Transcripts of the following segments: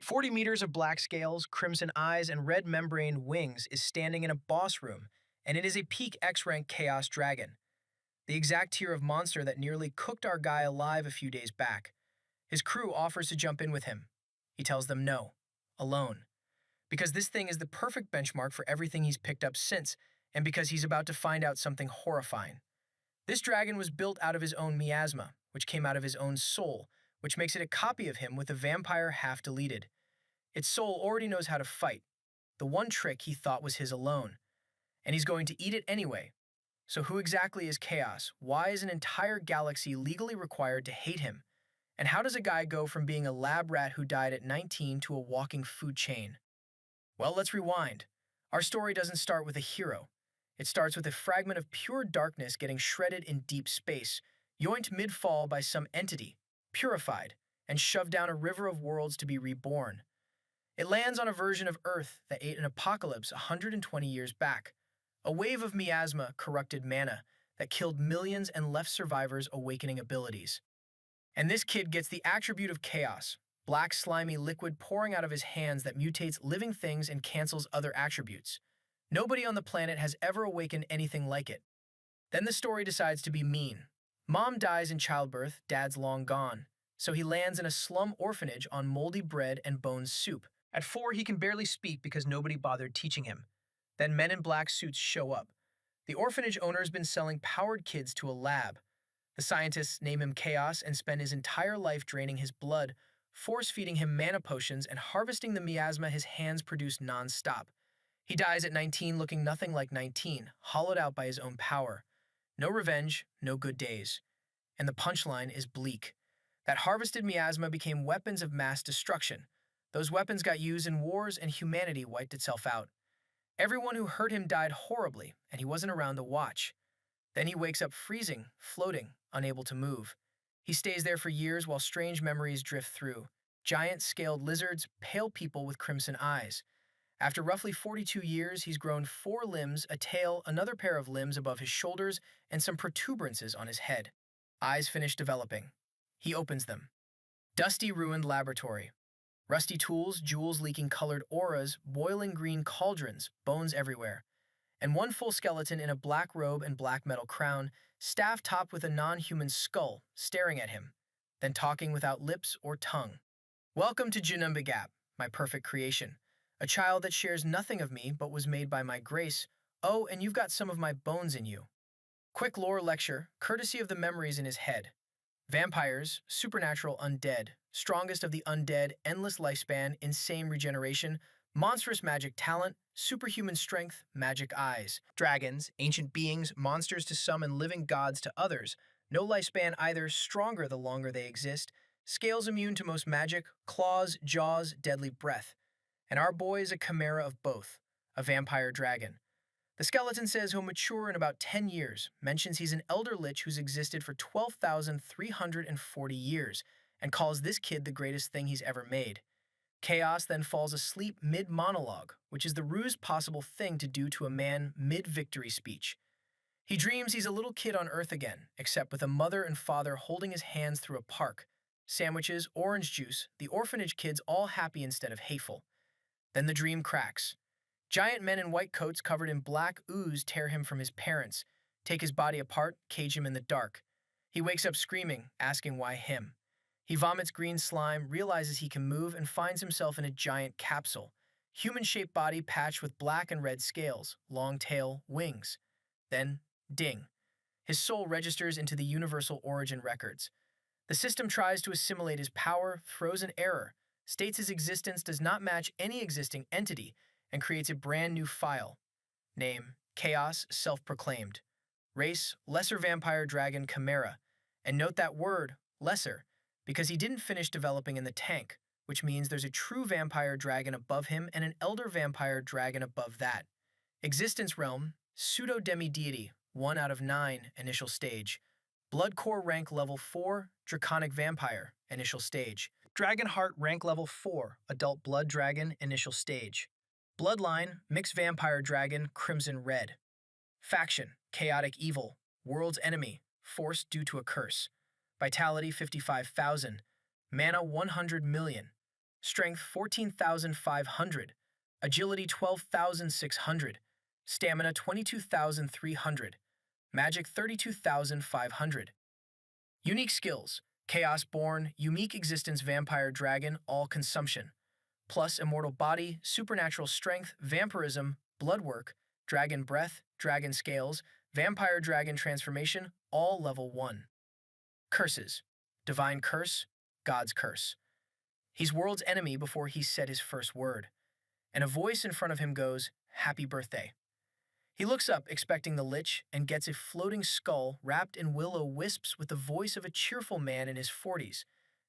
40 meters of black scales, crimson eyes, and red membraned wings is standing in a boss room, and it is a peak X-rank Chaos Dragon, the exact tier of monster that nearly cooked our guy alive a few days back. His crew offers to jump in with him. He tells them no, alone, because this thing is the perfect benchmark for everything he's picked up since, and because he's about to find out something horrifying. This dragon was built out of his own miasma, which came out of his own soul, which makes it a copy of him with the vampire half deleted. Its soul already knows how to fight, the one trick he thought was his alone, and he's going to eat it anyway. So who exactly is Chaos? Why is an entire galaxy legally required to hate him? And how does a guy go from being a lab rat who died at 19 to a walking food chain? Well, let's rewind. Our story doesn't start with a hero. It starts with a fragment of pure darkness getting shredded in deep space, yoinked mid-fall by some entity, purified, and shoved down a river of worlds to be reborn. It lands on a version of Earth that ate an apocalypse 120 years back, a wave of miasma corrupted mana that killed millions and left survivors awakening abilities. And this kid gets the attribute of chaos, black slimy liquid pouring out of his hands that mutates living things and cancels other attributes. Nobody on the planet has ever awakened anything like it. Then the story decides to be mean. Mom dies in childbirth, dad's long gone, so he lands in a slum orphanage on moldy bread and bones soup. At 4, he can barely speak because nobody bothered teaching him. Then men in black suits show up. The orphanage owner has been selling powered kids to a lab. The scientists name him Chaos and spend his entire life draining his blood, force-feeding him mana potions and harvesting the miasma his hands produce non-stop. He dies at 19 looking nothing like 19, hollowed out by his own power. No revenge, no good days. And the punchline is bleak. That harvested miasma became weapons of mass destruction. Those weapons got used in wars and humanity wiped itself out. Everyone who hurt him died horribly, and he wasn't around to watch. Then he wakes up freezing, floating, unable to move. He stays there for years while strange memories drift through. Giant scaled lizards, pale people with crimson eyes. After roughly 42 years, he's grown 4 limbs, a tail, another pair of limbs above his shoulders, and some protuberances on his head. Eyes finish developing. He opens them. Dusty, ruined laboratory. Rusty tools, jewels leaking colored auras, boiling green cauldrons, bones everywhere. And one full skeleton in a black robe and black metal crown, staff topped with a non-human skull, staring at him, then talking without lips or tongue. Welcome to Junumba Gap, my perfect creation. A child that shares nothing of me but was made by my grace. Oh, and you've got some of my bones in you. Quick lore lecture, courtesy of the memories in his head. Vampires, supernatural undead, strongest of the undead, endless lifespan, insane regeneration, monstrous magic talent, superhuman strength, magic eyes. Dragons, ancient beings, monsters to some and living gods to others. No lifespan either, stronger the longer they exist. Scales immune to most magic, claws, jaws, deadly breath. And our boy is a chimera of both, a vampire dragon. The skeleton says he'll mature in about 10 years, mentions he's an Elder Lich who's existed for 12,340 years, and calls this kid the greatest thing he's ever made. Chaos then falls asleep mid-monologue, which is the rudest possible thing to do to a man mid-victory speech. He dreams he's a little kid on Earth again, except with a mother and father holding his hands through a park. Sandwiches, orange juice, the orphanage kids all happy instead of hateful. Then the dream cracks. Giant men in white coats covered in black ooze tear him from his parents, take his body apart, cage him in the dark. He wakes up screaming, asking why him. He vomits green slime, realizes he can move, and finds himself in a giant capsule. Human-shaped body patched with black and red scales, long tail, wings. Then, ding. His soul registers into the universal origin records. The system tries to assimilate his power, throws an error, states his existence does not match any existing entity, and creates a brand new file. Name, Chaos, self-proclaimed. Race, lesser vampire dragon chimera. And note that word, lesser, because he didn't finish developing in the tank, which means there's a true vampire dragon above him and an elder vampire dragon above that. Existence realm, pseudo-demi-deity, 1 out of 9, initial stage. Blood core rank level 4, draconic vampire, initial stage. Dragon heart rank level 4, adult blood dragon, initial stage. Bloodline, mixed vampire dragon, crimson red. Faction, chaotic evil, world's enemy, forced due to a curse. Vitality 55,000. Mana 100 million. Strength 14,500, Agility 12,600, Stamina 22,300, Magic 32,500. Unique skills: Chaos Born, Unique Existence Vampire Dragon, All Consumption, plus Immortal Body, Supernatural Strength, Vampirism, Bloodwork, Dragon Breath, Dragon Scales, Vampire Dragon Transformation, all level 1. Curses: Divine Curse, God's Curse. He's world's enemy before he said his first word, and a voice in front of him goes, "Happy birthday." He looks up, expecting the Lich, and gets a floating skull wrapped in willow wisps with the voice of a cheerful man in his 40s.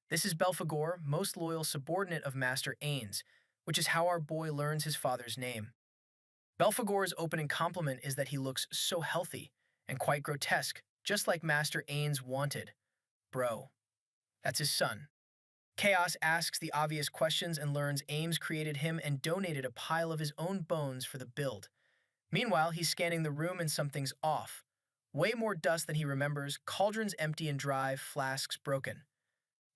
This is Belphegor, most loyal subordinate of Master Ains, which is how our boy learns his father's name. Belphegor's opening compliment is that he looks so healthy and quite grotesque, just like Master Ains wanted. Bro, that's his son. Chaos asks the obvious questions and learns Ames created him and donated a pile of his own bones for the build. Meanwhile, he's scanning the room and something's off. Way more dust than he remembers, cauldrons empty and dry, flasks broken.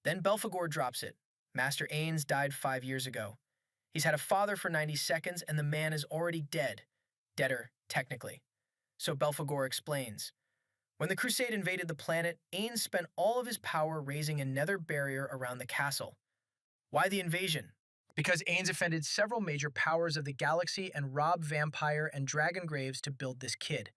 Then Belphegor drops it. Master Ains died 5 years ago. He's had a father for 90 seconds and the man is already dead. Deader, technically. So Belphegor explains. When the Crusade invaded the planet, Ains spent all of his power raising a nether barrier around the castle. Why the invasion? Because Ains offended several major powers of the galaxy and robbed vampire and dragon graves to build this kid.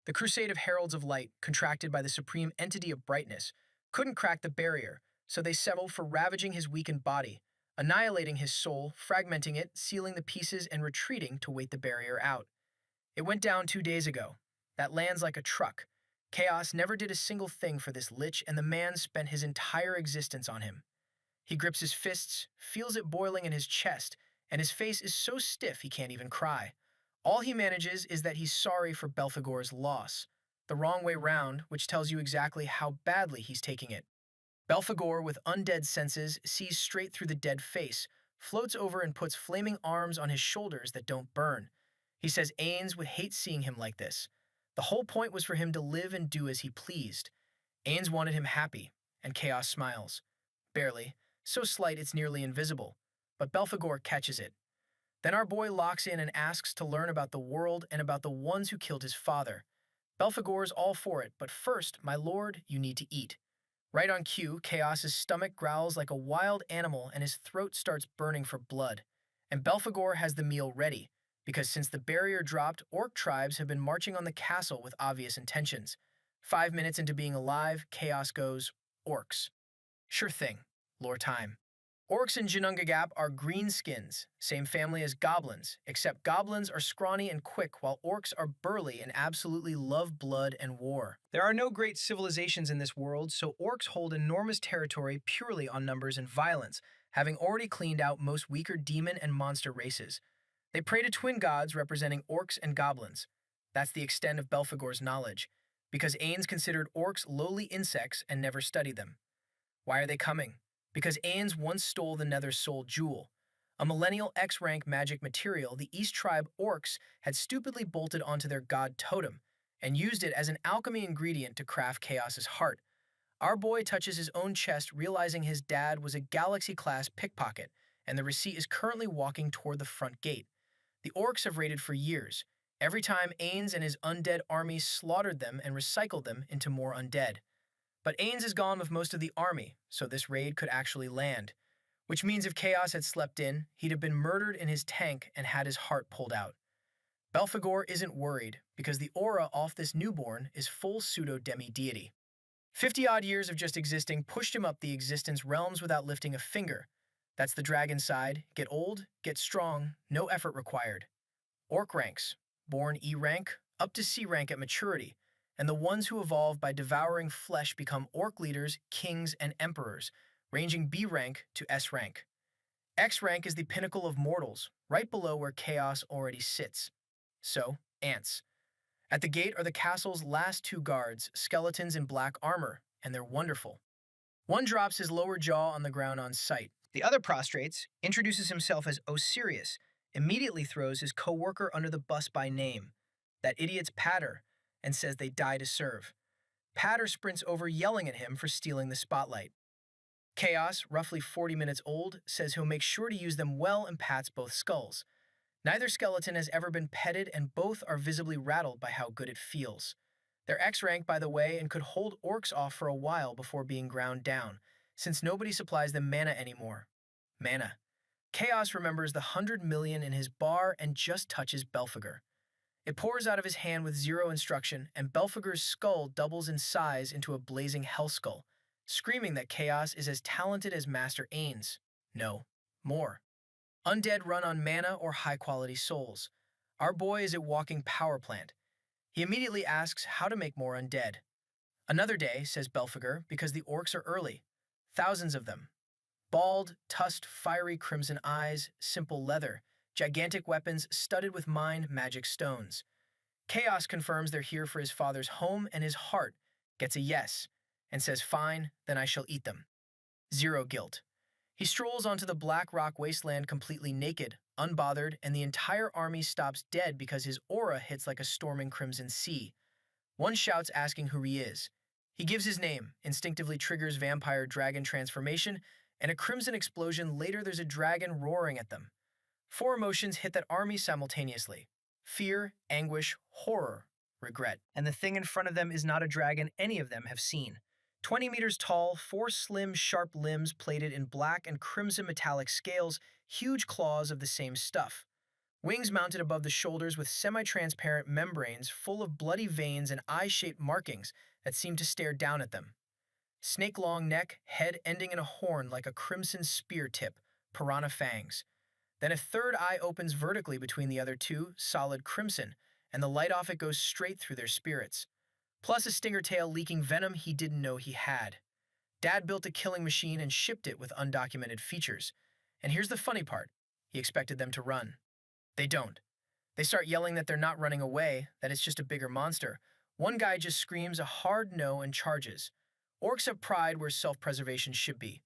The Crusade of Heralds of Light, contracted by the supreme entity of brightness, couldn't crack the barrier, so they settled for ravaging his weakened body, annihilating his soul, fragmenting it, sealing the pieces, and retreating to wait the barrier out. It went down 2 days ago. That lands like a truck. Chaos never did a single thing for this Lich, and the man spent his entire existence on him. He grips his fists, feels it boiling in his chest, and his face is so stiff he can't even cry. All he manages is that he's sorry for Belphegor's loss. The wrong way round, which tells you exactly how badly he's taking it. Belphegor, with undead senses, sees straight through the dead face, floats over and puts flaming arms on his shoulders that don't burn. He says Ains would hate seeing him like this. The whole point was for him to live and do as he pleased. Ains wanted him happy, and Chaos smiles. Barely, so slight it's nearly invisible, but Belphegor catches it. Then our boy locks in and asks to learn about the world and about the ones who killed his father. Belphegor's all for it, but first, my lord, you need to eat. Right on cue, Chaos's stomach growls like a wild animal and his throat starts burning for blood. And Belphegor has the meal ready, because since the barrier dropped, orc tribes have been marching on the castle with obvious intentions. 5 minutes into being alive, Chaos goes, "Orcs." Sure thing. Lore time. Orcs in Ginnungagap are greenskins, same family as goblins, except goblins are scrawny and quick while orcs are burly and absolutely love blood and war. There are no great civilizations in this world, so orcs hold enormous territory purely on numbers and violence, having already cleaned out most weaker demon and monster races. They pray to twin gods representing orcs and goblins. That's the extent of Belphegor's knowledge, because Ains considered orcs lowly insects and never studied them. Why are they coming? Because Ains once stole the Nether Soul Jewel. A millennial X-rank magic material the East Tribe orcs had stupidly bolted onto their god totem and used it as an alchemy ingredient to craft Chaos's heart. Our boy touches his own chest, realizing his dad was a galaxy-class pickpocket, and the receipt is currently walking toward the front gate. The orcs have raided for years, every time Ains and his undead armies slaughtered them and recycled them into more undead. But Ains is gone with most of the army, so this raid could actually land. Which means if Chaos had slept in, he'd have been murdered in his tank and had his heart pulled out. Belphegor isn't worried, because the aura off this newborn is full pseudo-demi-deity. 50-odd years of just existing pushed him up the existence realms without lifting a finger. That's the dragon side. Get old, get strong, no effort required. Orc ranks. Born E rank, up to C rank at maturity. And the ones who evolve by devouring flesh become orc leaders, kings, and emperors, ranging B rank to S rank. X rank is the pinnacle of mortals, right below where Chaos already sits. So, ants. At the gate are the castle's last 2 guards, skeletons in black armor, and they're wonderful. One drops his lower jaw on the ground on sight. The other prostrates, introduces himself as Osiris, immediately throws his co-worker under the bus by name, that idiot's Patter, and says they die to serve. Patter sprints over yelling at him for stealing the spotlight. Chaos, roughly 40 minutes old, says he'll make sure to use them well and pats both skulls. Neither skeleton has ever been petted, and both are visibly rattled by how good it feels. They're X rank, by the way, and could hold orcs off for a while before being ground down, since nobody supplies them mana anymore. Mana. Chaos remembers the 100 million in his bar and just touches Belphegor. It pours out of his hand with zero instruction, and Belphegor's skull doubles in size into a blazing hell skull, screaming that Chaos is as talented as Master Ains. No, more. Undead run on mana or high-quality souls. Our boy is a walking power plant. He immediately asks how to make more undead. Another day, says Belphegor, because the orcs are early. Thousands of them. Bald, tusked, fiery crimson eyes, simple leather, gigantic weapons studded with mind magic stones. Chaos confirms they're here for his father's home, and his heart gets a yes, and says, fine, then I shall eat them. Zero guilt. He strolls onto the black rock wasteland completely naked, unbothered, and the entire army stops dead because his aura hits like a storming crimson sea. One shouts asking who he is. He gives his name, instinctively triggers vampire dragon transformation, and a crimson explosion. Later there's a dragon roaring at them. Four emotions hit that army simultaneously: fear, anguish, horror, regret. And the thing in front of them is not a dragon any of them have seen. 20 meters tall, four slim, sharp limbs plated in black and crimson metallic scales, huge claws of the same stuff. Wings mounted above the shoulders with semi-transparent membranes full of bloody veins and eye-shaped markings that seem to stare down at them. Snake-long neck, head ending in a horn like a crimson spear tip, piranha fangs. Then a third eye opens vertically between the other two, solid crimson, and the light off it goes straight through their spirits. Plus a stinger tail leaking venom he didn't know he had. Dad built a killing machine and shipped it with undocumented features. And here's the funny part. He expected them to run. They don't. They start yelling that they're not running away, that it's just a bigger monster. One guy just screams a hard no and charges. Orcs have pride where self-preservation should be.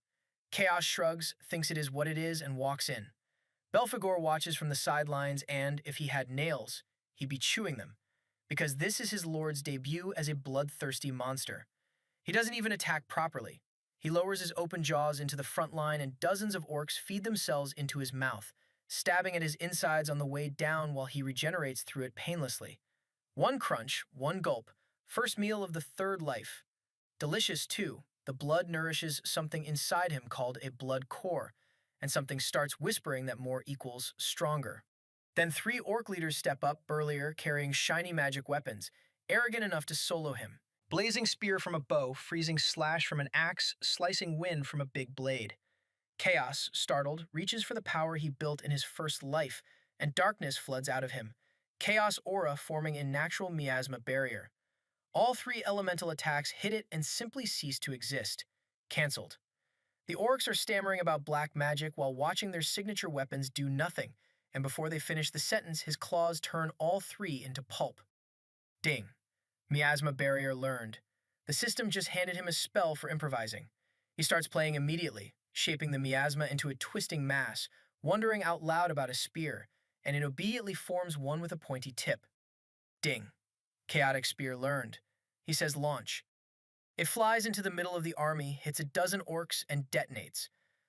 Chaos shrugs, thinks it is what it is, and walks in. Belphegor watches from the sidelines and, if he had nails, he'd be chewing them, because this is his lord's debut as a bloodthirsty monster. He doesn't even attack properly. He lowers his open jaws into the front line, and dozens of orcs feed themselves into his mouth, stabbing at his insides on the way down while he regenerates through it painlessly. One crunch, one gulp, first meal of the third life. Delicious, too. The blood nourishes something inside him called a blood core, and something starts whispering that more equals stronger. Then three orc leaders step up, burlier, carrying shiny magic weapons, arrogant enough to solo him. Blazing spear from a bow, freezing slash from an axe, slicing wind from a big blade. Chaos, startled, reaches for the power he built in his first life, and darkness floods out of him. Chaos aura forming a natural miasma barrier. All three elemental attacks hit it and simply cease to exist. Cancelled. The orcs are stammering about black magic while watching their signature weapons do nothing, and before they finish the sentence, his claws turn all three into pulp. Ding. Miasma barrier learned. The system just handed him a spell for improvising. He starts playing immediately, shaping the miasma into a twisting mass, wondering out loud about a spear, and it obediently forms one with a pointy tip. Ding. Chaotic spear learned. He says launch. It flies into the middle of the army, hits a dozen orcs, and detonates.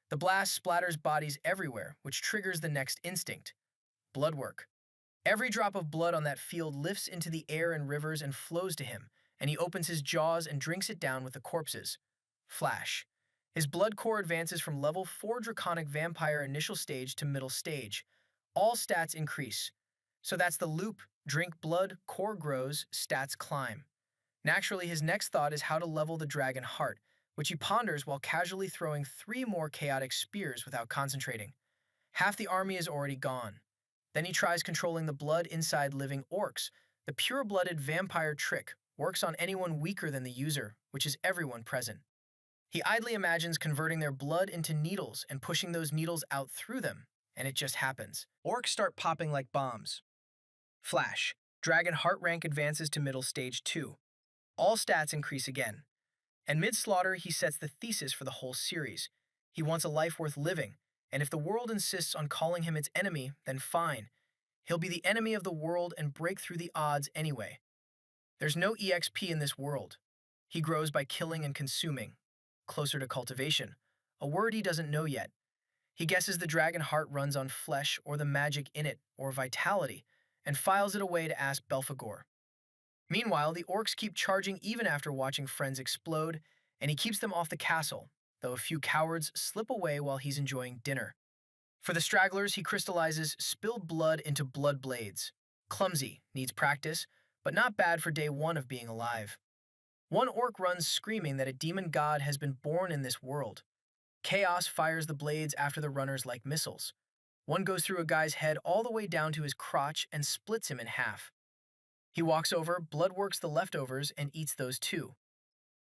The blast splatters bodies everywhere, which triggers the next instinct. Blood work. Every drop of blood on that field lifts into the air and rivers and flows to him, and he opens his jaws and drinks it down with the corpses. Flash. His blood core advances from level 4 draconic vampire initial stage to middle stage. All stats increase. So that's the loop. Drink blood, core grows, stats climb. Naturally, his next thought is how to level the dragon heart, which he ponders while casually throwing 3 more chaotic spears without concentrating. Half the army is already gone. Then he tries controlling the blood inside living orcs. The pure-blooded vampire trick works on anyone weaker than the user, which is everyone present. He idly imagines converting their blood into needles and pushing those needles out through them, and it just happens. Orcs start popping like bombs. Flash. Dragon heart rank advances to middle stage 2. All stats increase again. And mid-slaughter, he sets the thesis for the whole series. He wants a life worth living, and if the world insists on calling him its enemy, then fine. He'll be the enemy of the world and break through the odds anyway. There's no EXP in this world. He grows by killing and consuming. Closer to cultivation. a word he doesn't know yet. He guesses the dragon heart runs on flesh or the magic in it or vitality, and files it away to ask Belphegor. Meanwhile, the orcs keep charging even after watching friends explode, and he keeps them off the castle, though a few cowards slip away while he's enjoying dinner. For the stragglers, he crystallizes spilled blood into blood blades. Clumsy, needs practice, but not bad for day one of being alive. One orc runs screaming that a demon god has been born in this world. Chaos fires the blades after the runners like missiles. One goes through a guy's head all the way down to his crotch and splits him in half. He walks over, bloodworks the leftovers, and eats those too.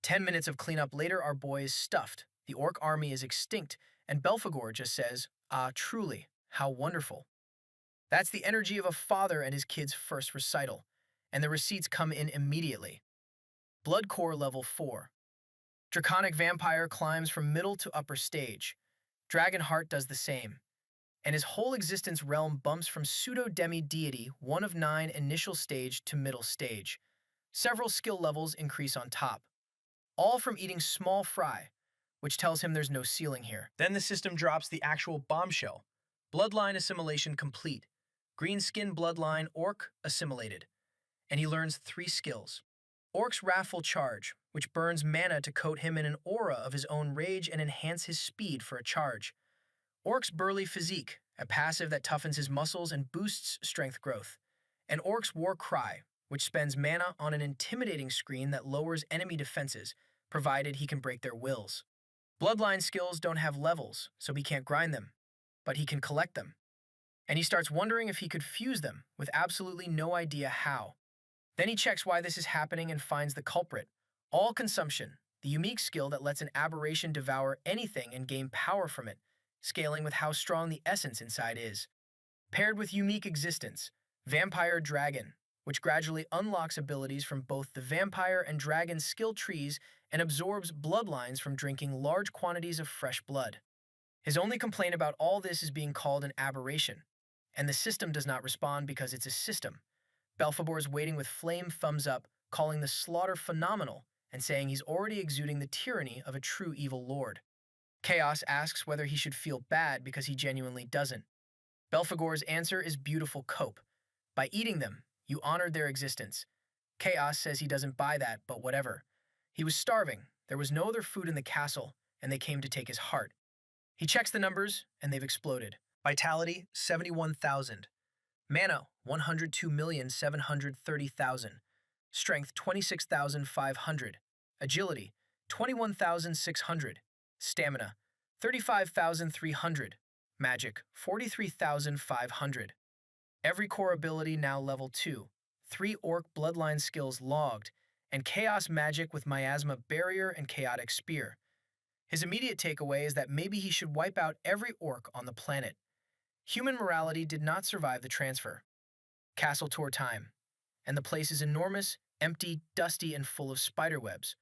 10 minutes of cleanup later, our boy is stuffed. The orc army is extinct, and Belphegor just says, "Ah, truly, how wonderful." That's the energy of a father and his kid's first recital, and the receipts come in immediately. Blood Core Level 4. Draconic Vampire climbs from middle to upper stage. Dragonheart does the same, and his whole existence realm bumps from pseudo-demi-deity, 1 of 9 initial stage to middle stage. Several skill levels increase on top, all from eating small fry, which tells him there's no ceiling here. Then the system drops the actual bombshell. Bloodline assimilation complete. Green skin bloodline orc assimilated. And he learns 3 skills. Orc's Wrathful Charge, which burns mana to coat him in an aura of his own rage and enhance his speed for a charge. Orc's Burly Physique, a passive that toughens his muscles and boosts strength growth. And Orc's War Cry, which spends mana on an intimidating screen that lowers enemy defenses, provided he can break their wills. Bloodline skills don't have levels, so he can't grind them, but he can collect them. And he starts wondering if he could fuse them, with absolutely no idea how. Then he checks why this is happening and finds the culprit. All Consumption, the unique skill that lets an aberration devour anything and gain power from it, scaling with how strong the essence inside is. Paired with Unique Existence, Vampire Dragon, which gradually unlocks abilities from both the vampire and dragon skill trees and absorbs bloodlines from drinking large quantities of fresh blood. His only complaint about all this is being called an aberration, and the system does not respond because it's a system. Belphebor's waiting with flame thumbs up, calling the slaughter phenomenal, and saying he's already exuding the tyranny of a true evil lord. Chaos asks whether he should feel bad because he genuinely doesn't. Belphegor's answer is beautiful cope. By eating them, you honored their existence. Chaos says he doesn't buy that, but whatever. He was starving, there was no other food in the castle, and they came to take his heart. He checks the numbers, and they've exploded. Vitality, 71,000. Mana, 102,730,000. Strength, 26,500. Agility, 21,600. Stamina, 35,300. Magic, 43,500. Every core ability now level 2. 3 orc bloodline skills logged, and chaos magic with miasma barrier and chaotic spear. His immediate takeaway is that maybe he should wipe out every orc on the planet. Human morality did not survive the transfer. Castle tour time, and the place is enormous, empty, dusty, and full of spiderwebs,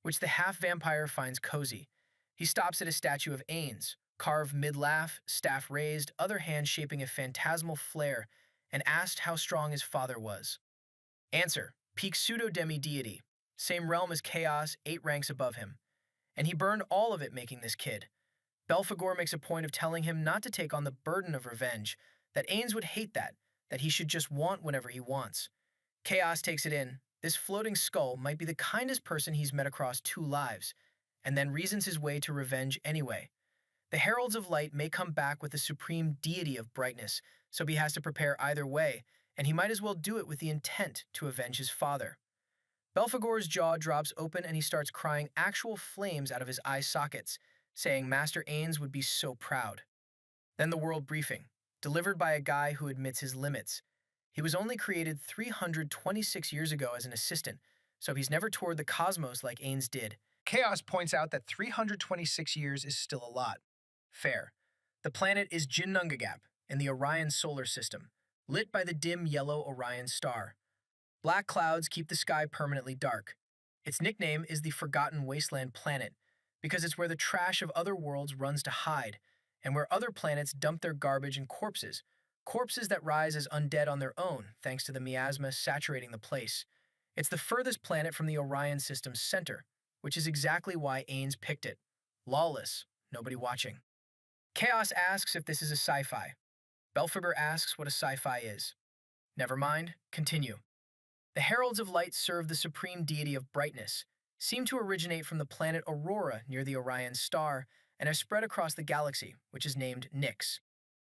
which the half-vampire finds cozy. He stops at a statue of Ains, carved mid-laugh, staff raised, other hand shaping a phantasmal flare, and asked how strong his father was. Answer, peak pseudo-demi-deity, same realm as Chaos, 8 ranks above him. And he burned all of it making this kid. Belphegor makes a point of telling him not to take on the burden of revenge, that Ains would hate that he should just want whatever he wants. Chaos takes it in. This floating skull might be the kindest person he's met across 2 lives, and then reasons his way to revenge anyway. The Heralds of Light may come back with the supreme deity of brightness, so he has to prepare either way, and he might as well do it with the intent to avenge his father. Belphegor's jaw drops open and he starts crying actual flames out of his eye sockets, saying Master Ains would be so proud. Then the world briefing, delivered by a guy who admits his limits. He was only created 326 years ago as an assistant, so he's never toured the cosmos like Ains did. Chaos points out that 326 years is still a lot. Fair. The planet is Jinnungagap in the Orion solar system, lit by the dim yellow Orion star. Black clouds keep the sky permanently dark. Its nickname is the Forgotten Wasteland Planet, because it's where the trash of other worlds runs to hide, and where other planets dump their garbage and corpses that rise as undead on their own thanks to the miasma saturating the place. It's the furthest planet from the Orion system's center, which is exactly why Ains picked it. Lawless, nobody watching. Chaos asks if this is a sci-fi. Belphegor asks what a sci-fi is. Never mind, continue. The Heralds of Light serve the supreme deity of brightness, seem to originate from the planet Aurora near the Orion star, and have spread across the galaxy, which is named Nyx.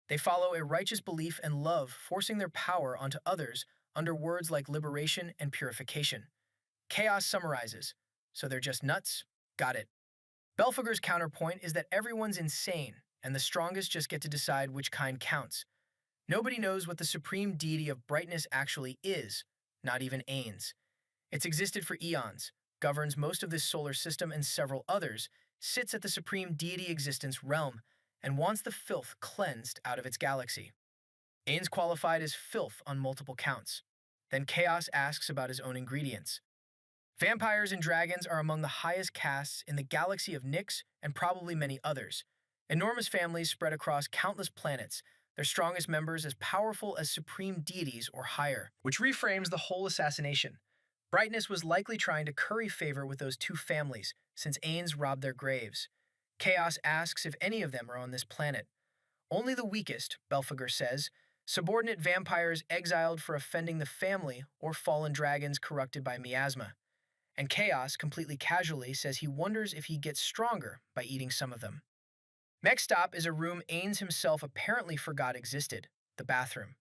They follow a righteous belief and love, forcing their power onto others under words like liberation and purification. Chaos summarizes, so they're just nuts? Got it. Belphegor's counterpoint is that everyone's insane, and the strongest just get to decide which kind counts. Nobody knows what the supreme deity of brightness actually is, not even Ains. It's existed for eons, governs most of this solar system and several others, sits at the supreme deity existence realm, and wants the filth cleansed out of its galaxy. Ains qualified as filth on multiple counts. Then Chaos asks about his own ingredients. Vampires and dragons are among the highest castes in the galaxy of Nyx and probably many others. Enormous families spread across countless planets, their strongest members as powerful as supreme deities or higher. Which reframes the whole assassination. Brightness was likely trying to curry favor with those two families, since Ains robbed their graves. Chaos asks if any of them are on this planet. Only the weakest, Belphegor says, subordinate vampires exiled for offending the family or fallen dragons corrupted by miasma. And Chaos, completely casually, says he wonders if he gets stronger by eating some of them. Next stop is a room Ains himself apparently forgot existed, the bathroom.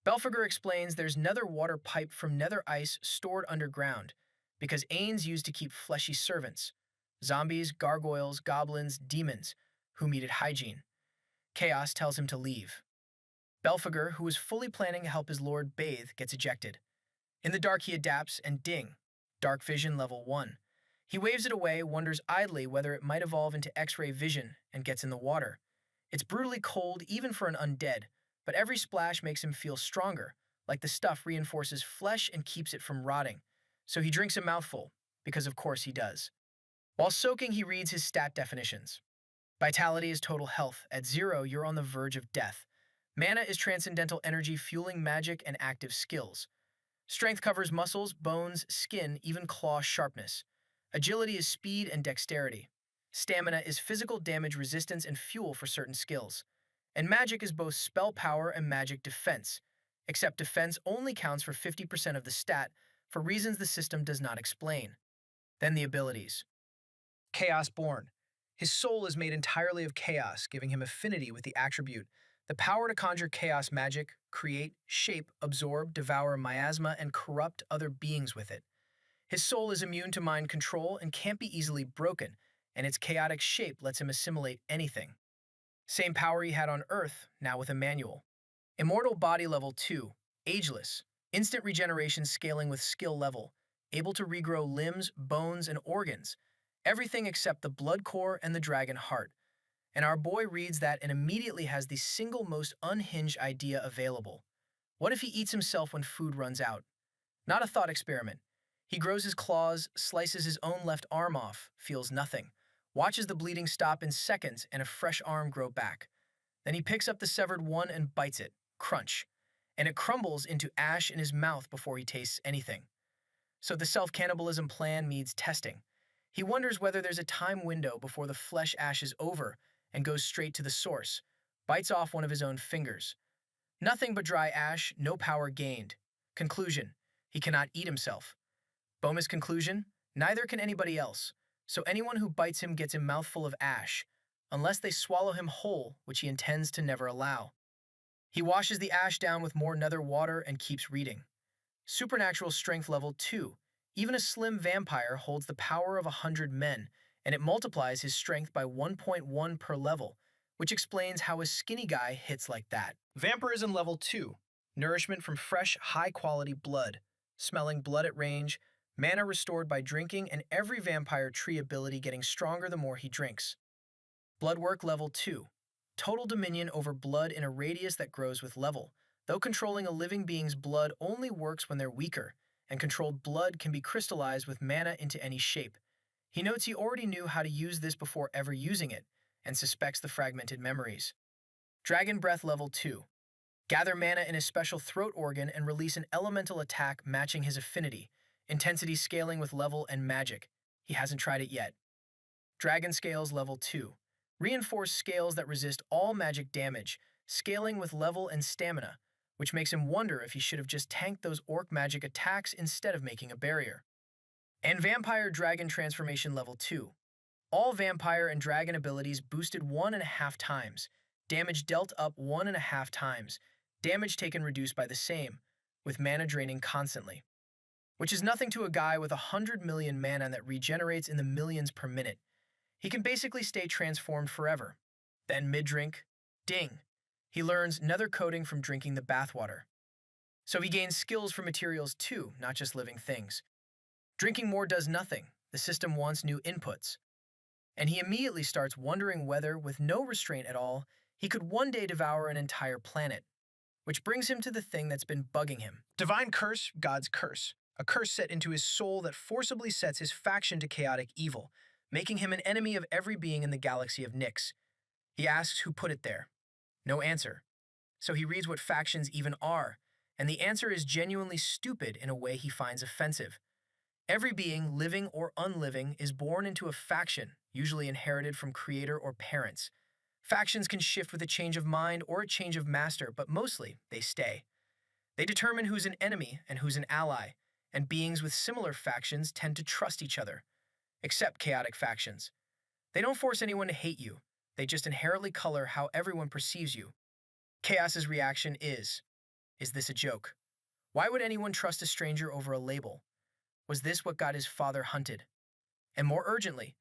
Belphegor explains there's nether water pipe from nether ice stored underground, because Ains used to keep fleshy servants, zombies, gargoyles, goblins, demons, who needed hygiene. Chaos tells him to leave. Belphegor, who was fully planning to help his lord bathe, gets ejected. In the dark he adapts, and ding, dark vision level 1. He waves it away, wonders idly whether it might evolve into X-ray vision, and gets in the water. It's brutally cold even for an undead, but every splash makes him feel stronger, like the stuff reinforces flesh and keeps it from rotting. So he drinks a mouthful, because of course he does. While soaking, he reads his stat definitions. Vitality is total health. At 0, you're on the verge of death. Mana is transcendental energy fueling magic and active skills. Strength covers muscles, bones, skin, even claw sharpness. Agility is speed and dexterity. Stamina is physical damage resistance and fuel for certain skills. And magic is both spell power and magic defense, except defense only counts for 50% of the stat for reasons the system does not explain. Then the abilities. Chaos born. His soul is made entirely of chaos, giving him affinity with the attribute, the power to conjure chaos magic, create, shape, absorb, devour miasma, and corrupt other beings with it. His soul is immune to mind control and can't be easily broken, and its chaotic shape lets him assimilate anything. Same power he had on Earth, now with a manual. Immortal body level 2, ageless, instant regeneration scaling with skill level, able to regrow limbs, bones, and organs, everything except the blood core and the dragon heart. And our boy reads that and immediately has the single most unhinged idea available. What if he eats himself when food runs out? Not a thought experiment. He grows his claws, slices his own left arm off, feels nothing, watches the bleeding stop in seconds and a fresh arm grow back. Then he picks up the severed one and bites it, crunch, and it crumbles into ash in his mouth before he tastes anything. So the self-cannibalism plan needs testing. He wonders whether there's a time window before the flesh ash is over and goes straight to the source, bites off one of his own fingers. Nothing but dry ash, no power gained. Conclusion: he cannot eat himself. Boma's conclusion: neither can anybody else, so anyone who bites him gets a mouthful of ash, unless they swallow him whole, which he intends to never allow. He washes the ash down with more nether water and keeps reading. Supernatural strength level 2. Even a slim vampire holds the power of 100 men, and it multiplies his strength by 1.1 per level, which explains how a skinny guy hits like that. Vampirism level 2. Nourishment from fresh, high-quality blood. Smelling blood at range, mana restored by drinking, and every vampire tree ability getting stronger the more he drinks. Bloodwork level 2. Total dominion over blood in a radius that grows with level, though controlling a living being's blood only works when they're weaker, and controlled blood can be crystallized with mana into any shape. He notes he already knew how to use this before ever using it, and suspects the fragmented memories. Dragon Breath level 2. Gather mana in a special throat organ and release an elemental attack matching his affinity, intensity scaling with level and magic. He hasn't tried it yet. Dragon Scales level 2. Reinforced scales that resist all magic damage, scaling with level and stamina, which makes him wonder if he should have just tanked those orc magic attacks instead of making a barrier. And Vampire Dragon Transformation Level 2. All Vampire and Dragon abilities boosted 1.5 times, damage dealt up 1.5 times, damage taken reduced by the same, with mana draining constantly. Which is nothing to a guy with 100 million mana that regenerates in the millions per minute. He can basically stay transformed forever. Then mid-drink, ding. He learns nether coating from drinking the bathwater. So he gains skills from materials too, not just living things. Drinking more does nothing. The system wants new inputs. And he immediately starts wondering whether, with no restraint at all, he could one day devour an entire planet. Which brings him to the thing that's been bugging him. Divine Curse, God's Curse. A curse set into his soul that forcibly sets his faction to chaotic evil, making him an enemy of every being in the galaxy of Nyx. He asks who put it there. No answer. So he reads what factions even are, and the answer is genuinely stupid in a way he finds offensive. Every being, living or unliving, is born into a faction, usually inherited from creator or parents. Factions can shift with a change of mind or a change of master, but mostly they stay. They determine who's an enemy and who's an ally, and beings with similar factions tend to trust each other, except chaotic factions. They don't force anyone to hate you, they just inherently color how everyone perceives you. Chaos's reaction is this a joke? Why would anyone trust a stranger over a label? Was this what got his father hunted? And more urgently,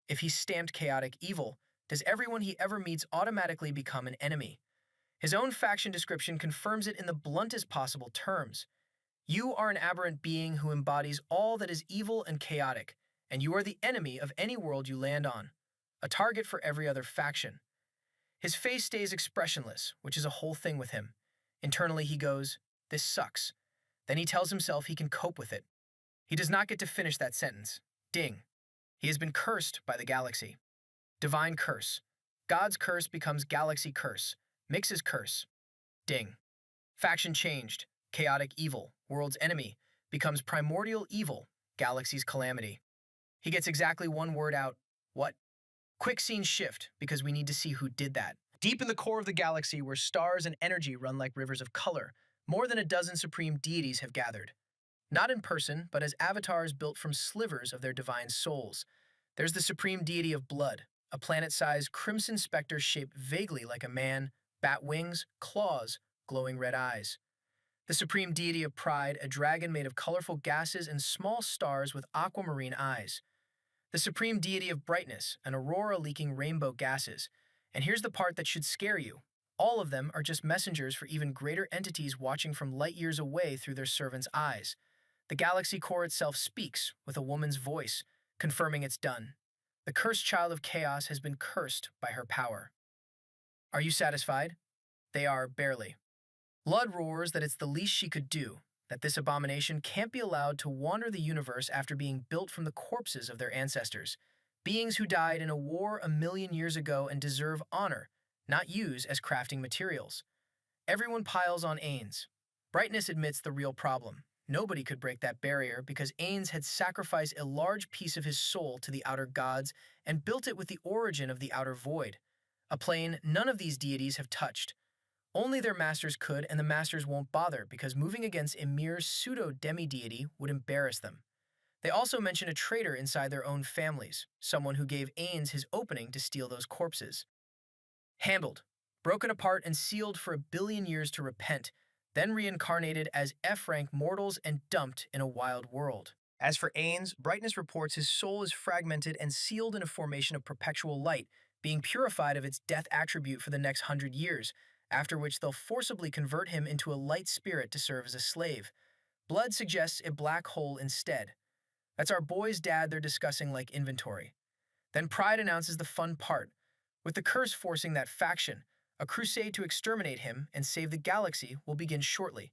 if he's stamped chaotic evil, does everyone he ever meets automatically become an enemy? His own faction description confirms it in the bluntest possible terms. You are an aberrant being who embodies all that is evil and chaotic, and you are the enemy of any world you land on, a target for every other faction. His face stays expressionless, which is a whole thing with him. Internally he goes, "This sucks." Then he tells himself he can cope with it. He does not get to finish that sentence. Ding. He has been cursed by the galaxy. Divine Curse. God's curse becomes galaxy curse. Mix's curse. Ding. Faction changed. Chaotic evil, world's enemy, becomes primordial evil, galaxy's calamity. He gets exactly one word out. What? Quick scene shift, because we need to see who did that. Deep in the core of the galaxy, where stars and energy run like rivers of color, more than a dozen supreme deities have gathered. Not in person, but as avatars built from slivers of their divine souls. There's the supreme deity of blood, a planet-sized crimson specter shaped vaguely like a man, bat wings, claws, glowing red eyes. The supreme deity of pride, a dragon made of colorful gases and small stars with aquamarine eyes. The supreme deity of brightness, an aurora leaking rainbow gases. And here's the part that should scare you. All of them are just messengers for even greater entities watching from light years away through their servants' eyes. The galaxy core itself speaks, with a woman's voice, confirming it's done. The cursed child of chaos has been cursed by her power. Are you satisfied? They are, barely. Blood roars that it's the least she could do, that this abomination can't be allowed to wander the universe after being built from the corpses of their ancestors, beings who died in a war 1,000,000 years ago and deserve honor, not used as crafting materials. Everyone piles on Ains. Brightness admits the real problem. Nobody could break that barrier because Ains had sacrificed a large piece of his soul to the outer gods and built it with the origin of the outer void, a plane none of these deities have touched. Only their masters could, and the masters won't bother because moving against a mere pseudo-demi-deity would embarrass them. They also mention a traitor inside their own families, someone who gave Ains his opening to steal those corpses. Handled, broken apart and sealed for 1,000,000,000 years to repent, then reincarnated as F-rank mortals and dumped in a wild world. As for Ains, Brightness reports his soul is fragmented and sealed in a formation of perpetual light, being purified of its death attribute for the next 100 years, after which they'll forcibly convert him into a light spirit to serve as a slave. Blood suggests a black hole instead. That's our boy's dad they're discussing like inventory. Then Pride announces the fun part, with the curse forcing that faction. A crusade to exterminate him and save the galaxy will begin shortly.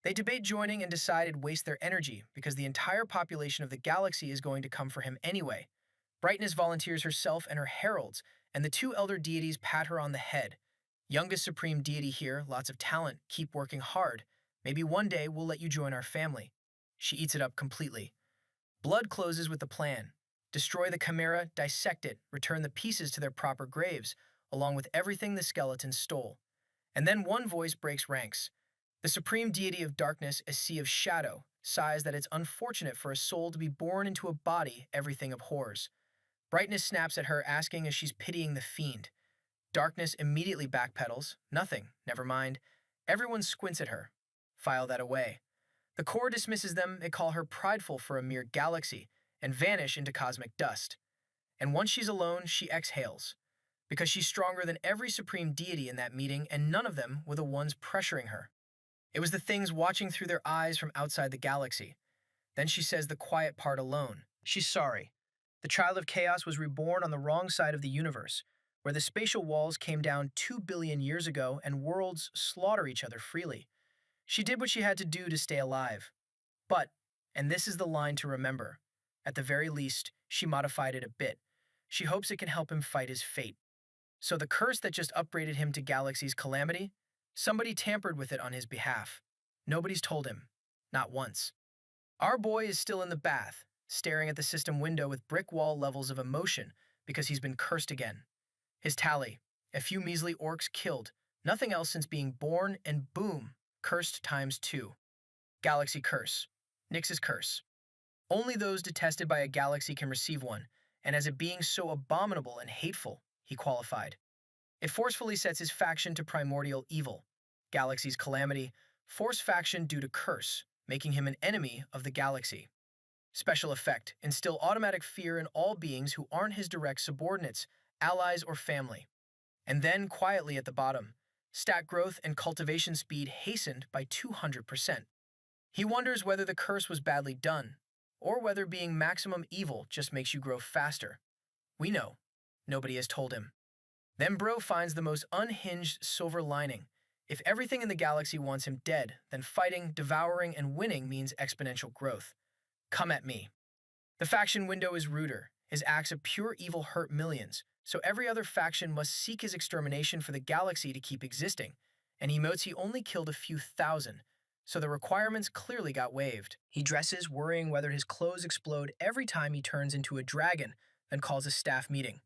They debate joining and decide it'd waste their energy because the entire population of the galaxy is going to come for him anyway. Brightness volunteers herself and her heralds, and the two elder deities pat her on the head. Youngest supreme deity here, lots of talent, keep working hard. Maybe one day we'll let you join our family. She eats it up completely. Blood closes with the plan. Destroy the chimera, dissect it, return the pieces to their proper graves, along with everything the skeletons stole. And then one voice breaks ranks. The supreme deity of darkness, a sea of shadow, sighs that it's unfortunate for a soul to be born into a body everything abhors. Brightness snaps at her, asking as she's pitying the fiend. Darkness immediately backpedals. Nothing, never mind. Everyone squints at her. File that away. The core dismisses them, they call her prideful for a mere galaxy, and vanish into cosmic dust. And once she's alone, she exhales. Because she's stronger than every supreme deity in that meeting, and none of them were the ones pressuring her. It was the things watching through their eyes from outside the galaxy. Then she says the quiet part alone. She's sorry. The child of chaos was reborn on the wrong side of the universe, where the spatial walls came down 2 billion years ago and worlds slaughter each other freely. She did what she had to do to stay alive. But, and this is the line to remember, at the very least, she modified it a bit. She hopes it can help him fight his fate. So the curse that just upgraded him to Galaxy's calamity, somebody tampered with it on his behalf. Nobody's told him. Not once. Our boy is still in the bath, staring at the system window with brick wall levels of emotion because he's been cursed again. His tally, a few measly orcs killed, nothing else since being born, and boom, cursed times 2. Galaxy curse. Nyx's curse. Only those detested by a galaxy can receive one, and as a being so abominable and hateful, he qualified. It forcefully sets his faction to Primordial Evil, Galaxy's calamity, force faction due to curse, making him an enemy of the galaxy. Special effect, instill automatic fear in all beings who aren't his direct subordinates, allies, or family. And then, quietly at the bottom, stat growth and cultivation speed hastened by 200%. He wonders whether the curse was badly done, or whether being maximum evil just makes you grow faster. We know. Nobody has told him. Then Bro finds the most unhinged silver lining. If everything in the galaxy wants him dead, then fighting, devouring, and winning means exponential growth. Come at me. The faction window is ruder. His acts of pure evil hurt millions, so every other faction must seek his extermination for the galaxy to keep existing, and he notes he only killed a few thousand, so the requirements clearly got waived. He dresses, worrying whether his clothes explode every time he turns into a dragon, then calls a staff meeting.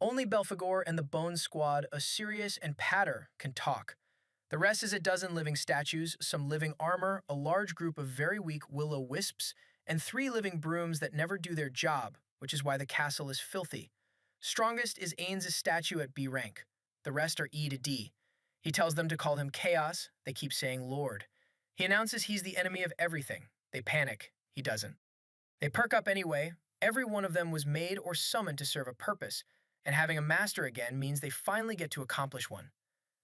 Only Belphegor and the Bone Squad, Osirius and Patter, can talk. The rest is a dozen living statues, some living armor, a large group of very weak will-o-wisps, and 3 living brooms that never do their job, which is why the castle is filthy. Strongest is Ain's statue at B rank. The rest are E to D. He tells them to call him Chaos. They keep saying Lord. He announces he's the enemy of everything. They panic. He doesn't. They perk up anyway. Every one of them was made or summoned to serve a purpose, and having a master again means they finally get to accomplish one.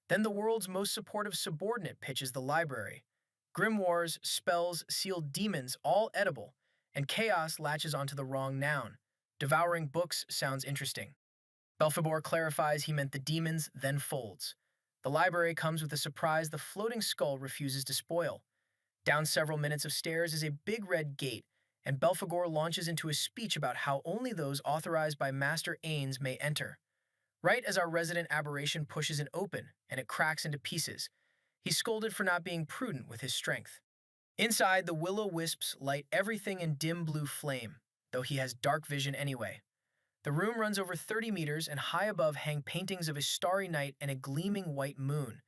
Then the world's most supportive subordinate pitches the library. Grimoires, spells, sealed demons, all edible, and Chaos latches onto the wrong noun. Devouring books sounds interesting. Belphegor clarifies he meant the demons, then folds. The library comes with a surprise the floating skull refuses to spoil. Down several minutes of stairs is a big red gate, and Belphegor launches into a speech about how only those authorized by Master Ains may enter. Right as our resident aberration pushes it open, and it cracks into pieces, he's scolded for not being prudent with his strength. Inside, the will-o-wisps light everything in dim blue flame, though he has dark vision anyway. The room runs over 30 meters, and high above hang paintings of a starry night and a gleaming white moon.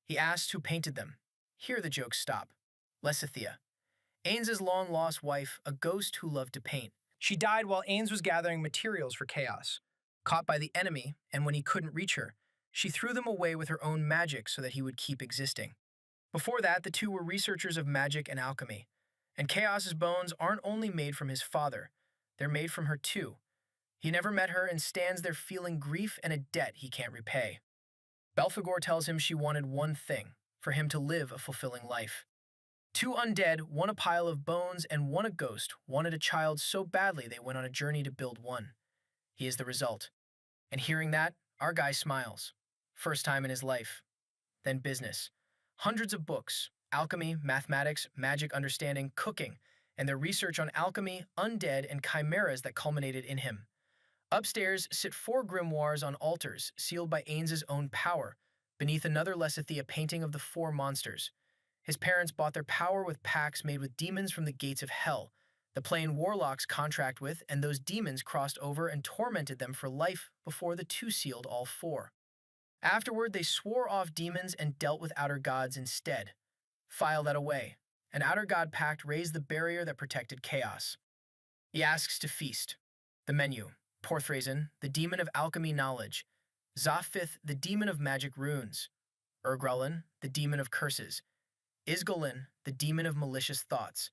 He asks who painted them. Here the jokes stop. Lesithia. Ains's long-lost wife, a ghost who loved to paint. She died while Ains was gathering materials for Chaos. Caught by the enemy, and when he couldn't reach her, she threw them away with her own magic so that he would keep existing. Before that, the two were researchers of magic and alchemy. And Chaos's bones aren't only made from his father, they're made from her too. He never met her and stands there feeling grief and a debt he can't repay. Belphegor tells him she wanted one thing, for him to live a fulfilling life. 2 undead, 1 a pile of bones, and 1 a ghost, wanted a child so badly they went on a journey to build one. He is the result. And hearing that, our guy smiles. First time in his life. Then business. Hundreds of books, alchemy, mathematics, magic understanding, cooking, and their research on alchemy, undead, and chimeras that culminated in him. Upstairs sit 4 grimoires on altars, sealed by Ains's own power, beneath another Lesithia painting of the 4 monsters. His parents bought their power with pacts made with demons from the gates of hell, the plane warlocks contract with, and those demons crossed over and tormented them for life before the two sealed all four. Afterward, they swore off demons and dealt with outer gods instead. File that away. An outer god pact raised the barrier that protected chaos. He asks to feast. The menu: Porthrazen, the demon of alchemy knowledge; Zophith, the demon of magic runes; Urgrelin, the demon of curses; Isgolin, the demon of malicious thoughts.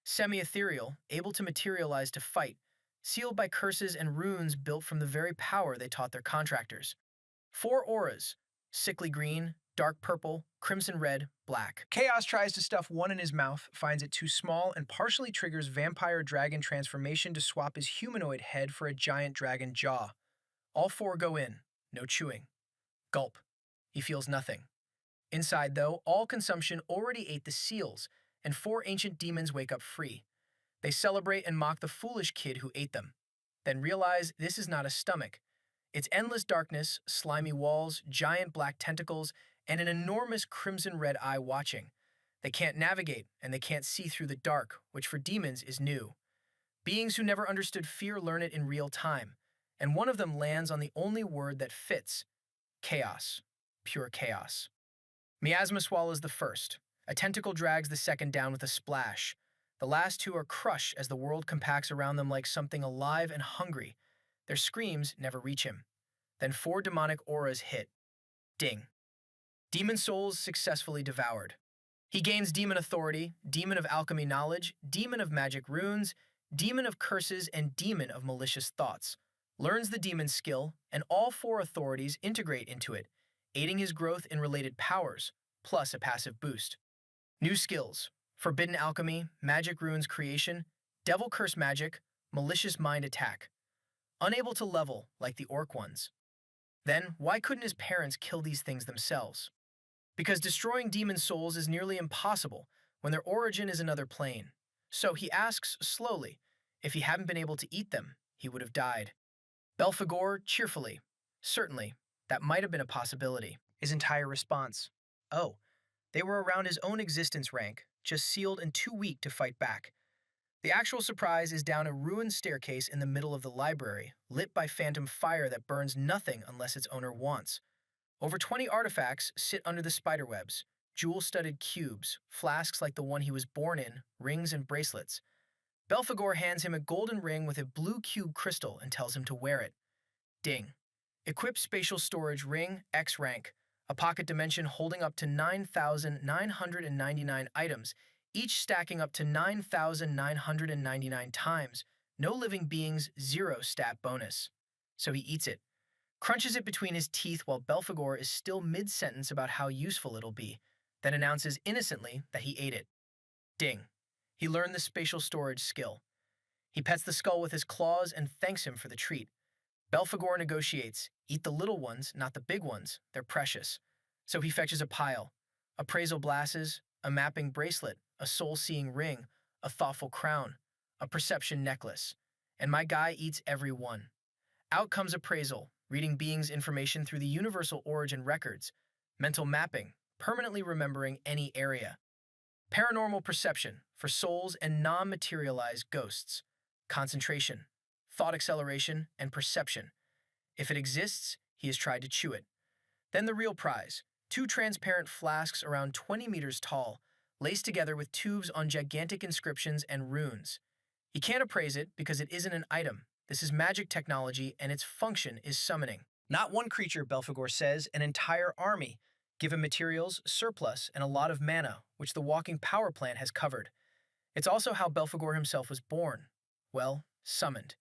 Semi-ethereal, able to materialize to fight, sealed by curses and runes built from the very power they taught their contractors. 4 auras: sickly green, dark purple, crimson red, black. Chaos tries to stuff one in his mouth, finds it too small, and partially triggers vampire dragon transformation to swap his humanoid head for a giant dragon jaw. All 4 go in, no chewing. Gulp. He feels nothing. Inside, though, all consumption already ate the seals, and 4 ancient demons wake up free. They celebrate and mock the foolish kid who ate them, then realize this is not a stomach. It's endless darkness, slimy walls, giant black tentacles, and an enormous crimson-red eye watching. They can't navigate, and they can't see through the dark, which for demons is new. Beings who never understood fear learn it in real time, and one of them lands on the only word that fits: chaos. Pure chaos. Miasma swallows the first. A tentacle drags the second down with a splash. The last 2 are crushed as the world compacts around them like something alive and hungry. Their screams never reach him. Then 4 demonic auras hit. Ding. Demon souls successfully devoured. He gains demon authority, demon of alchemy knowledge, demon of magic runes, demon of curses, and demon of malicious thoughts. Learns the demon skill, and all 4 authorities integrate into it, aiding his growth in related powers, plus a passive boost. New skills: forbidden alchemy, magic runes creation, devil curse magic, malicious mind attack. Unable to level like the orc ones. Then, why couldn't his parents kill these things themselves? Because destroying demon souls is nearly impossible when their origin is another plane. So he asks slowly, if he hadn't been able to eat them, he would have died. Belphegor cheerfully, certainly, that might have been a possibility. His entire response: oh, they were around his own existence rank, just sealed and too weak to fight back. The actual surprise is down a ruined staircase in the middle of the library, lit by phantom fire that burns nothing unless its owner wants. Over 20 artifacts sit under the spiderwebs: jewel-studded cubes, flasks like the one he was born in, rings and bracelets. Belphegor hands him a golden ring with a blue cube crystal and tells him to wear it. Ding. Equip spatial storage ring, X rank, a pocket dimension holding up to 9,999 items, each stacking up to 9,999 times. No living beings, 0 stat bonus. So he eats it. Crunches it between his teeth while Belphegor is still mid-sentence about how useful it'll be, then announces innocently that he ate it. Ding. He learned the spatial storage skill. He pets the skull with his claws and thanks him for the treat. Belphegor negotiates: eat the little ones, not the big ones, they're precious. So he fetches a pile: appraisal glasses, a mapping bracelet, a soul-seeing ring, a thoughtful crown, a perception necklace. And my guy eats every one. Out comes appraisal, reading beings' information through the universal origin records; mental mapping, permanently remembering any area; paranormal perception, for souls and non-materialized ghosts; concentration, thought acceleration, and perception. If it exists, he has tried to chew it. Then the real prize: 2 transparent flasks around 20 meters tall, laced together with tubes on gigantic inscriptions and runes. He can't appraise it because it isn't an item. This is magic technology, and its function is summoning. Not one creature, Belphegor says, an entire army. Give him materials, surplus, and a lot of mana, which the walking power plant has covered. It's also how Belphegor himself was born. Well, summoned.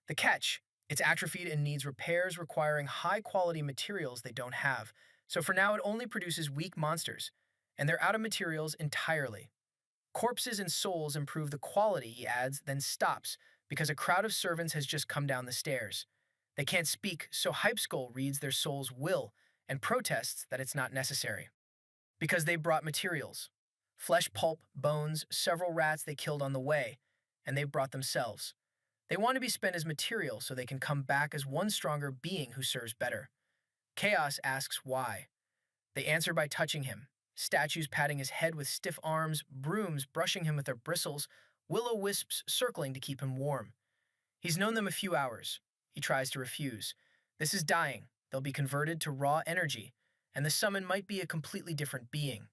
The catch: it's atrophied and needs repairs requiring high-quality materials they don't have. So for now it only produces weak monsters, and they're out of materials entirely. Corpses and souls improve the quality, he adds, then stops, because a crowd of servants has just come down the stairs. They can't speak, so Hypeskull reads their soul's will and protests that it's not necessary. Because they brought materials: flesh pulp, bones, several rats they killed on the way, and they've brought themselves. They want to be spent as material so they can come back as one stronger being who serves better. Chaos asks why. They answer by touching him: statues patting his head with stiff arms, brooms brushing him with their bristles, will-o-wisps circling to keep him warm. He's known them a few hours. He tries to refuse. This is dying. They'll be converted to raw energy, and the summon might be a completely different being.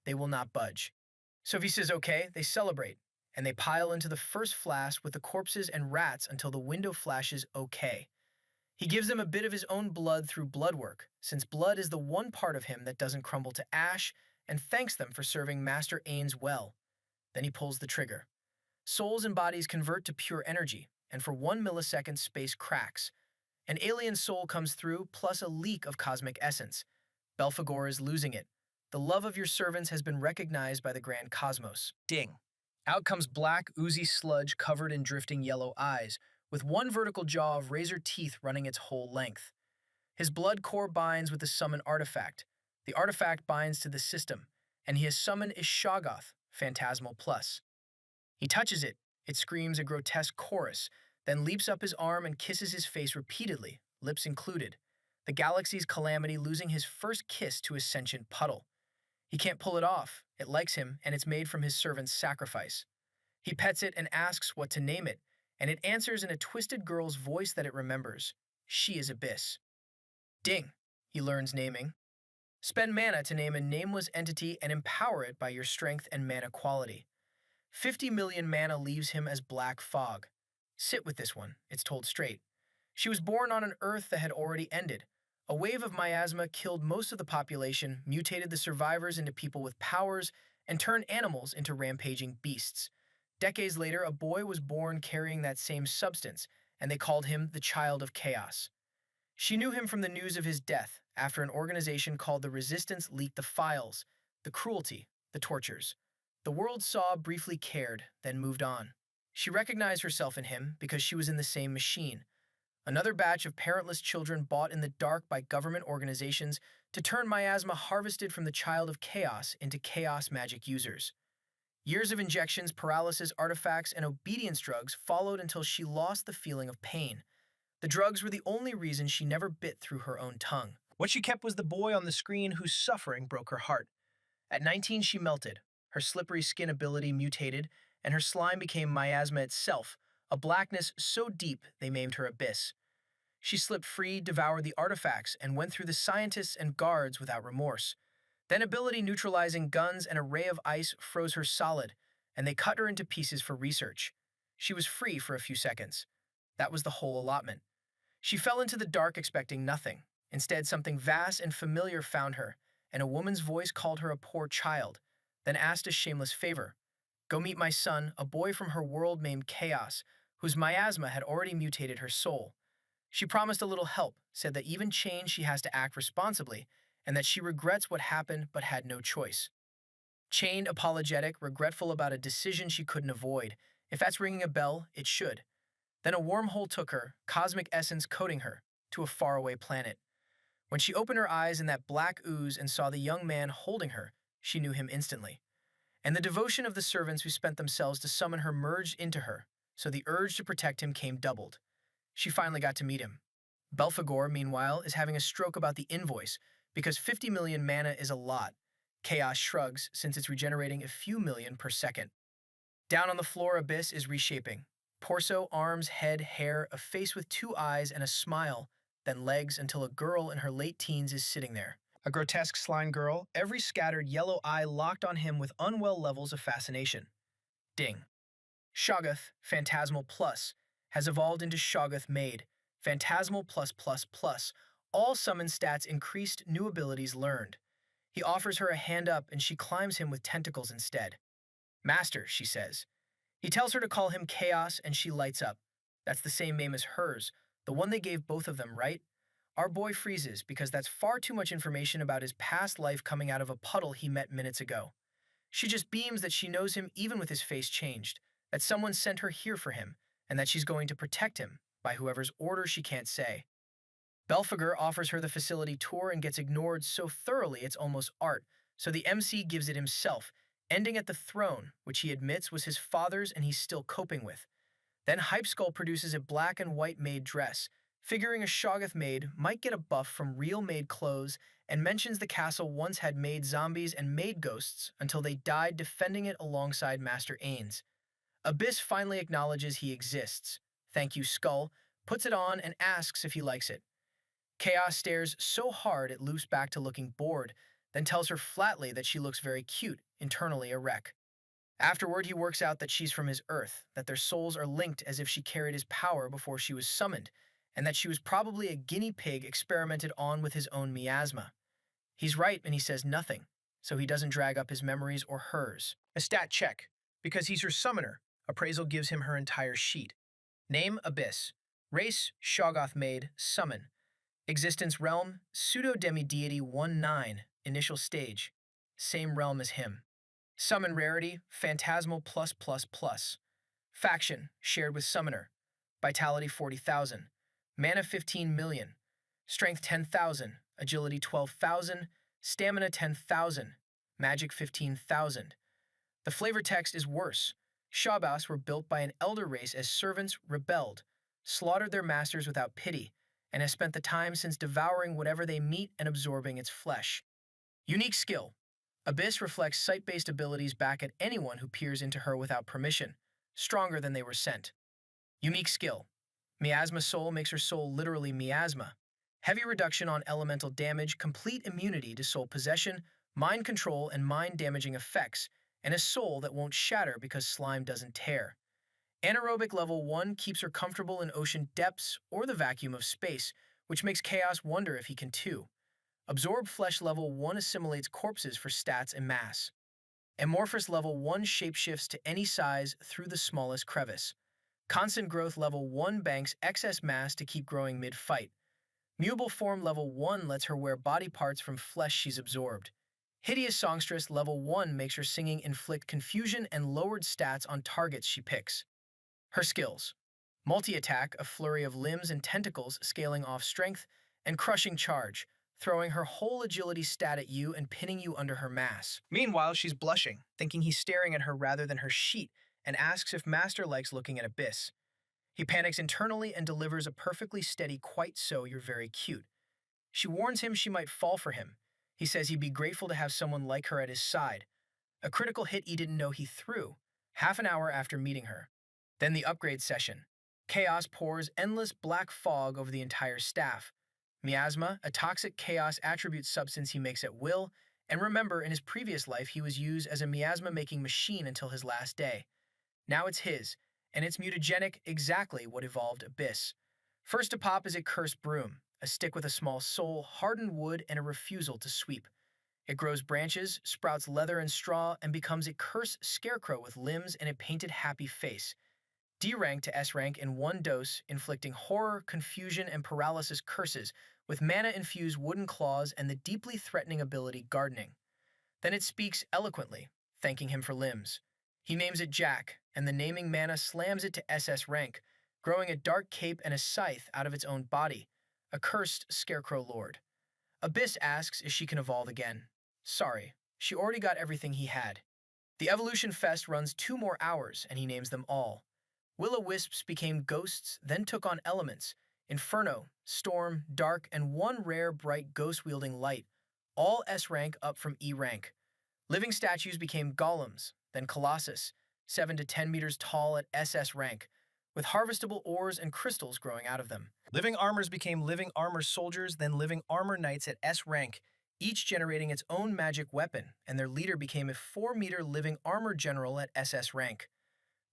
They will not budge. So if he says okay, they celebrate, and they pile into the first flask with the corpses and rats until the window flashes okay. He gives them a bit of his own blood through blood work, since blood is the one part of him that doesn't crumble to ash, and thanks them for serving Master Ains well. Then he pulls the trigger. Souls and bodies convert to pure energy, and for 1 millisecond space cracks. An alien soul comes through, plus a leak of cosmic essence. Belphegor is losing it. The love of your servants has been recognized by the grand cosmos. Ding. Out comes black, oozy sludge covered in drifting yellow eyes, with one vertical jaw of razor teeth running its whole length. His blood core binds with the summon artifact. The artifact binds to the system, and he has summoned Ishoggoth, Phantasmal Plus. He touches it. It screams a grotesque chorus, then leaps up his arm and kisses his face repeatedly, lips included. The galaxy's calamity losing his first kiss to his sentient puddle. He can't pull it off. It likes him, and it's made from his servant's sacrifice. He pets it and asks what to name it, and it answers in a twisted girl's voice that it remembers. She is Abyss. Ding. He learns naming. Spend mana to name a nameless entity and empower it by your strength and mana quality. 50 million mana leaves him as black fog. Sit with this one, it's told straight. She was born on an Earth that had already ended. A wave of miasma killed most of the population, mutated the survivors into people with powers, and turned animals into rampaging beasts. Decades later, a boy was born carrying that same substance, and they called him the Child of Chaos. She knew him from the news of his death, after an organization called the Resistance leaked the files, the cruelty, the tortures. The world saw, briefly cared, then moved on. She recognized herself in him because she was in the same machine. Another batch of parentless children bought in the dark by government organizations to turn miasma harvested from the Child of Chaos into chaos magic users. Years of injections, paralysis, artifacts, and obedience drugs followed until she lost the feeling of pain. The drugs were the only reason she never bit through her own tongue. What she kept was the boy on the screen whose suffering broke her heart. At 19, she melted. Her slippery skin ability mutated, and her slime became miasma itself, a blackness so deep they named her Abyss. She slipped free, devoured the artifacts, and went through the scientists and guards without remorse. Then ability-neutralizing guns and a ray of ice froze her solid, and they cut her into pieces for research. She was free for a few seconds. That was the whole allotment. She fell into the dark expecting nothing. Instead, something vast and familiar found her, and a woman's voice called her a poor child, then asked a shameless favor. Go meet my son, a boy from her world named Chaos, whose miasma had already mutated her soul. She promised a little help, said that even changed she has to act responsibly, and that she regrets what happened but had no choice. Chained, apologetic, regretful about a decision she couldn't avoid. If that's ringing a bell, it should. Then a wormhole took her, cosmic essence coating her, to a faraway planet. When she opened her eyes in that black ooze and saw the young man holding her, she knew him instantly. And the devotion of the servants who spent themselves to summon her merged into her, so the urge to protect him came doubled. She finally got to meet him. Belphegor, meanwhile, is having a stroke about the invoice, because 50 million mana is a lot. Chaos shrugs, since it's regenerating a few million per second. Down on the floor, Abyss is reshaping. Torso, arms, head, hair, a face with 2 eyes and a smile, then legs until a girl in her late teens is sitting there. A grotesque slime girl, every scattered yellow eye locked on him with unwell levels of fascination. Ding. Shoggoth, Phantasmal Plus, has evolved into Shoggoth Made, Phantasmal Plus Plus Plus. All summon stats increased, new abilities learned. He offers her a hand up and she climbs him with tentacles instead. Master, she says. He tells her to call him Chaos and she lights up. That's the same name as hers, the one they gave both of them, right? Our boy freezes because that's far too much information about his past life coming out of a puddle he met minutes ago. She just beams that she knows him even with his face changed, that someone sent her here for him, and that she's going to protect him, by whoever's order she can't say. Belphegor offers her the facility tour and gets ignored so thoroughly it's almost art, so the MC gives it himself, ending at the throne, which he admits was his father's and he's still coping with. Then Hypeskull produces a black and white maid dress, figuring a Shoggoth maid might get a buff from real maid clothes, and mentions the castle once had maid zombies and maid ghosts until they died defending it alongside Master Ains. Abyss finally acknowledges he exists. Thank you, Skull, puts it on and asks if he likes it. Chaos stares so hard it loops back to looking bored, then tells her flatly that she looks very cute, internally a wreck. Afterward, he works out that she's from his Earth, that their souls are linked as if she carried his power before she was summoned, and that she was probably a guinea pig experimented on with his own miasma. He's right and he says nothing, so he doesn't drag up his memories or hers. A stat check. Because he's her summoner, appraisal gives him her entire sheet. Name, Abyss. Race, Shoggoth Maid, Summon. Existence realm, pseudo-demi-deity 1-9, initial stage. Same realm as him. Summon rarity, phantasmal +++. Faction, shared with summoner. Vitality 40,000. Mana 15 million. Strength 10,000. Agility 12,000. Stamina 10,000. Magic 15,000. The flavor text is worse. Shabbos were built by an elder race as servants rebelled, slaughtered their masters without pity, and have spent the time since devouring whatever they meet and absorbing its flesh. Unique skill. Abyss reflects sight-based abilities back at anyone who peers into her without permission, stronger than they were sent. Unique skill. Miasma Soul makes her soul literally miasma. Heavy reduction on elemental damage, complete immunity to soul possession, mind control, and mind-damaging effects, and a soul that won't shatter because slime doesn't tear. Anaerobic level 1 keeps her comfortable in ocean depths or the vacuum of space, which makes Chaos wonder if he can too. Absorb Flesh level 1 assimilates corpses for stats and mass. Amorphous level 1 shapeshifts to any size through the smallest crevice. Constant Growth level 1 banks excess mass to keep growing mid-fight. Mutable Form level 1 lets her wear body parts from flesh she's absorbed. Hideous Songstress level 1 makes her singing inflict confusion and lowered stats on targets she picks. Her skills. Multi-attack, a flurry of limbs and tentacles scaling off strength, and crushing charge, throwing her whole agility stat at you and pinning you under her mass. Meanwhile, she's blushing, thinking he's staring at her rather than her sheet, and asks if Master likes looking at Abyss. He panics internally and delivers a perfectly steady "quite so, you're very cute." She warns him she might fall for him. He says he'd be grateful to have someone like her at his side. A critical hit he didn't know he threw, half an hour after meeting her. Then the upgrade session. Chaos pours endless black fog over the entire staff. Miasma, a toxic chaos attribute substance he makes at will, and remember, in his previous life he was used as a miasma-making machine until his last day. Now it's his, and it's mutagenic, exactly what evolved Abyss. First to pop is a cursed broom, a stick with a small soul, hardened wood, and a refusal to sweep. It grows branches, sprouts leather and straw, and becomes a cursed scarecrow with limbs and a painted happy face. D rank to S rank in one dose, inflicting horror, confusion, and paralysis curses, with mana-infused wooden claws and the deeply threatening ability Gardening. Then it speaks eloquently, thanking him for limbs. He names it Jack, and the naming mana slams it to SS rank, growing a dark cape and a scythe out of its own body, a cursed scarecrow lord. Abyss asks if she can evolve again. Sorry, she already got everything he had. The Evolution Fest runs 2 more hours, and he names them all. Will-o-wisps became ghosts, then took on elements: Inferno, Storm, Dark, and one rare bright ghost-wielding light, all S rank up from E rank. Living statues became golems, then Colossus, 7 to 10 meters tall at SS rank, with harvestable ores and crystals growing out of them. Living armors became living armor soldiers, then living armor knights at S rank, each generating its own magic weapon, and their leader became a 4-meter living armor general at SS rank.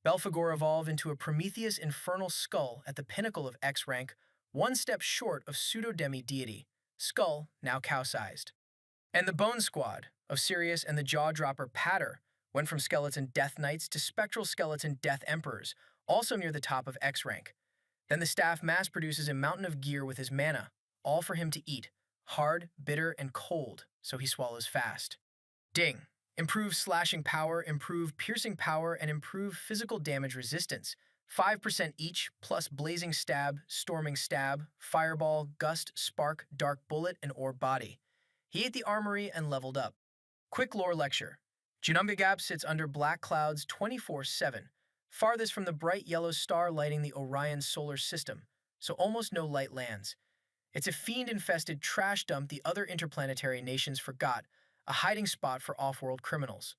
Belphegor evolved into a Prometheus infernal skull at the pinnacle of X rank, one step short of pseudo-demi-deity, skull now cow-sized. And the Bone Squad of Sirius and the jaw-dropper Patter went from skeleton Death Knights to spectral skeleton Death Emperors, also near the top of X rank. Then the staff mass produces a mountain of gear with his mana, all for him to eat, hard, bitter, and cold, so he swallows fast. Ding. Improve slashing power, improve piercing power, and improve physical damage resistance. 5% each, plus blazing stab, storming stab, fireball, gust, spark, dark bullet, and orb body. He ate the armory and leveled up. Quick lore lecture. Junumgagap sits under black clouds 24/7, farthest from the bright yellow star lighting the Orion solar system, so almost no light lands. It's a fiend-infested trash dump the other interplanetary nations forgot, a hiding spot for off-world criminals.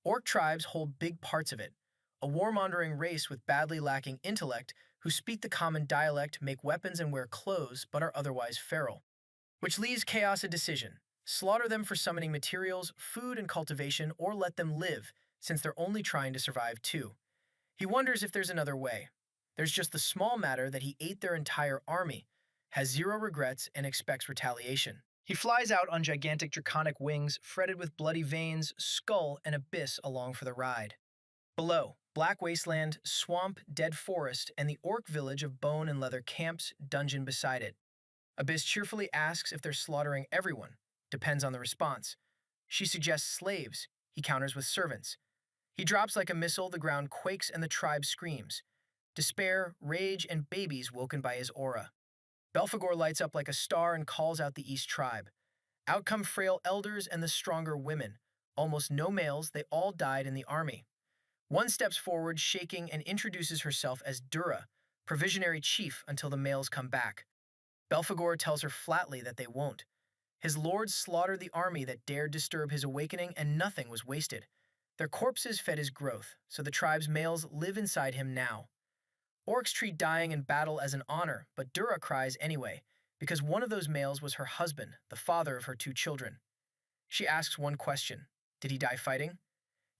Orc tribes hold big parts of it. a warmongering race with badly lacking intellect who speak the common dialect, make weapons, and wear clothes, but are otherwise feral. Which leaves Chaos a decision: slaughter them for summoning materials, food, and cultivation, or let them live, since they're only trying to survive too. He wonders if there's another way. There's just the small matter that he ate their entire army, has zero regrets, and expects retaliation. He flies out on gigantic draconic wings, fretted with bloody veins, skull, and abyss along for the ride. Below, black wasteland, swamp, dead forest, and the orc village of bone and leather camps, dungeon beside it. Abyss cheerfully asks if they're slaughtering everyone. Depends on the response. She suggests slaves. He counters with servants. He drops like a missile, the ground quakes, and the tribe screams. Despair, rage, and babies woken by his aura. Belphegor lights up like a star and calls out the East tribe. Out come frail elders and the stronger women. Almost no males, they all died in the army. One steps forward, shaking, and introduces herself as Dura, provisionary chief until the males come back. Belphegor tells her flatly that they won't. His lords slaughtered the army that dared disturb his awakening, and nothing was wasted. Their corpses fed his growth, so the tribe's males live inside him now. Orcs treat dying in battle as an honor, but Dura cries anyway, because one of those males was her husband, the father of her 2 children. She asks one question: did he die fighting?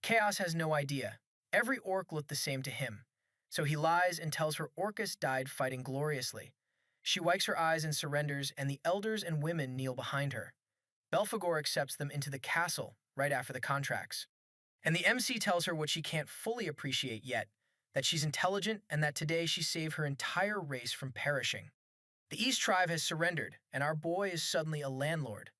Chaos has no idea. Every orc looked the same to him, so he lies and tells her Orcus died fighting gloriously. She wipes her eyes and surrenders, and the elders and women kneel behind her. Belphegor accepts them into the castle right after the contracts. And the MC tells her what she can't fully appreciate yet, that she's intelligent and that today she saved her entire race from perishing. The East tribe has surrendered, and our boy is suddenly a landlord.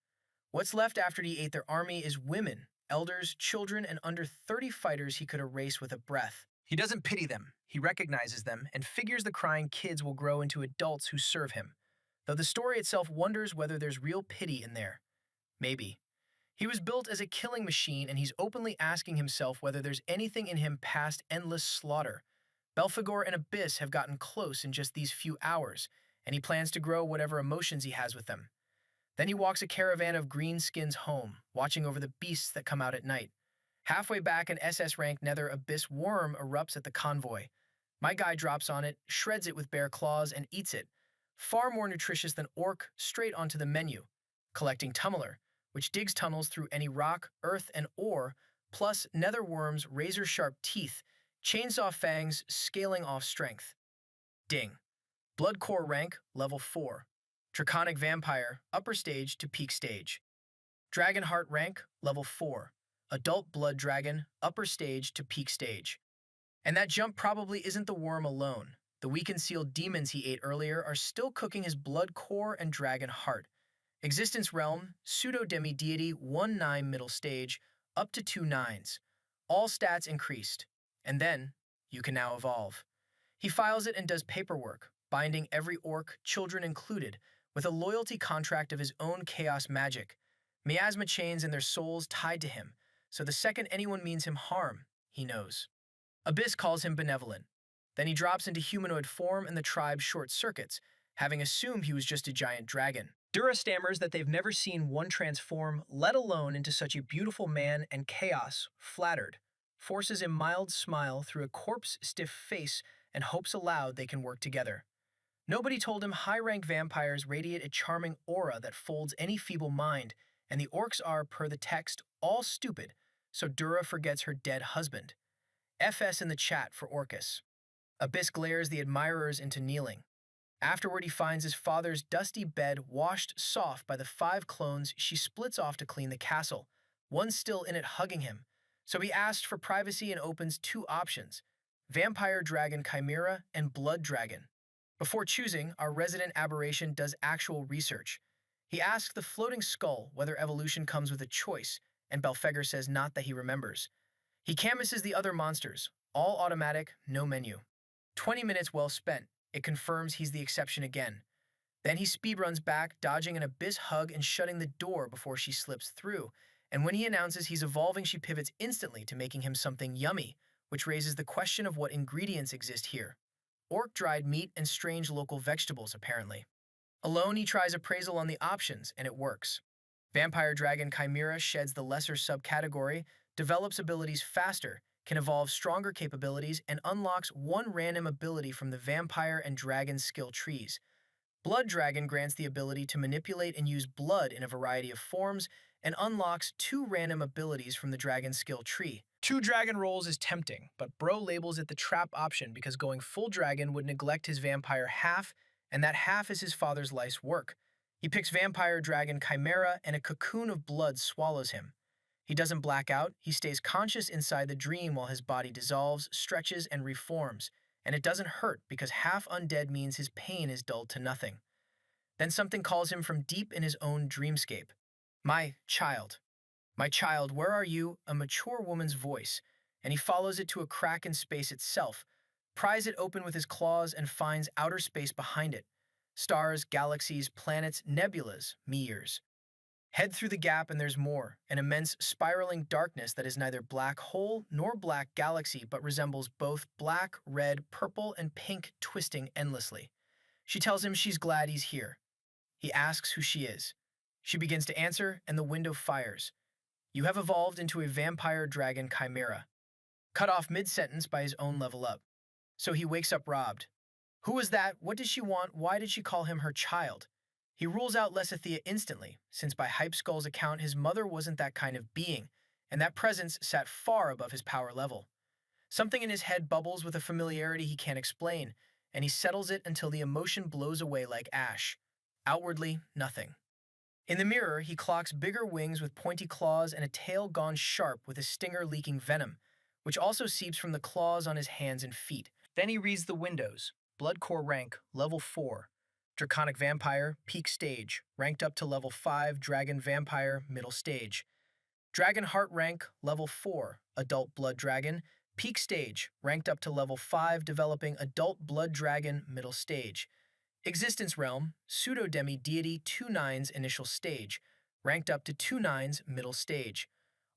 What's left after he ate their army is women, elders, children, and under 30 fighters he could erase with a breath. He doesn't pity them. He recognizes them and figures the crying kids will grow into adults who serve him, though the story itself wonders whether there's real pity in there. Maybe. He was built as a killing machine, and he's openly asking himself whether there's anything in him past endless slaughter. Belphegor and Abyss have gotten close in just these few hours, and he plans to grow whatever emotions he has with them. Then he walks a caravan of greenskins home, watching over the beasts that come out at night. Halfway back, an SS rank Nether Abyss worm erupts at the convoy. My guy drops on it, shreds it with bare claws, and eats it. Far more nutritious than orc, straight onto the menu. Collecting Tummeler, which digs tunnels through any rock, earth, and ore, plus nether worms' razor-sharp teeth, chainsaw fangs scaling off strength. Ding. Blood Core rank, level 4. Draconic Vampire, upper stage to peak stage. Dragon Heart rank, level 4. Adult Blood Dragon, upper stage to peak stage. And that jump probably isn't the worm alone. The weakened sealed demons he ate earlier are still cooking his Blood Core and Dragon Heart. Existence Realm, Pseudo-Demi-Deity, 1-9 middle stage, up to 2 9s. All stats increased. And then, you can now evolve. He files it and does paperwork, binding every orc, children included, with a loyalty contract of his own chaos magic. Miasma chains and their souls tied to him, so the second anyone means him harm, he knows. Abyss calls him benevolent. Then he drops into humanoid form and the tribe short circuits, having assumed he was just a giant dragon. Dura stammers that they've never seen one transform, let alone into such a beautiful man, and Chaos, flattered, forces a mild smile through a corpse-stiff face and hopes aloud they can work together. Nobody told him high-rank vampires radiate a charming aura that folds any feeble mind, and the orcs are, per the text, all stupid, so Dura forgets her dead husband. FS in the chat for Orcus. Abyss glares the admirers into kneeling. Afterward, he finds his father's dusty bed washed soft by the 5 clones she splits off to clean the castle, one still in it hugging him. So he asked for privacy and opens 2 options: Vampire Dragon Chimera and Blood Dragon. Before choosing, our resident aberration does actual research. He asks the floating skull whether evolution comes with a choice, and Belphegor says not that he remembers. He canvasses the other monsters, all automatic, no menu. 20 minutes well spent. It confirms he's the exception again. Then he speedruns back, dodging an Abyss hug and shutting the door before she slips through. And when he announces he's evolving, she pivots instantly to making him something yummy, which raises the question of what ingredients exist here. Orc dried meat and strange local vegetables, apparently. Alone, he tries appraisal on the options, and it works. Vampire Dragon Chimera sheds the lesser subcategory, develops abilities faster, can evolve stronger capabilities, and unlocks one random ability from the vampire and dragon skill trees. Blood Dragon grants the ability to manipulate and use blood in a variety of forms and unlocks two random abilities from the dragon skill tree. Two dragon rolls is tempting, but Bro labels it the trap option because going full dragon would neglect his vampire half, and that half is his father's life's work. He picks vampire dragon chimera, and a cocoon of blood swallows him. He doesn't black out, he stays conscious inside the dream while his body dissolves, stretches, and reforms. And it doesn't hurt because half undead means his pain is dulled to nothing. Then something calls him from deep in his own dreamscape. My child. My child, where are you? A mature woman's voice, and he follows it to a crack in space itself, pries it open with his claws, and finds outer space behind it. Stars, galaxies, planets, nebulas, meteors. Head through the gap and there's more, an immense spiraling darkness that is neither black hole nor black galaxy but resembles both black, red, purple, and pink twisting endlessly. She tells him she's glad he's here. He asks who she is. She begins to answer, and the window fires. You have evolved into a vampire dragon chimera. Cut off mid-sentence by his own level up. So he wakes up robbed. Who was that? What did she want? Why did she call him her child? He rules out Lesethia instantly, since by Hype Skull's account his mother wasn't that kind of being, and that presence sat far above his power level. Something in his head bubbles with a familiarity he can't explain, and he settles it until the emotion blows away like ash. Outwardly, nothing. In the mirror, he clocks bigger wings with pointy claws and a tail gone sharp with a stinger leaking venom, which also seeps from the claws on his hands and feet. Then he reads the windows. Blood Core rank, level 4. Draconic Vampire, peak stage, ranked up to level 5, Dragon Vampire, middle stage. Dragon Heart rank, level 4, Adult Blood Dragon, peak stage, ranked up to level 5, developing Adult Blood Dragon, middle stage. Existence Realm, Pseudo-Demi Deity 2/9's initial stage, ranked up to 2/9's middle stage.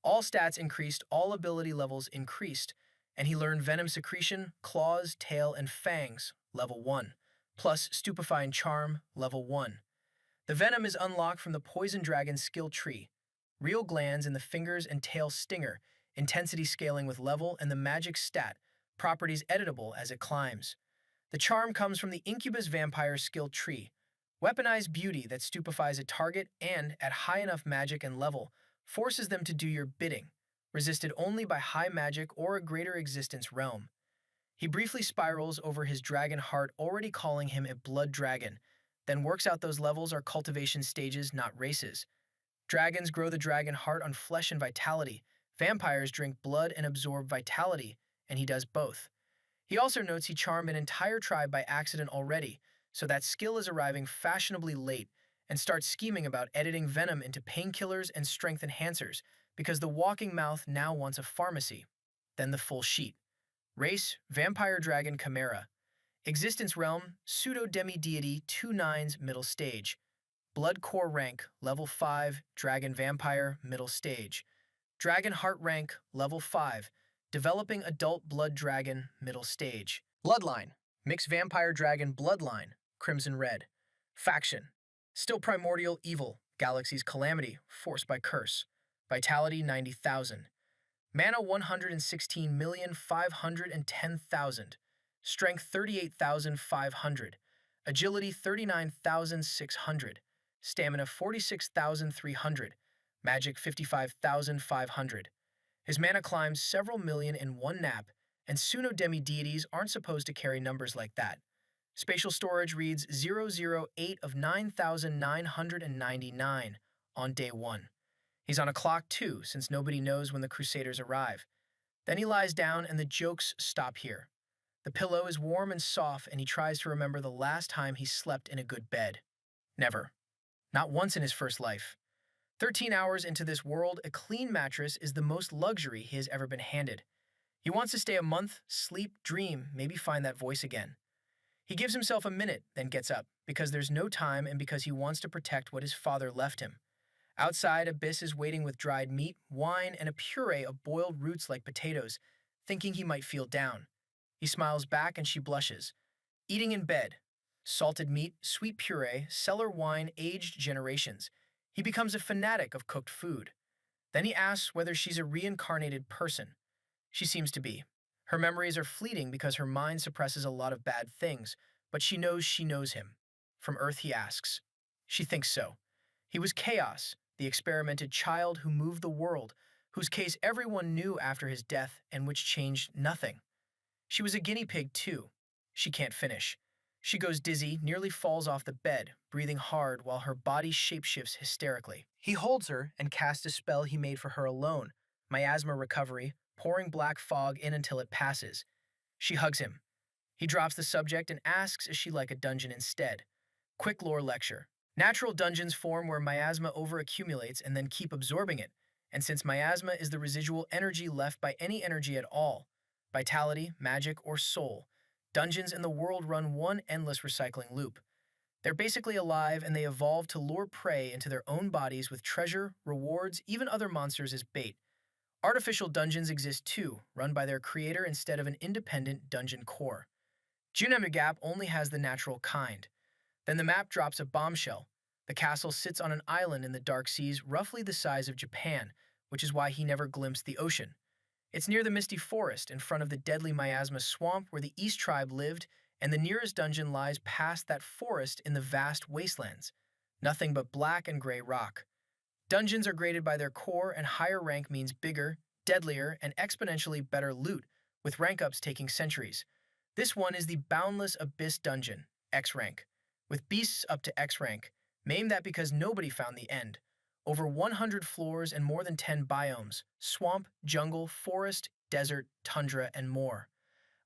All stats increased, all ability levels increased, and he learned Venom Secretion, Claws, Tail, and Fangs, level 1, plus Stupefying Charm, level 1. The Venom is unlocked from the Poison Dragon skill tree. Real glands in the fingers and tail stinger, intensity scaling with level, and the magic stat, properties editable as it climbs. The charm comes from the Incubus Vampire skill tree. Weaponized beauty that stupefies a target and, at high enough magic and level, forces them to do your bidding, resisted only by high magic or a greater existence realm. He briefly spirals over his dragon heart, already calling him a blood dragon, then works out those levels are cultivation stages, not races. Dragons grow the dragon heart on flesh and vitality. Vampires drink blood and absorb vitality, and he does both. He also notes he charmed an entire tribe by accident already, so that skill is arriving fashionably late, and starts scheming about editing venom into painkillers and strength enhancers, because the walking mouth now wants a pharmacy. Then the full sheet. Race, Vampire Dragon Chimera. Existence Realm, Pseudo-Demi Deity 2/9's middle stage. Blood Core rank, level 5, Dragon Vampire, middle stage. Dragon Heart rank, level 5. Developing Adult Blood Dragon, middle stage. Bloodline. Mixed Vampire Dragon Bloodline, Crimson Red. Faction. Still Primordial Evil, Galaxy's Calamity, Forced by Curse. Vitality 90,000. Mana 116,510,000. Strength 38,500. Agility 39,600. Stamina 46,300. Magic 55,500. His mana climbs several million in one nap, and Pseudo-Demi deities aren't supposed to carry numbers like that. Spatial storage reads 008 of 9,999 on day 1. He's on a clock too, since nobody knows when the Crusaders arrive. Then he lies down and the jokes stop here. The pillow is warm and soft, and he tries to remember the last time he slept in a good bed. Never. Not once in his first life. 13 hours into this world, a clean mattress is the most luxury he has ever been handed. He wants to stay a month, sleep, dream, maybe find that voice again. He gives himself a minute, then gets up, because there's no time and because he wants to protect what his father left him. Outside, Abyss is waiting with dried meat, wine, and a puree of boiled roots like potatoes, thinking he might feel down. He smiles back and she blushes. Eating in bed. Salted meat, sweet puree, cellar wine, aged generations. He becomes a fanatic of cooked food. Then he asks whether she's a reincarnated person. She seems to be. Her memories are fleeting because her mind suppresses a lot of bad things, but she knows him. From Earth, he asks. She thinks so. He was Chaos, the experimented child who moved the world, whose case everyone knew after his death and which changed nothing. She was a guinea pig, too. She can't finish. She goes dizzy, nearly falls off the bed, breathing hard while her body shapeshifts hysterically. He holds her and casts a spell he made for her alone, miasma recovery, pouring black fog in until it passes. She hugs him. He drops the subject and asks is she like a dungeon instead. Quick lore lecture. Natural dungeons form where miasma overaccumulates and then keep absorbing it, and since miasma is the residual energy left by any energy at all, vitality, magic, or soul, dungeons in the world run one endless recycling loop. They're basically alive and they evolve to lure prey into their own bodies with treasure, rewards, even other monsters as bait. Artificial dungeons exist too, run by their creator instead of an independent dungeon core. Gap only has the natural kind. Then the map drops a bombshell. The castle sits on an island in the dark seas roughly the size of Japan, which is why he never glimpsed the ocean. It's near the misty forest in front of the deadly miasma swamp where the East tribe lived, and the nearest dungeon lies past that forest in the vast wastelands. Nothing but black and gray rock. Dungeons are graded by their core, and higher rank means bigger, deadlier, and exponentially better loot, with rank ups taking centuries. This one is the Boundless Abyss Dungeon, X rank, with beasts up to X rank. Name that because nobody found the end. Over 100 floors and more than 10 biomes, swamp, jungle, forest, desert, tundra, and more.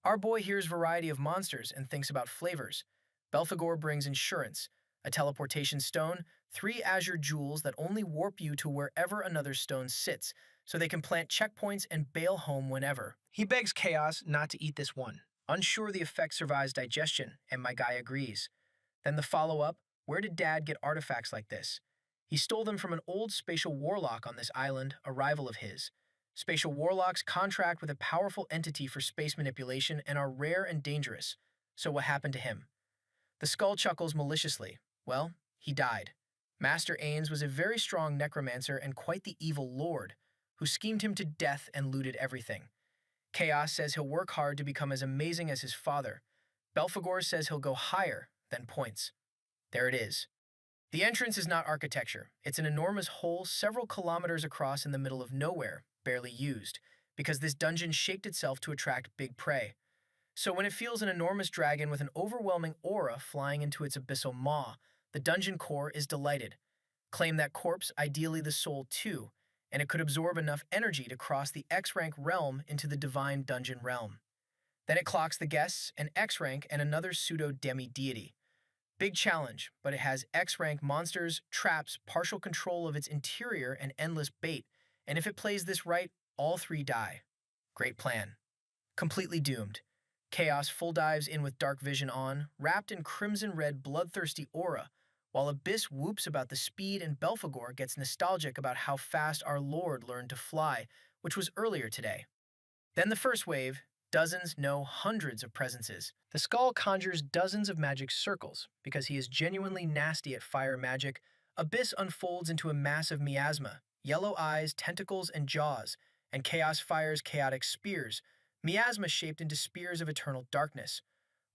Our boy hears variety of monsters and thinks about flavors. Belphegor brings insurance, a teleportation stone, 3 azure jewels that only warp you to wherever another stone sits, so they can plant checkpoints and bail home whenever. He begs Chaos not to eat this one, unsure the effect survives digestion, and my guy agrees. Then the follow-up, where did Dad get artifacts like this? He stole them from an old spatial warlock on this island, a rival of his. Spatial warlocks contract with a powerful entity for space manipulation and are rare and dangerous. So what happened to him? The skull chuckles maliciously. Well, he died. Master Ains was a very strong necromancer and quite the evil lord, who schemed him to death and looted everything. Chaos says he'll work hard to become as amazing as his father. Belphegor says he'll go higher, then points. There it is. The entrance is not architecture. It's an enormous hole several kilometers across in the middle of nowhere, barely used, because this dungeon shaped itself to attract big prey. So when it feels an enormous dragon with an overwhelming aura flying into its abyssal maw, the dungeon core is delighted. Claim that corpse, ideally the soul too, and it could absorb enough energy to cross the X-rank realm into the divine dungeon realm. Then it clocks the guests, an X-rank, and another pseudo-demi-deity. Big challenge, but it has X-rank monsters, traps, partial control of its interior, and endless bait, and if it plays this right, all 3 die. Great plan. Completely doomed. Chaos full dives in with dark vision on, wrapped in crimson-red bloodthirsty aura, while Abyss whoops about the speed and Belphegor gets nostalgic about how fast our Lord learned to fly, which was earlier today. Then the first wave, dozens, no, hundreds of presences. The skull conjures dozens of magic circles. Because he is genuinely nasty at fire magic, Abyss unfolds into a massive miasma, yellow eyes, tentacles, and jaws, and Chaos fires chaotic spears, miasma shaped into spears of eternal darkness.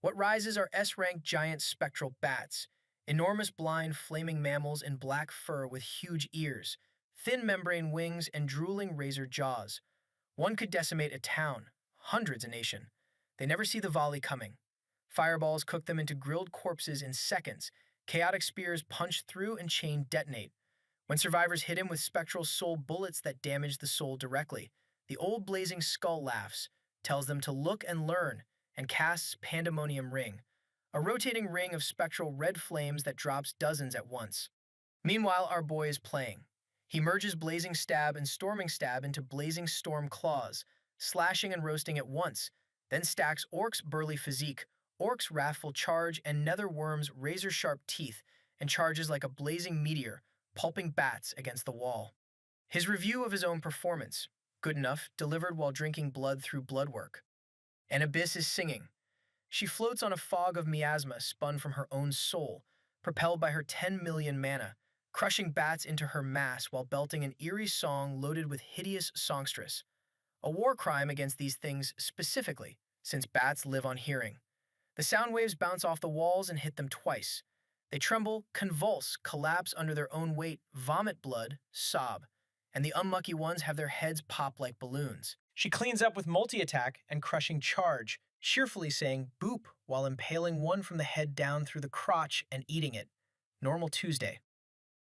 What rises are S-rank giant spectral bats, enormous blind flaming mammals in black fur with huge ears, thin membrane wings, and drooling razor jaws. One could decimate a town, hundreds a nation. They never see the volley coming. Fireballs cook them into grilled corpses in seconds. Chaotic spears punch through and chain detonate. When survivors hit him with spectral soul bullets that damage the soul directly, the old blazing skull laughs, tells them to look and learn, and casts Pandemonium Ring, a rotating ring of spectral red flames that drops dozens at once. Meanwhile, our boy is playing. He merges Blazing Stab and Storming Stab into Blazing Storm Claws, slashing and roasting at once, then stacks Orc's burly physique, Orc's wrathful charge, and Netherworm's razor-sharp teeth, and charges like a blazing meteor, pulping bats against the wall. His review of his own performance, good enough, delivered while drinking blood through bloodwork. And Abyss is singing. She floats on a fog of miasma spun from her own soul, propelled by her 10 million mana, crushing bats into her mass while belting an eerie song loaded with hideous songstress. a war crime against these things specifically, since bats live on hearing. The sound waves bounce off the walls and hit them twice. They tremble, convulse, collapse under their own weight, vomit blood, sob, and the unlucky ones have their heads pop like balloons. She cleans up with multi-attack and crushing charge, cheerfully saying boop while impaling one from the head down through the crotch and eating it. Normal Tuesday.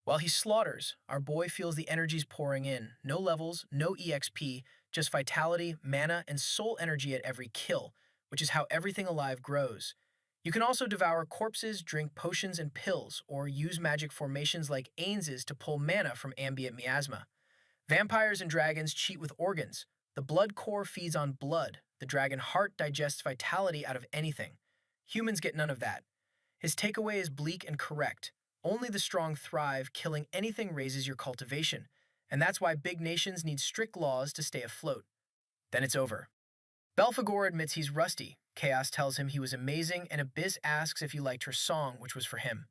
While he slaughters, our boy feels the energies pouring in. No levels, no EXP, just vitality, mana, and soul energy at every kill, which is how everything alive grows. You can also devour corpses, drink potions and pills, or use magic formations like Ains's to pull mana from ambient miasma. Vampires and dragons cheat with organs. The blood core feeds on blood. The dragon heart digests vitality out of anything. Humans get none of that. His takeaway is bleak and correct. Only the strong thrive, killing anything raises your cultivation, and that's why big nations need strict laws to stay afloat. Then it's over. Belphegor admits he's rusty. Chaos tells him he was amazing, and Abyss asks if he liked her song, which was for him.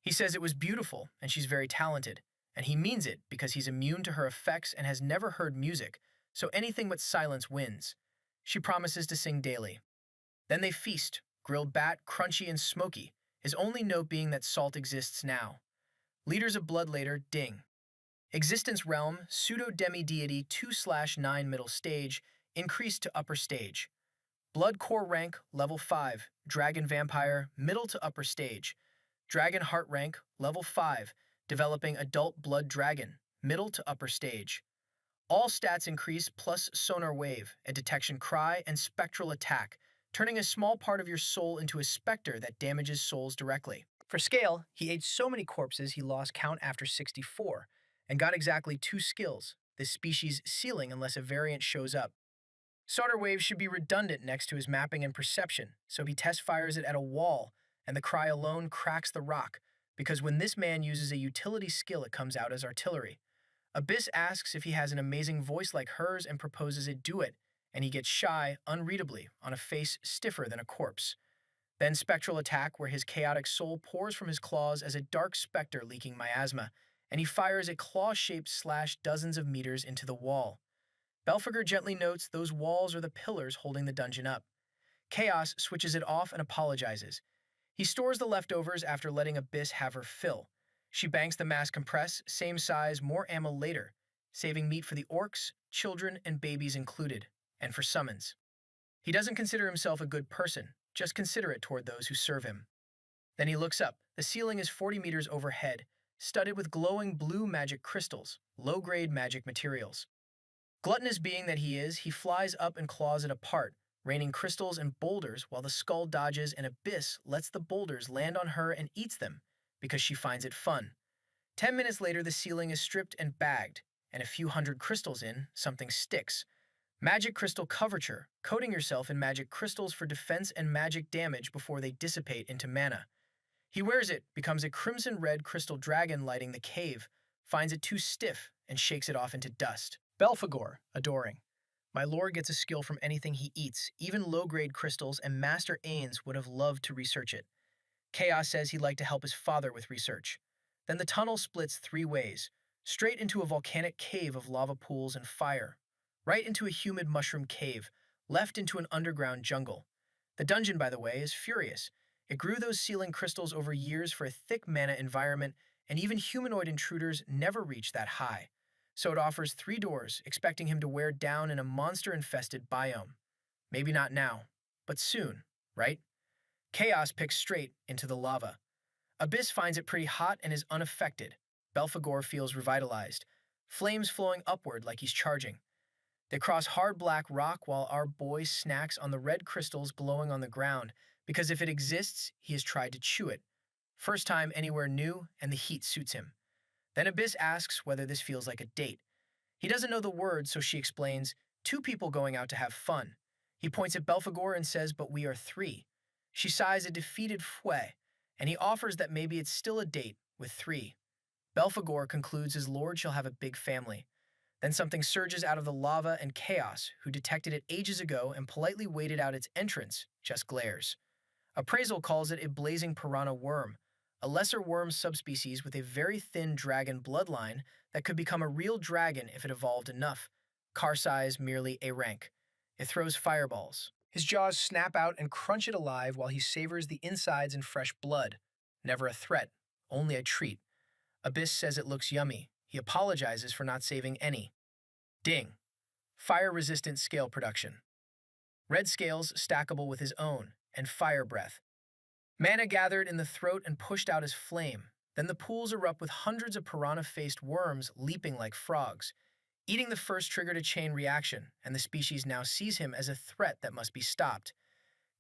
He says it was beautiful, and she's very talented, and he means it because he's immune to her effects and has never heard music, so anything but silence wins. She promises to sing daily. Then they feast, grilled bat, crunchy and smoky, his only note being that salt exists now. Leaders of Blood later, ding. Existence realm, pseudo-demi-deity 2/9 middle stage, increased to upper stage. Blood core rank, level 5, dragon vampire, middle to upper stage. Dragon heart rank, level 5, developing adult blood dragon, middle to upper stage. All stats increase plus sonar wave, a detection cry, and spectral attack, turning a small part of your soul into a specter that damages souls directly. For scale, he ate so many corpses he lost count after 64, and got exactly 2 skills, this species' ceiling unless a variant shows up. Sonar wave should be redundant next to his mapping and perception, so he test fires it at a wall, and the cry alone cracks the rock, because when this man uses a utility skill it comes out as artillery. Abyss asks if he has an amazing voice like hers and proposes it do it, and he gets shy, unreadably, on a face stiffer than a corpse. Then spectral attack, where his chaotic soul pours from his claws as a dark specter leaking miasma, and he fires a claw-shaped slash dozens of meters into the wall. Belphegor gently notes those walls are the pillars holding the dungeon up. Chaos switches it off and apologizes. He stores the leftovers after letting Abyss have her fill. She banks the mass compress, same size, more ammo later, saving meat for the orcs, children, and babies included, and for summons. He doesn't consider himself a good person, just considerate toward those who serve him. Then he looks up. The ceiling is 40 meters overhead, studded with glowing blue magic crystals, low-grade magic materials. Gluttonous being that he is, he flies up and claws it apart, raining crystals and boulders while the skull dodges and Abyss lets the boulders land on her and eats them, because she finds it fun. 10 minutes later, the ceiling is stripped and bagged, and a few hundred crystals in, something sticks. Magic crystal coverture, coating yourself in magic crystals for defense and magic damage before they dissipate into mana. He wears it, becomes a crimson-red crystal dragon lighting the cave, finds it too stiff, and shakes it off into dust. Belphegor, adoring. My lord gets a skill from anything he eats, even low-grade crystals, and Master Ains would have loved to research it. Chaos says he'd like to help his father with research. Then the tunnel splits 3 ways, straight into a volcanic cave of lava pools and fire, right into a humid mushroom cave, left into an underground jungle. The dungeon, by the way, is furious. It grew those ceiling crystals over years for a thick mana environment, and even humanoid intruders never reach that high. So it offers 3 doors, expecting him to wear down in a monster-infested biome. Maybe not now, but soon, right? Chaos picks straight into the lava. Abyss finds it pretty hot and is unaffected. Belphegor feels revitalized, flames flowing upward like he's charging. They cross hard black rock while our boy snacks on the red crystals glowing on the ground, because if it exists, he has tried to chew it. First time anywhere new, and the heat suits him. Then Abyss asks whether this feels like a date. He doesn't know the word, so she explains, 2 people going out to have fun. He points at Belphegor and says, but we are 3. She sighs a defeated fweh, and he offers that maybe it's still a date with 3. Belphegor concludes his lord shall have a big family. Then something surges out of the lava, and Chaos, who detected it ages ago and politely waited out its entrance, just glares. Appraisal calls it a blazing piranha worm, a lesser worm subspecies with a very thin dragon bloodline that could become a real dragon if it evolved enough, car size merely a rank. It throws fireballs. His jaws snap out and crunch it alive while he savors the insides in fresh blood. Never a threat, only a treat. Abyss says it looks yummy. He apologizes for not saving any. Ding. Fire-resistant scale production. Red scales stackable with his own, and fire breath. Mana gathered in the throat and pushed out as flame. Then the pools erupt with hundreds of piranha-faced worms leaping like frogs. Eating the first triggered a chain reaction, and the species now sees him as a threat that must be stopped.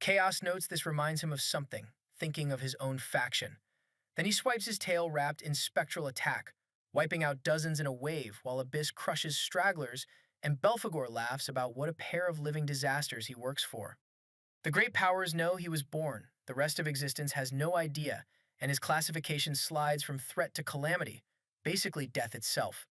Chaos notes this reminds him of something, thinking of his own faction. Then he swipes his tail wrapped in spectral attack, wiping out dozens in a wave while Abyss crushes stragglers and Belphegor laughs about what a pair of living disasters he works for. The great powers know he was born, the rest of existence has no idea, and his classification slides from threat to calamity, basically death itself.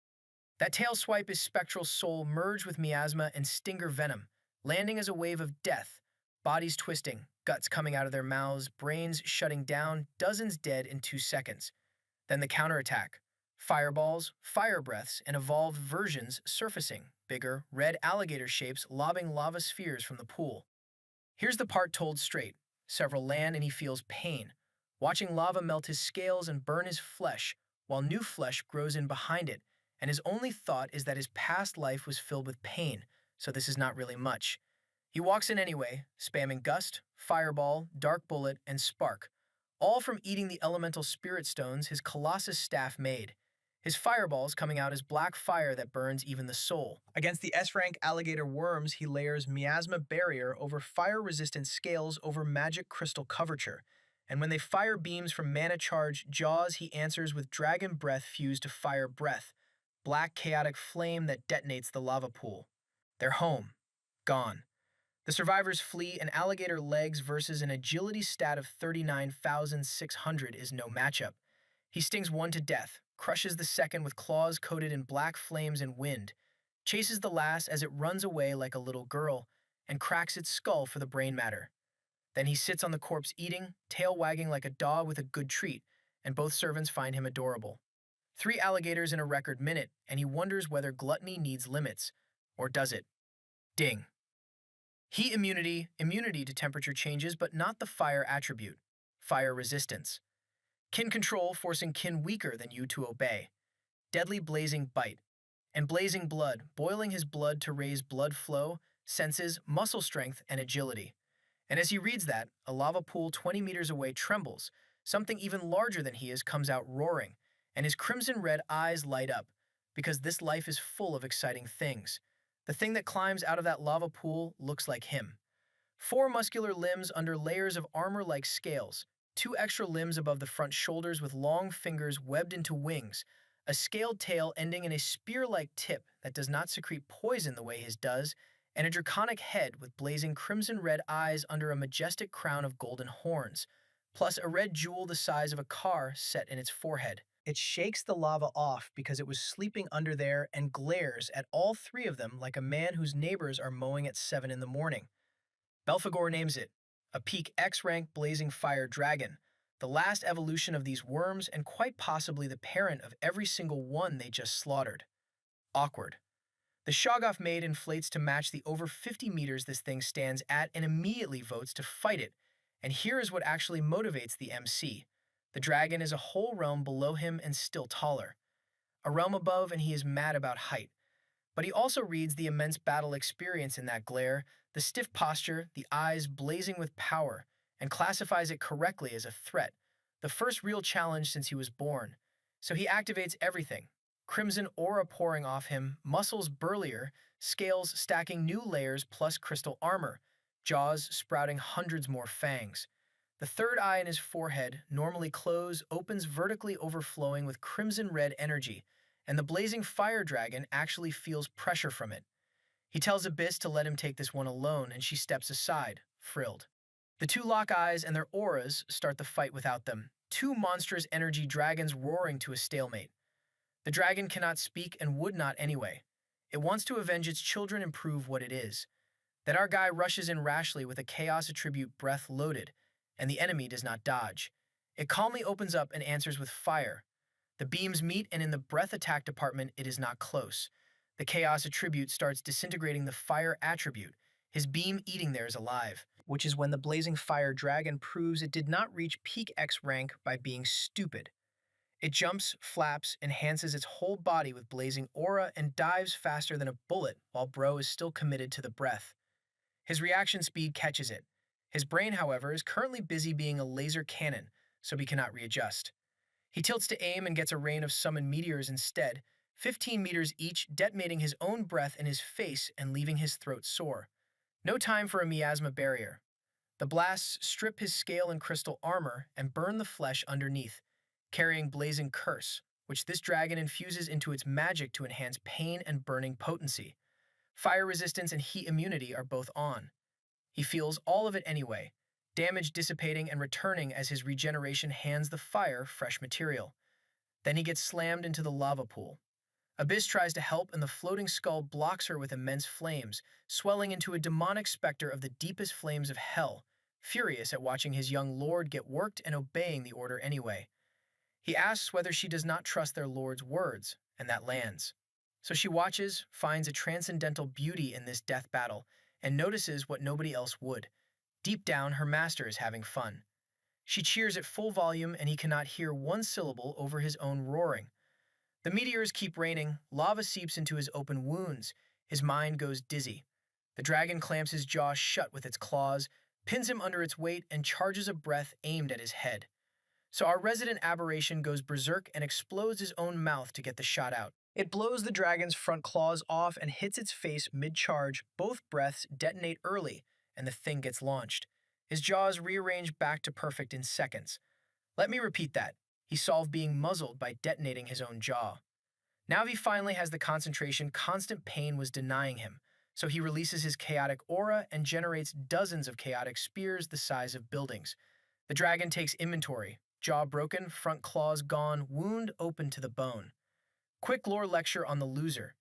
That tail swipe is spectral soul merged with miasma and stinger venom, landing as a wave of death, bodies twisting, guts coming out of their mouths, brains shutting down, dozens dead in 2 seconds. Then the counterattack. Fireballs, fire breaths, and evolved versions surfacing, bigger, red alligator shapes lobbing lava spheres from the pool. Here's the part told straight. Several land and he feels pain, watching lava melt his scales and burn his flesh, while new flesh grows in behind it, and his only thought is that his past life was filled with pain, so this is not really much. He walks in anyway, spamming Gust, Fireball, Dark Bullet, and Spark, all from eating the elemental spirit stones his Colossus staff made. His fireballs coming out as black fire that burns even the soul. Against the S-rank alligator worms, he layers Miasma Barrier over fire-resistant scales over magic crystal coverture. And when they fire beams from mana charge jaws, he answers with Dragon Breath fused to Fire Breath, black chaotic flame that detonates the lava pool. They're home. Gone. The survivors flee, and alligator legs versus an agility stat of 39,600 is no matchup. He stings one to death, crushes the second with claws coated in black flames and wind, chases the last as it runs away like a little girl, and cracks its skull for the brain matter. Then he sits on the corpse eating, tail wagging like a dog with a good treat, and both servants find him adorable. 3 alligators in a record minute, and he wonders whether gluttony needs limits, or does it? Ding. Heat immunity to temperature changes, but not the fire attribute. Fire resistance. Kin control, forcing kin weaker than you to obey. Deadly blazing bite. And blazing blood, boiling his blood to raise blood flow, senses, muscle strength, and agility. And as he reads that, a lava pool 20 meters away trembles. Something even larger than he is comes out roaring, and his crimson-red eyes light up, because this life is full of exciting things. The thing that climbs out of that lava pool looks like him. 4 muscular limbs under layers of armor like scales, 2 extra limbs above the front shoulders with long fingers webbed into wings, a scaled tail ending in a spear-like tip that does not secrete poison the way his does, and a draconic head with blazing crimson-red eyes under a majestic crown of golden horns, plus a red jewel the size of a car set in its forehead. It shakes the lava off because it was sleeping under there and glares at all 3 of them like a man whose neighbors are mowing at 7 in the morning. Belphegor names it, a peak X-rank blazing fire dragon, the last evolution of these worms and quite possibly the parent of every single one they just slaughtered. Awkward. The Shoggoth maid inflates to match the over 50 meters this thing stands at and immediately votes to fight it. And here is what actually motivates the MC. The dragon is a whole realm below him and still taller. A realm above, and he is mad about height. But he also reads the immense battle experience in that glare, the stiff posture, the eyes blazing with power, and classifies it correctly as a threat, the first real challenge since he was born. So he activates everything. Crimson aura pouring off him, muscles burlier, scales stacking new layers plus crystal armor, jaws sprouting hundreds more fangs. The third eye in his forehead, normally closed, opens vertically overflowing with crimson-red energy, and the blazing fire dragon actually feels pressure from it. He tells Abyss to let him take this one alone, and she steps aside, frilled. The 2 lock eyes and their auras start the fight without them, 2 monstrous energy dragons roaring to a stalemate. The dragon cannot speak and would not anyway. It wants to avenge its children and prove what it is. That our guy rushes in rashly with a chaos attribute breath loaded, and the enemy does not dodge. It calmly opens up and answers with fire. The beams meet, and in the breath attack department, it is not close. The Chaos attribute starts disintegrating the fire attribute, his beam eating theirs alive, which is when the blazing fire dragon proves it did not reach peak X rank by being stupid. It jumps, flaps, enhances its whole body with blazing aura, and dives faster than a bullet while Bro is still committed to the breath. His reaction speed catches it. His brain, however, is currently busy being a laser cannon, so he cannot readjust. He tilts to aim and gets a rain of summoned meteors instead, 15 meters each, detonating his own breath in his face and leaving his throat sore. No time for a miasma barrier. The blasts strip his scale and crystal armor and burn the flesh underneath, carrying blazing curse, which this dragon infuses into its magic to enhance pain and burning potency. Fire resistance and heat immunity are both on. He feels all of it anyway, damage dissipating and returning as his regeneration hands the fire fresh material. Then he gets slammed into the lava pool. Abyss tries to help, and the floating skull blocks her with immense flames, swelling into a demonic specter of the deepest flames of hell, furious at watching his young lord get worked and obeying the order anyway. He asks whether she does not trust their lord's words, and that lands. So she watches, finds a transcendental beauty in this death battle, and notices what nobody else would. Deep down, her master is having fun. She cheers at full volume, and he cannot hear one syllable over his own roaring. The meteors keep raining, lava seeps into his open wounds, his mind goes dizzy. The dragon clamps his jaw shut with its claws, pins him under its weight, and charges a breath aimed at his head. So our resident aberration goes berserk and explodes his own mouth to get the shot out. It blows the dragon's front claws off and hits its face mid-charge. Both breaths detonate early, and the thing gets launched. His jaws rearrange back to perfect in seconds. Let me repeat that. He solved being muzzled by detonating his own jaw. Now he finally has the concentration constant pain was denying him, so he releases his chaotic aura and generates dozens of chaotic spears the size of buildings. The dragon takes inventory, jaw broken, front claws gone, wound open to the bone. Quick lore lecture on the loser.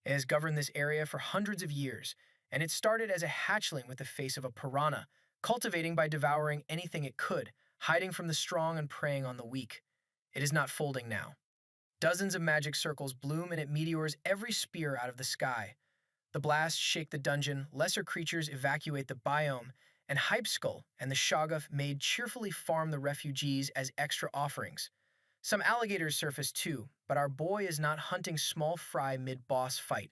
It has governed this area for hundreds of years, and it started as a hatchling with the face of a piranha, cultivating by devouring anything it could, hiding from the strong and preying on the weak. It is not folding now. Dozens of magic circles bloom, and it meteors every spear out of the sky. The blasts shake the dungeon, lesser creatures evacuate the biome, and Hypeskull and the Shoggoth maid cheerfully farm the refugees as extra offerings. Some alligators surface too, but our boy is not hunting small fry mid-boss fight.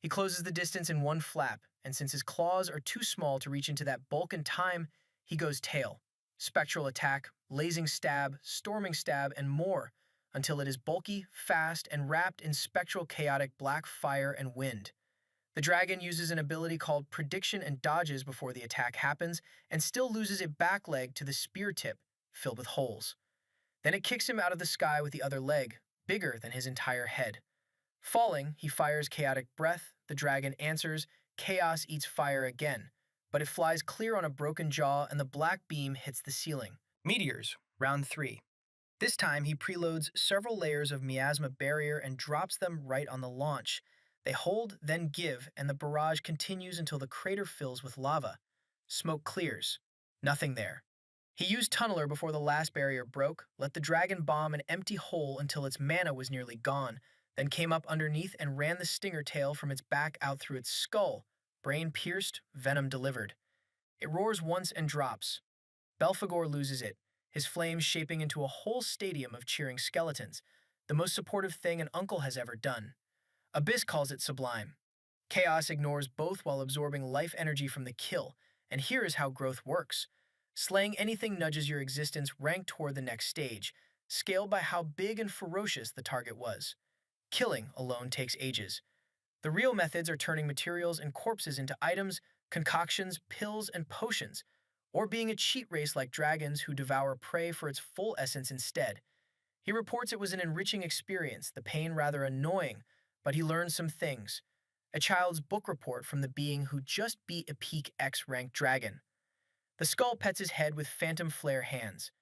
He closes the distance in one flap, and since his claws are too small to reach into that bulk in time, he goes tail. Spectral attack, blazing stab, storming stab, and more, until it is bulky, fast, and wrapped in spectral chaotic black fire and wind. The dragon uses an ability called prediction and dodges before the attack happens, and still loses a back leg to the spear tip, filled with holes. Then it kicks him out of the sky with the other leg, bigger than his entire head. Falling, he fires chaotic breath, the dragon answers, chaos eats fire again, but it flies clear on a broken jaw and the black beam hits the ceiling. Meteors, round 3. This time he preloads several layers of miasma barrier and drops them right on the launch. They hold, then give, and the barrage continues until the crater fills with lava. Smoke clears. Nothing there. He used Tunneler before the last barrier broke, let the dragon bomb an empty hole until its mana was nearly gone, then came up underneath and ran the stinger tail from its back out through its skull, brain pierced, venom delivered. It roars once and drops. Belphegor loses it, his flames shaping into a whole stadium of cheering skeletons, the most supportive thing an uncle has ever done. Abyss calls it sublime. Chaos ignores both while absorbing life energy from the kill, and here is how growth works. Slaying anything nudges your existence ranked toward the next stage, scaled by how big and ferocious the target was. Killing alone takes ages. The real methods are turning materials and corpses into items, concoctions, pills, and potions, or being a cheat race like dragons who devour prey for its full essence instead. He reports it was an enriching experience, the pain rather annoying, but he learned some things. A child's book report from the being who just beat a peak X-ranked dragon. The skull pets his head with phantom flare hands.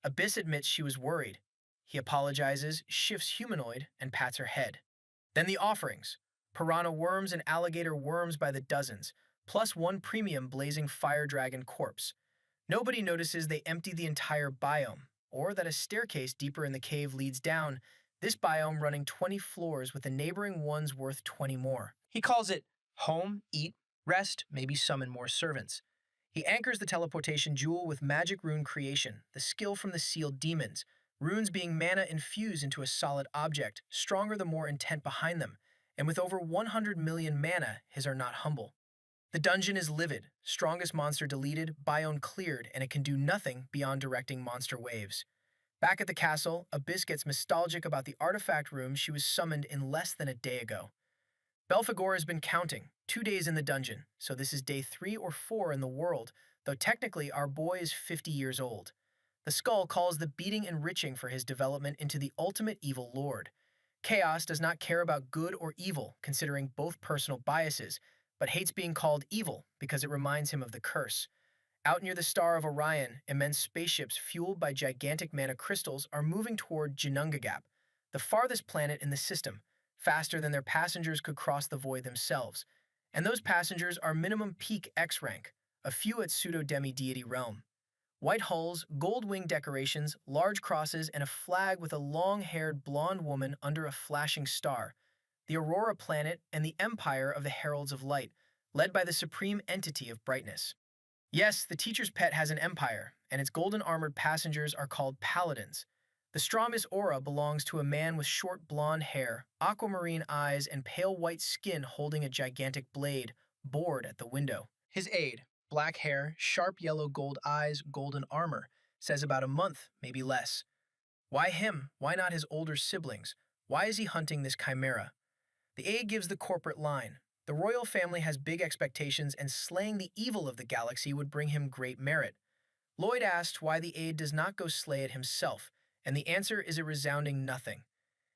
Abyss admits she was worried. He apologizes, shifts humanoid, and pats her head. Then the offerings. Piranha worms and alligator worms by the dozens, plus one premium blazing fire dragon corpse. Nobody notices they empty the entire biome, or that a staircase deeper in the cave leads down, this biome running 20 floors with the neighboring ones worth 20 more. He calls it home, eat, rest, maybe summon more servants. He anchors the teleportation jewel with magic rune creation, the skill from the sealed demons, runes being mana infused into a solid object, stronger the more intent behind them, and with over 100 million mana, his are not humble. The dungeon is livid, strongest monster deleted, biome cleared, and it can do nothing beyond directing monster waves. Back at the castle, Abyss gets nostalgic about the artifact room she was summoned in less than a day ago. Belphegor has been counting, 2 days in the dungeon, so this is day 3 or 4 in the world, though technically our boy is 50 years old. The skull calls the beating enriching for his development into the ultimate evil lord. Chaos does not care about good or evil, considering both personal biases, but hates being called evil because it reminds him of the curse. Out near the star of Orion, immense spaceships fueled by gigantic mana crystals are moving toward Janungagap, the farthest planet in the system, faster than their passengers could cross the void themselves. And those passengers are minimum peak X rank, a few at pseudo-demi-deity realm. White hulls, gold wing decorations, large crosses, and a flag with a long-haired blonde woman under a flashing star. The Aurora planet and the empire of the Heralds of Light, led by the supreme entity of brightness. Yes, the teacher's pet has an empire, and its golden armored passengers are called paladins. The strongest aura belongs to a man with short blonde hair, aquamarine eyes, and pale white skin holding a gigantic blade, bored at the window. His aide, black hair, sharp yellow gold eyes, golden armor, says about a month, maybe less. Why him? Why not his older siblings? Why is he hunting this chimera? The aide gives the corporate line. The royal family has big expectations, and slaying the evil of the galaxy would bring him great merit. Lloyd asked why the aide does not go slay it himself, and the answer is a resounding nothing.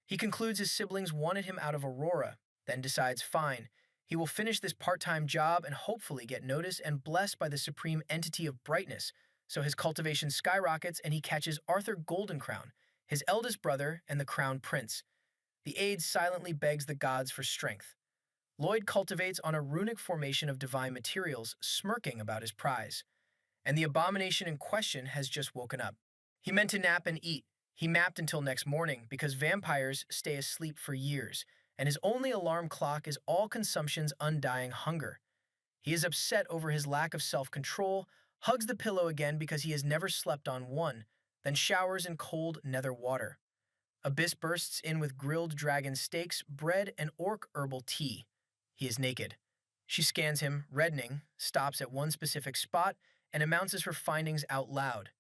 He concludes his siblings wanted him out of Aurora, then decides fine, he will finish this part-time job and hopefully get noticed and blessed by the supreme entity of brightness, so his cultivation skyrockets and he catches Arthur Goldencrown, his eldest brother and the crown prince. The aide silently begs the gods for strength. Lloyd cultivates on a runic formation of divine materials, smirking about his prize. And the abomination in question has just woken up. He meant to nap and eat. He mapped until next morning because vampires stay asleep for years, and his only alarm clock is all consumption's undying hunger. He is upset over his lack of self-control, hugs the pillow again because he has never slept on one, then showers in cold nether water. Abyss bursts in with grilled dragon steaks, bread, and orc herbal tea. He is naked. She scans him, reddening, stops at one specific spot, and announces her findings out loud.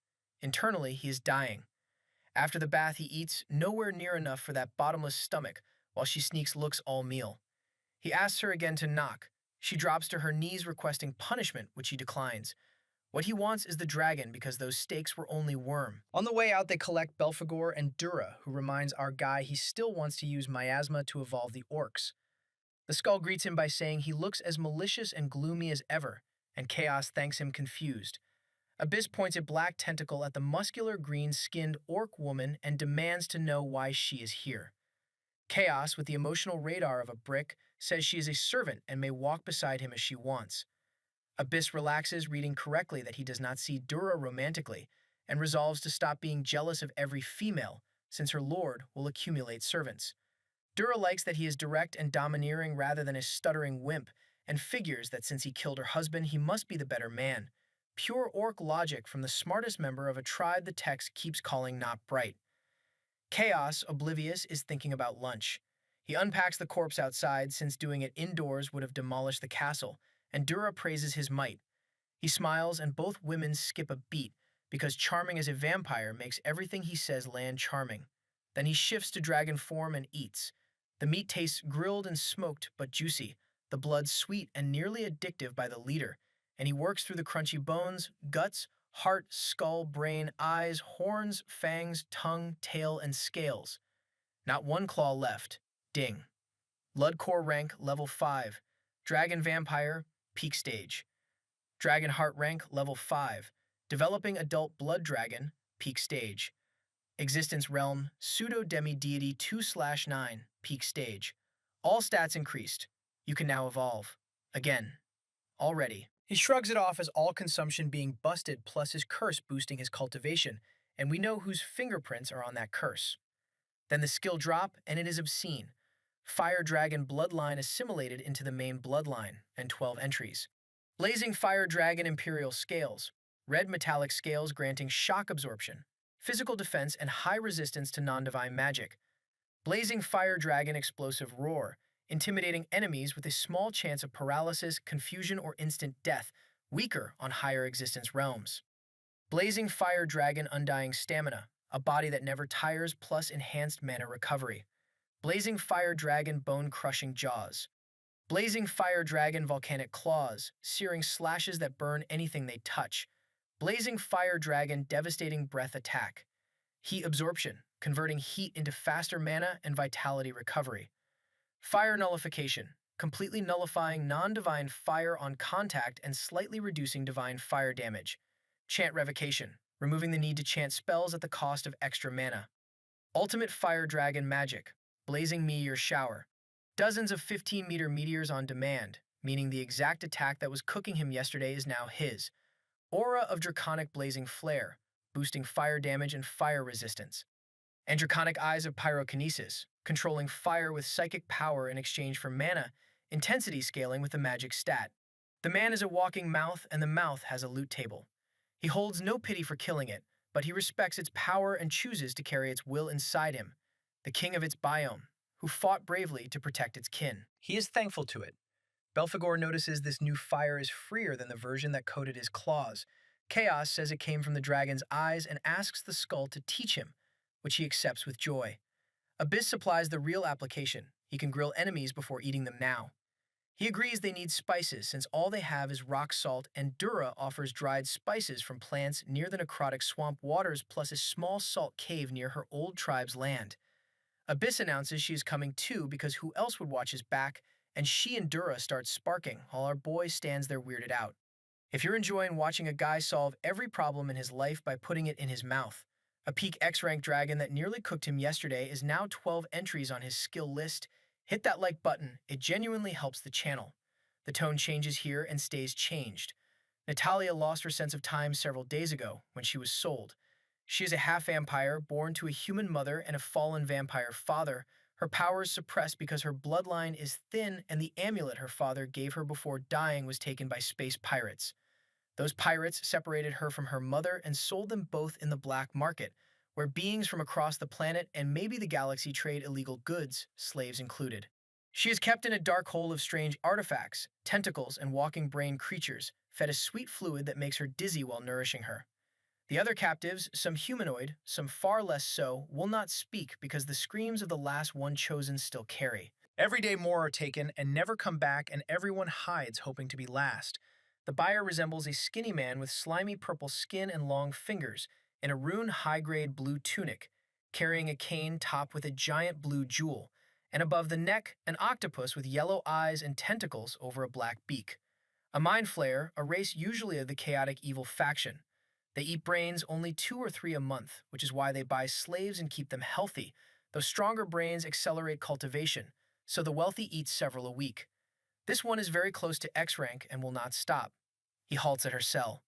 Internally, he is dying. After the bath, he eats, nowhere near enough for that bottomless stomach, while she sneaks looks all meal. He asks her again to knock. She drops to her knees requesting punishment, which he declines. What he wants is the dragon because those steaks were only worm. On the way out, they collect Belphegor and Dura, who reminds our guy he still wants to use miasma to evolve the orcs. The skull greets him by saying he looks as malicious and gloomy as ever, and Chaos thanks him confused. Abyss points a black tentacle at the muscular green-skinned orc woman and demands to know why she is here. Chaos, with the emotional radar of a brick, says she is a servant and may walk beside him as she wants. Abyss relaxes, reading correctly that he does not see Dura romantically, and resolves to stop being jealous of every female, since her lord will accumulate servants. Dura likes that he is direct and domineering rather than a stuttering wimp, and figures that since he killed her husband, he must be the better man. Pure orc logic from the smartest member of a tribe the text keeps calling not bright. Chaos, oblivious, is thinking about lunch. He unpacks the corpse outside, since doing it indoors would have demolished the castle, and Dura praises his might. He smiles, and both women skip a beat, because charming as a vampire makes everything he says land charming. Then he shifts to dragon form and eats. The meat tastes grilled and smoked, but juicy, the blood sweet and nearly addictive by the liter, and he works through the crunchy bones, guts, heart, skull, brain, eyes, horns, fangs, tongue, tail, and scales. Not one claw left. Ding. Blood core rank, level 5. Dragon vampire, peak stage. Dragon heart rank, level 5. Developing adult blood dragon, peak stage. Existence realm, pseudo-demi-deity 2/9, peak stage. All stats increased. You can now evolve. Again. Already. He shrugs it off as all consumption being busted plus his curse boosting his cultivation, and we know whose fingerprints are on that curse. Then the skill drop, and it is obscene. Fire Dragon Bloodline assimilated into the main bloodline, and 12 entries. Blazing Fire Dragon Imperial Scales. Red metallic scales granting shock absorption, physical defense, and high resistance to non-divine magic. Blazing Fire Dragon Explosive Roar. Intimidating enemies with a small chance of paralysis, confusion, or instant death, weaker on higher existence realms. Blazing Fire Dragon Undying Stamina. A body that never tires plus enhanced mana recovery. Blazing Fire Dragon Bone-Crushing Jaws. Blazing Fire Dragon Volcanic Claws, searing slashes that burn anything they touch. Blazing Fire Dragon Devastating Breath Attack. Heat Absorption, converting heat into faster mana and vitality recovery. Fire Nullification, completely nullifying non-divine fire on contact and slightly reducing divine fire damage. Chant Revocation, removing the need to chant spells at the cost of extra mana. Ultimate Fire Dragon Magic, Blazing Meteor Shower. Dozens of 15-meter meteors on demand, meaning the exact attack that was cooking him yesterday is now his. Aura of Draconic Blazing Flare, boosting fire damage and fire resistance. And Draconic Eyes of Pyrokinesis, controlling fire with psychic power in exchange for mana, intensity scaling with the magic stat. The man is a walking mouth, and the mouth has a loot table. He holds no pity for killing it, but he respects its power and chooses to carry its will inside him, the king of its biome, who fought bravely to protect its kin. He is thankful to it. Belphegor notices this new fire is freer than the version that coated his claws. Chaos says it came from the dragon's eyes and asks the skull to teach him, which he accepts with joy. Abyss supplies the real application. He can grill enemies before eating them now. He agrees they need spices since all they have is rock salt, and Dura offers dried spices from plants near the necrotic swamp waters plus a small salt cave near her old tribe's land. Abyss announces she is coming too because who else would watch his back, and she and Dura start sparking while our boy stands there weirded out. If you're enjoying watching a guy solve every problem in his life by putting it in his mouth, a peak X-rank dragon that nearly cooked him yesterday is now 12 entries on his skill list. Hit that like button, it genuinely helps the channel. The tone changes here and stays changed. Natalia lost her sense of time several days ago when she was sold. She is a half-vampire born to a human mother and a fallen vampire father. Her powers suppressed because her bloodline is thin, and the amulet her father gave her before dying was taken by space pirates. Those pirates separated her from her mother and sold them both in the black market, where beings from across the planet and maybe the galaxy trade illegal goods, slaves included. She is kept in a dark hole of strange artifacts, tentacles, and walking brain creatures, fed a sweet fluid that makes her dizzy while nourishing her. The other captives, some humanoid, some far less so, will not speak because the screams of the last one chosen still carry. Every day more are taken and never come back, and everyone hides hoping to be last. The buyer resembles a skinny man with slimy purple skin and long fingers, in a rune high-grade blue tunic, carrying a cane topped with a giant blue jewel, and above the neck, an octopus with yellow eyes and tentacles over a black beak. A mind flayer, a race usually of the chaotic evil faction. They eat brains only 2 or 3 a month, which is why they buy slaves and keep them healthy, though stronger brains accelerate cultivation, so the wealthy eat several a week. This one is very close to X rank and will not stop. He halts at her cell.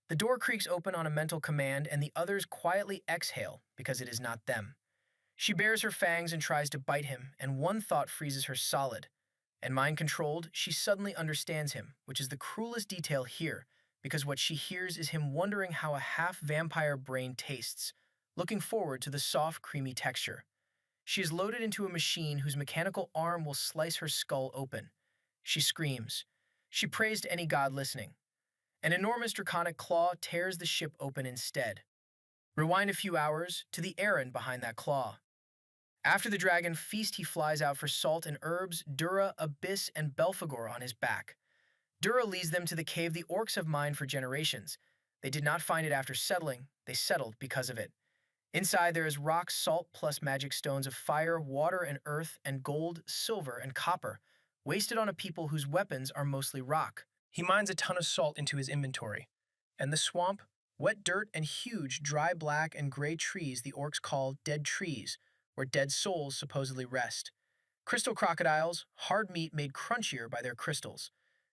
The door creaks open on a mental command, and the others quietly exhale because it is not them. She bares her fangs and tries to bite him, and one thought freezes her solid. And mind-controlled, she suddenly understands him, which is the cruelest detail here, because what she hears is him wondering how a half-vampire brain tastes, looking forward to the soft, creamy texture. She is loaded into a machine whose mechanical arm will slice her skull open. She screams. She prays to any god listening. An enormous draconic claw tears the ship open instead. Rewind a few hours to the errand behind that claw. After the dragon feast, he flies out for salt and herbs, Dura, Abyss, and Belphegor on his back. Dura leads them to the cave the orcs have mined for generations. They did not find it after settling, they settled because of it. Inside there is rock, salt, plus magic stones of fire, water, and earth, and gold, silver, and copper, wasted on a people whose weapons are mostly rock. He mines a ton of salt into his inventory. And the swamp, wet dirt, and huge, dry black and gray trees the orcs call dead trees, where dead souls supposedly rest. Crystal crocodiles, hard meat made crunchier by their crystals.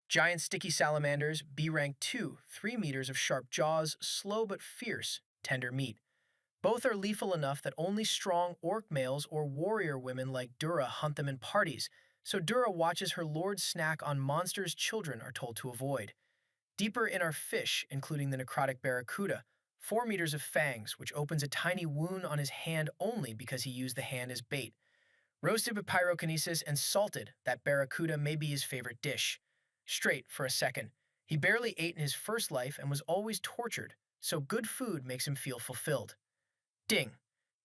Giant sticky salamanders, B rank 2, 3 meters of sharp jaws, slow but fierce, tender meat. Both are lethal enough that only strong orc males or warrior women like Dura hunt them in parties, so Dura watches her lord snack on monsters children are told to avoid. Deeper in are fish, including the necrotic barracuda, 4 meters of fangs, which opens a tiny wound on his hand only because he used the hand as bait. Roasted with pyrokinesis and salted, that barracuda may be his favorite dish. Straight for a second. He barely ate in his first life and was always tortured, so good food makes him feel fulfilled. Ding.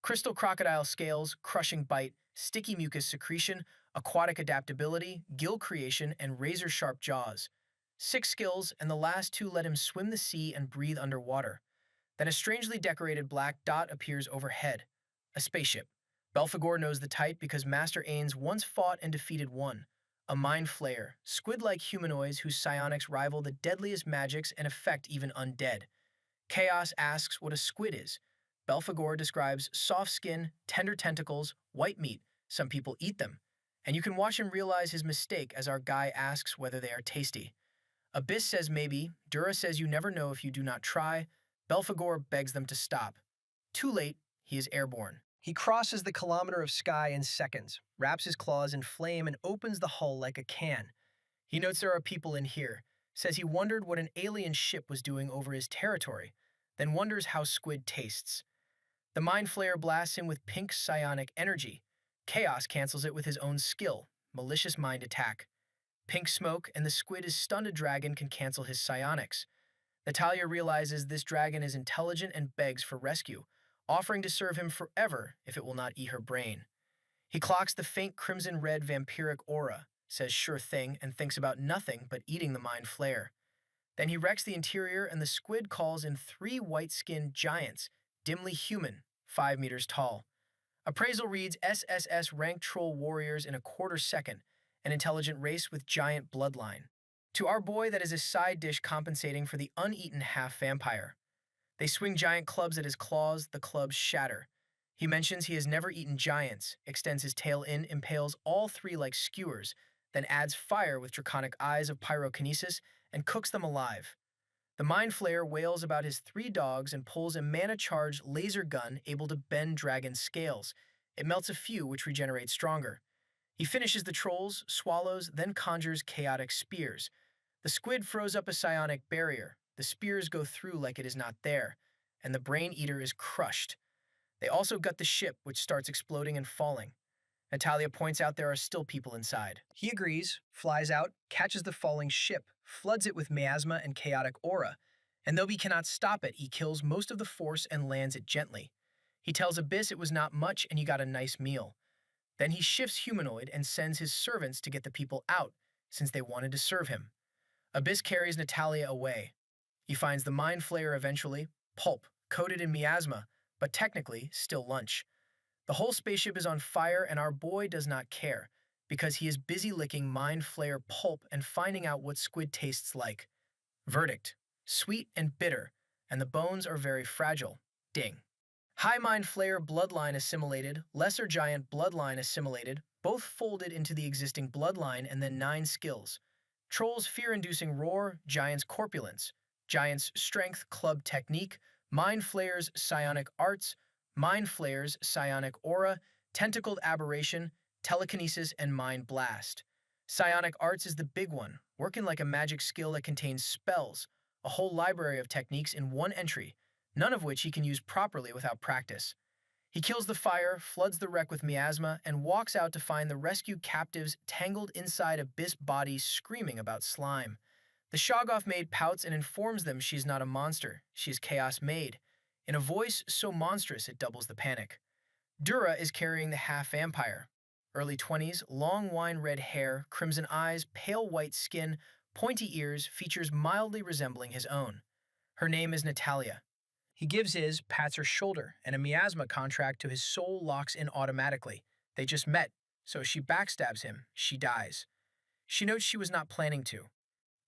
Crystal crocodile scales, crushing bite, sticky mucus secretion, aquatic adaptability, gill creation, and razor-sharp jaws. 6 skills, and the last 2 let him swim the sea and breathe underwater. Then a strangely decorated black dot appears overhead. A spaceship. Belphegor knows the type because Master Ains once fought and defeated one. A mind flayer, squid-like humanoids whose psionics rival the deadliest magics and affect even undead. Chaos asks what a squid is. Belphegor describes soft skin, tender tentacles, white meat. Some people eat them. And you can watch him realize his mistake as our guy asks whether they are tasty. Abyss says maybe, Dura says you never know if you do not try. Belphegor begs them to stop. Too late, he is airborne. He crosses the kilometer of sky in seconds, wraps his claws in flame, and opens the hull like a can. He notes there are people in here, says he wondered what an alien ship was doing over his territory, then wonders how squid tastes. The Mind Flayer blasts him with pink psionic energy. Chaos cancels it with his own skill, malicious mind attack. Pink smoke, and the squid is stunned. A dragon can cancel his psionics. Natalia realizes this dragon is intelligent and begs for rescue, offering to serve him forever if it will not eat her brain. He clocks the faint crimson-red vampiric aura, says sure thing, and thinks about nothing but eating the Mind Flayer. Then he wrecks the interior, and the squid calls in 3 white-skinned giants, dimly human, 5 meters tall. Appraisal reads SSS ranked troll warriors in a quarter second, an intelligent race with giant bloodline. To our boy, that is a side dish compensating for the uneaten half-vampire. They swing giant clubs at his claws, the clubs shatter. He mentions he has never eaten giants, extends his tail in, impales all 3 like skewers, then adds fire with draconic eyes of pyrokinesis and cooks them alive. The Mind Flayer wails about his 3 dogs and pulls a mana-charged laser gun able to bend dragon scales. It melts a few, which regenerate stronger. He finishes the trolls, swallows, then conjures chaotic spears. The squid throws up a psionic barrier. The spears go through like it is not there, and the brain eater is crushed. They also gut the ship, which starts exploding and falling. Natalia points out there are still people inside. He agrees, flies out, catches the falling ship, floods it with miasma and chaotic aura, and though he cannot stop it, he kills most of the force and lands it gently. He tells Abyss it was not much and he got a nice meal. Then he shifts humanoid and sends his servants to get the people out, since they wanted to serve him. Abyss carries Natalia away. He finds the Mind Flayer eventually, pulp, coated in miasma, but technically still lunch. The whole spaceship is on fire and our boy does not care, because he is busy licking Mind Flayer pulp and finding out what squid tastes like. Verdict: sweet and bitter, and the bones are very fragile. Ding. High Mind Flayer bloodline assimilated, lesser giant bloodline assimilated, both folded into the existing bloodline, and then 9 skills. Trolls fear-inducing roar, giants corpulence, giants strength, club technique, Mind Flayers psionic arts, Mind Flayers psionic aura, tentacled aberration, telekinesis, and mind blast. Psionic arts is the big one, working like a magic skill that contains spells, a whole library of techniques in one entry, none of which he can use properly without practice. He kills the fire, floods the wreck with miasma, and walks out to find the rescued captives tangled inside Abyss bodies screaming about slime. The Shoggoth maid pouts and informs them she is not a monster, she is Chaos Maid, in a voice so monstrous it doubles the panic. Dura is carrying the half-vampire. Early 20s, long wine-red hair, crimson eyes, pale white skin, pointy ears, features mildly resembling his own. Her name is Natalia. He gives his, pats her shoulder, and a miasma contract to his soul locks in automatically. They just met, so if she backstabs him, she dies. She notes she was not planning to.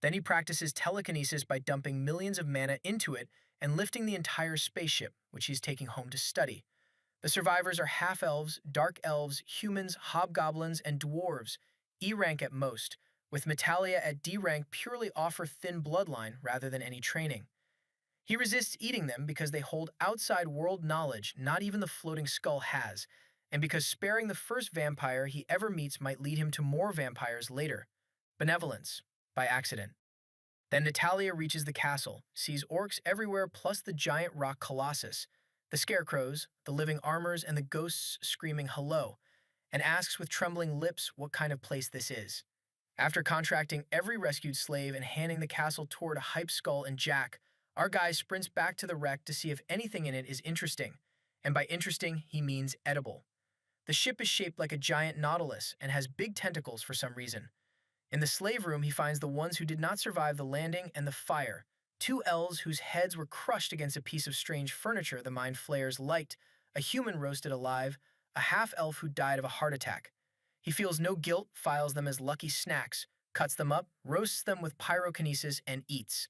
Then he practices telekinesis by dumping millions of mana into it and lifting the entire spaceship, which he's taking home to study. The survivors are half-elves, dark elves, humans, hobgoblins, and dwarves, E rank at most, with Natalia at D rank purely off her thin bloodline rather than any training. He resists eating them because they hold outside world knowledge not even the floating skull has, and because sparing the first vampire he ever meets might lead him to more vampires later. Benevolence, by accident. Then Natalia reaches the castle, sees orcs everywhere plus the giant rock colossus, the scarecrows, the living armors, and the ghosts screaming hello, and asks with trembling lips what kind of place this is. After contracting every rescued slave and handing the castle toward a hype skull and Jack, our guy sprints back to the wreck to see if anything in it is interesting, and by interesting, he means edible. The ship is shaped like a giant nautilus and has big tentacles for some reason. In the slave room, he finds the ones who did not survive the landing and the fire, two elves whose heads were crushed against a piece of strange furniture the mind flayers liked, a human roasted alive, a half-elf who died of a heart attack. He feels no guilt, files them as lucky snacks, cuts them up, roasts them with pyrokinesis, and eats.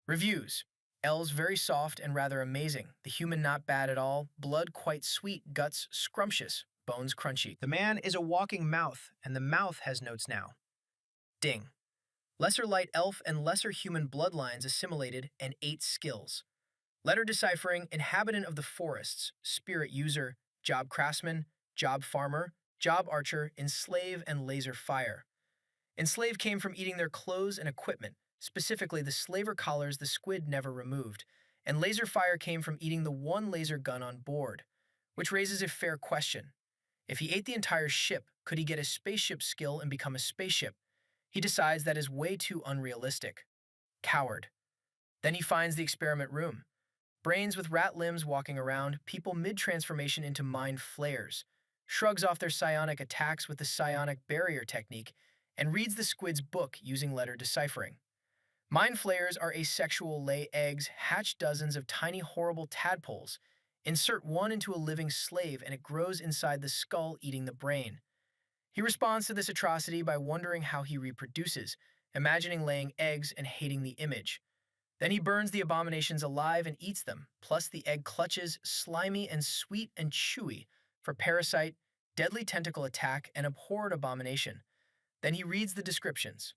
Reviews. Elves very soft and rather amazing. The human not bad at all. Blood quite sweet. Guts scrumptious. Bones crunchy. The man is a walking mouth, and the mouth has notes now. Ding. Lesser light elf and lesser human bloodlines assimilated and 8 skills. Letter deciphering, inhabitant of the forests, spirit user, job craftsman, job farmer, job archer, enslave, and laser fire. Enslave came from eating their clothes and equipment, specifically the slaver collars the squid never removed, and laser fire came from eating the one laser gun on board, which raises a fair question. If he ate the entire ship, could he get a spaceship skill and become a spaceship? He decides that is way too unrealistic. Coward. Then he finds the experiment room. Brains with rat limbs walking around, people mid-transformation into mind flayers, shrugs off their psionic attacks with the psionic barrier technique, and reads the squid's book using letter deciphering. Mind flayers are asexual, lay eggs, hatch dozens of tiny horrible tadpoles, insert one into a living slave, and it grows inside the skull, eating the brain. He responds to this atrocity by wondering how he reproduces, imagining laying eggs and hating the image. Then he burns the abominations alive and eats them, plus the egg clutches, slimy and sweet and chewy, for parasite, deadly tentacle attack, and abhorred abomination. Then he reads the descriptions.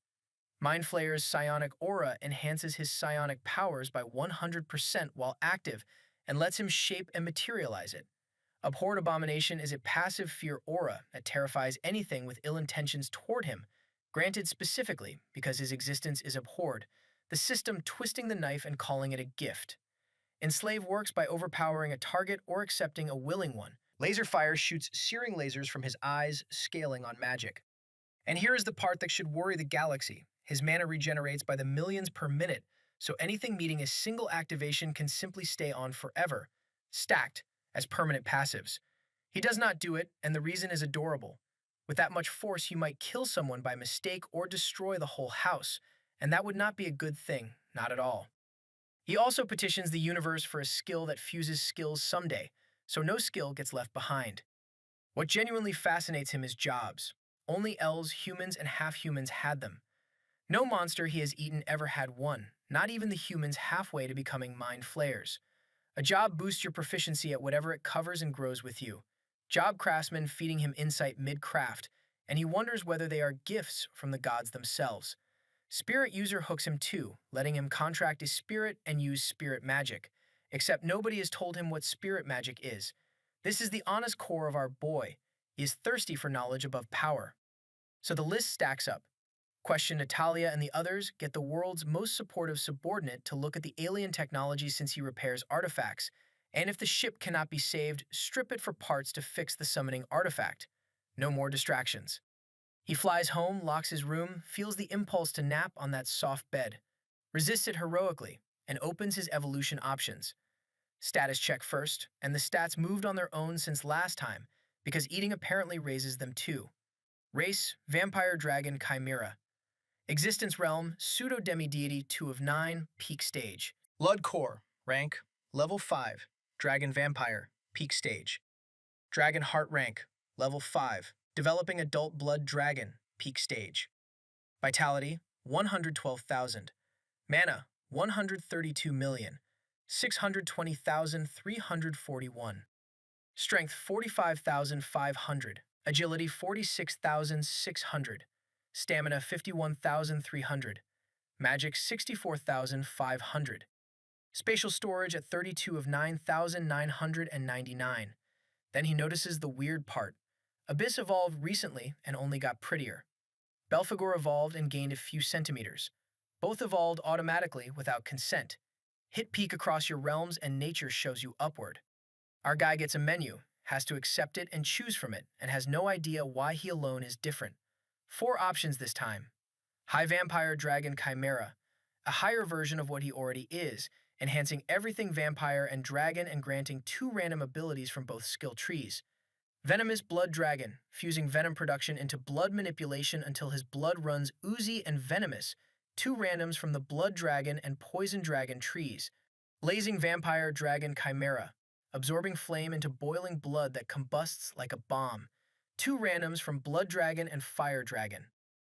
Mind Flayer's psionic aura enhances his psionic powers by 100% while active and lets him shape and materialize it. Abhorred abomination is a passive fear aura that terrifies anything with ill intentions toward him, granted specifically because his existence is abhorred, the system twisting the knife and calling it a gift. Enslave works by overpowering a target or accepting a willing one. Laser fire shoots searing lasers from his eyes, scaling on magic. And here is the part that should worry the galaxy. His mana regenerates by the millions per minute, so anything meeting a single activation can simply stay on forever, stacked as permanent passives. He does not do it, and the reason is adorable. With that much force, you might kill someone by mistake or destroy the whole house, and that would not be a good thing, not at all. He also petitions the universe for a skill that fuses skills someday, so no skill gets left behind. What genuinely fascinates him is jobs. Only elves, humans, and half-humans had them. No monster he has eaten ever had one, not even the humans halfway to becoming mind flayers. A job boosts your proficiency at whatever it covers and grows with you. Job craftsman feeding him insight mid-craft, and he wonders whether they are gifts from the gods themselves. Spirit user hooks him too, letting him contract his spirit and use spirit magic, except nobody has told him what spirit magic is. This is the honest core of our boy. He is thirsty for knowledge above power. So the list stacks up. Question Natalia and the others, get the world's most supportive subordinate to look at the alien technology since he repairs artifacts, and if the ship cannot be saved, strip it for parts to fix the summoning artifact. No more distractions. He flies home, locks his room, feels the impulse to nap on that soft bed, resists it heroically, and opens his evolution options. Status check first, and the stats moved on their own since last time, because eating apparently raises them too. Race, Vampire Dragon Chimera. Existence realm, pseudo-demi-deity 2 of 9, peak stage. Blood core, rank, level 5, Dragon Vampire, peak stage. Dragon heart rank, level 5, developing adult blood dragon, peak stage. Vitality, 112,000. Mana, 132,620,341. Strength, 45,500. Agility, 46,600. Stamina, 51,300. Magic, 64,500. Spatial storage at 32 of 9,999. Then he notices the weird part. Abyss evolved recently and only got prettier. Belphegor evolved and gained a few centimeters. Both evolved automatically without consent. Hit peek across your realms and nature shows you upward. Our guy gets a menu, has to accept it and choose from it, and has no idea why he alone is different. 4 options this time. High Vampire Dragon Chimera, a higher version of what he already is, enhancing everything vampire and dragon and granting 2 random abilities from both skill trees. Venomous Blood Dragon, fusing venom production into blood manipulation until his blood runs oozy and venomous, 2 randoms from the Blood Dragon and Poison Dragon trees. Blazing Vampire Dragon Chimera, absorbing flame into boiling blood that combusts like a bomb, 2 randoms from Blood Dragon and Fire Dragon.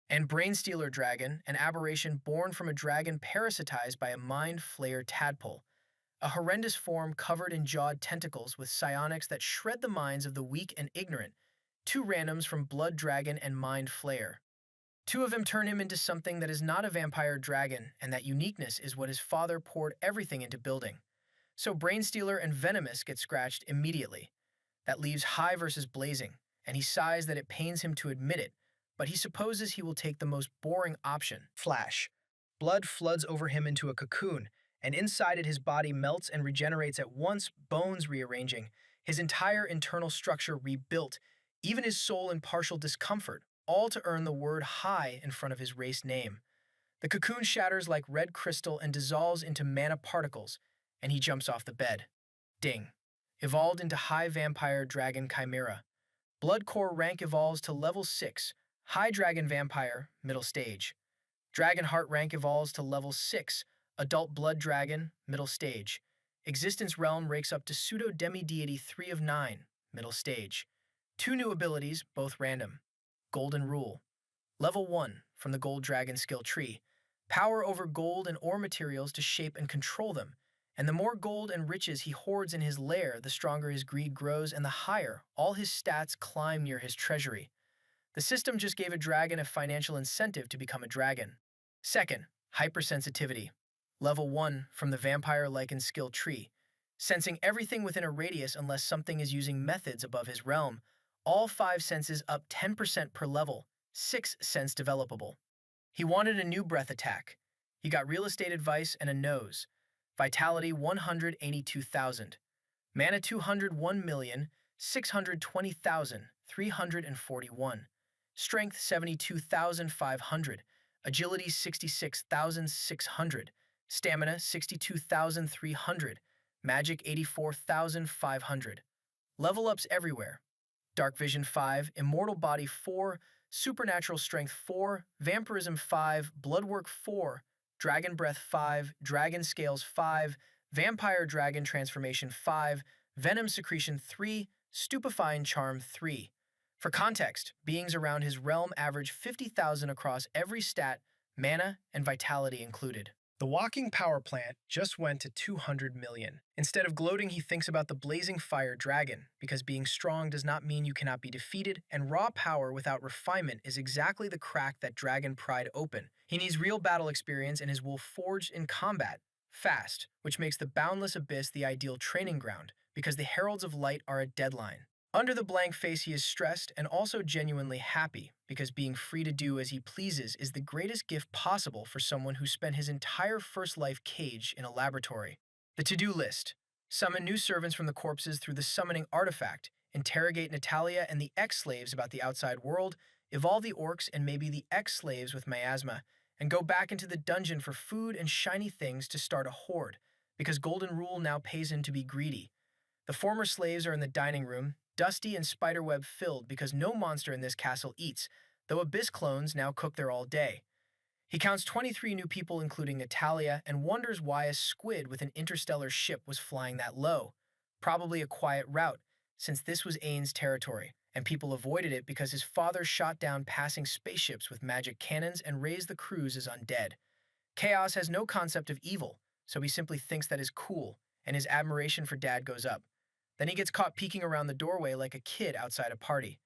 And Brainstealer Dragon, an aberration born from a dragon parasitized by a mind flayer tadpole, a horrendous form covered in jawed tentacles with psionics that shred the minds of the weak and ignorant, 2 randoms from Blood Dragon and Mind Flayer. 2 of them turn him into something that is not a vampire dragon, and that uniqueness is what his father poured everything into building. So Brainstealer and Venomous get scratched immediately. That leaves High versus Blazing, and he sighs that it pains him to admit it, but he supposes he will take the most boring option. Flash. Blood floods over him into a cocoon, and inside it his body melts and regenerates at once, bones rearranging, his entire internal structure rebuilt, even his soul in partial discomfort, all to earn the word High in front of his race name. The cocoon shatters like red crystal and dissolves into mana particles, and he jumps off the bed. Ding. Evolved into High Vampire Dragon Chimera. Blood Core rank evolves to level 6, High Dragon Vampire, middle stage. Dragon Heart rank evolves to level 6, Adult Blood Dragon, middle stage. Existence Realm rakes up to Pseudo Demi-Deity 3 of 9, middle stage. 2 new abilities, both random. Golden Rule. Level 1, from the Gold Dragon skill tree. Power over gold and ore materials to shape and control them. And the more gold and riches he hoards in his lair, the stronger his greed grows and the higher all his stats climb near his treasury. The system just gave a dragon a financial incentive to become a dragon. Second, Hypersensitivity. Level 1 from the Vampire Lycan skill tree. Sensing everything within a radius unless something is using methods above his realm. All 5 senses up 10% per level, 6 sense developable. He wanted a new breath attack. He got real estate advice and a nose. Vitality 182,000. Mana 201,620,341. Strength 72,500. Agility 66,600. Stamina 62,300. Magic 84,500. Level ups everywhere. Dark Vision 5, Immortal Body 4, Supernatural Strength 4, Vampirism 5, Bloodwork 4, Dragon Breath 5, Dragon Scales 5, Vampire Dragon Transformation 5, Venom Secretion 3, Stupefying Charm 3. For context, beings around his realm average 50,000 across every stat, mana and vitality included. The walking power plant just went to 200 million. Instead of gloating, he thinks about the blazing fire dragon, because being strong does not mean you cannot be defeated, and raw power without refinement is exactly the crack that dragon pried open. He needs real battle experience and his will forged in combat, fast, which makes the boundless abyss the ideal training ground, because the heralds of light are a deadline. Under the blank face he is stressed and also genuinely happy, because being free to do as he pleases is the greatest gift possible for someone who spent his entire first life caged in a laboratory. The to-do list. Summon new servants from the corpses through the summoning artifact, interrogate Natalia and the ex-slaves about the outside world, evolve the orcs and maybe the ex-slaves with miasma, and go back into the dungeon for food and shiny things to start a horde, because Golden Rule now pays him to be greedy. The former slaves are in the dining room, dusty and spiderweb filled because no monster in this castle eats, though Abyss clones now cook there all day. He counts 23 new people including Natalia and wonders why a squid with an interstellar ship was flying that low. Probably a quiet route, since this was Ain's territory, and people avoided it because his father shot down passing spaceships with magic cannons and raised the crews as undead. Chaos has no concept of evil, so he simply thinks that is cool, and his admiration for Dad goes up. Then he gets caught peeking around the doorway like a kid outside a party.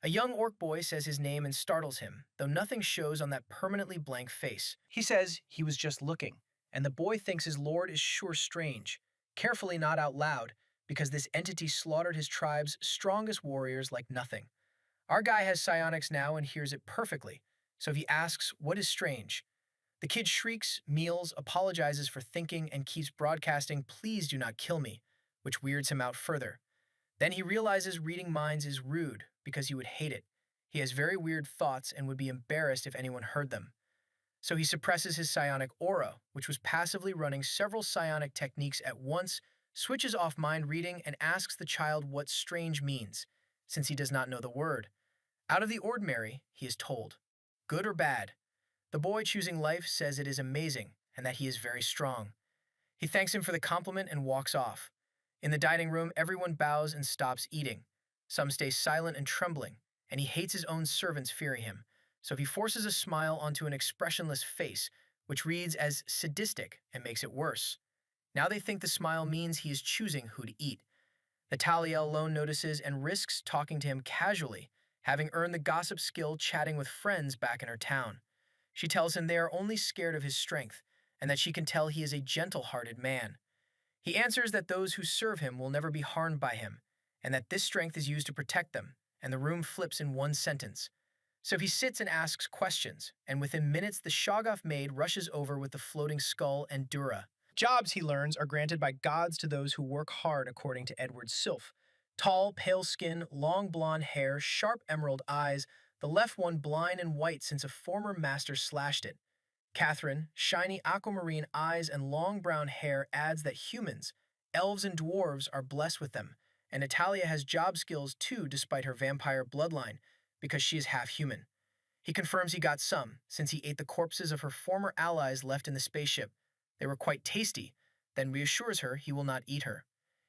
A young orc boy says his name and startles him, though nothing shows on that permanently blank face. He says he was just looking, and the boy thinks his lord is sure strange, carefully not out loud, because this entity slaughtered his tribe's strongest warriors like nothing. Our guy has psionics now and hears it perfectly, so he asks, "What is strange?" The kid shrieks, meals, apologizes for thinking, and keeps broadcasting, "Please do not kill me," which weirds him out further. Then he realizes reading minds is rude because he would hate it. He has very weird thoughts and would be embarrassed if anyone heard them. So he suppresses his psionic aura, which was passively running several psionic techniques at once, switches off mind reading, and asks the child what strange means, since he does not know the word. Out of the ordinary, he is told. Good or bad? The boy choosing life says it is amazing and that he is very strong. He thanks him for the compliment and walks off. In the dining room, everyone bows and stops eating. Some stay silent and trembling, and he hates his own servants fearing him, so he forces a smile onto an expressionless face, which reads as sadistic and makes it worse. Now they think the smile means he is choosing who to eat. Natalia alone notices and risks talking to him casually, having earned the gossip skill chatting with friends back in her town. She tells him they are only scared of his strength, and that she can tell he is a gentle-hearted man. He answers that those who serve him will never be harmed by him, and that this strength is used to protect them, and the room flips in one sentence. So he sits and asks questions, and within minutes the Shoggoth maid rushes over with the floating skull and dura. Jobs, he learns, are granted by gods to those who work hard according to Edward Sylph. Tall, pale skin, long blonde hair, sharp emerald eyes, the left one blind and white since a former master slashed it. Catherine, shiny aquamarine eyes and long brown hair adds that humans, elves and dwarves are blessed with them, and Natalia has job skills too despite her vampire bloodline, because she is half human. He confirms he got some, since he ate the corpses of her former allies left in the spaceship. They were quite tasty, then reassures her he will not eat her.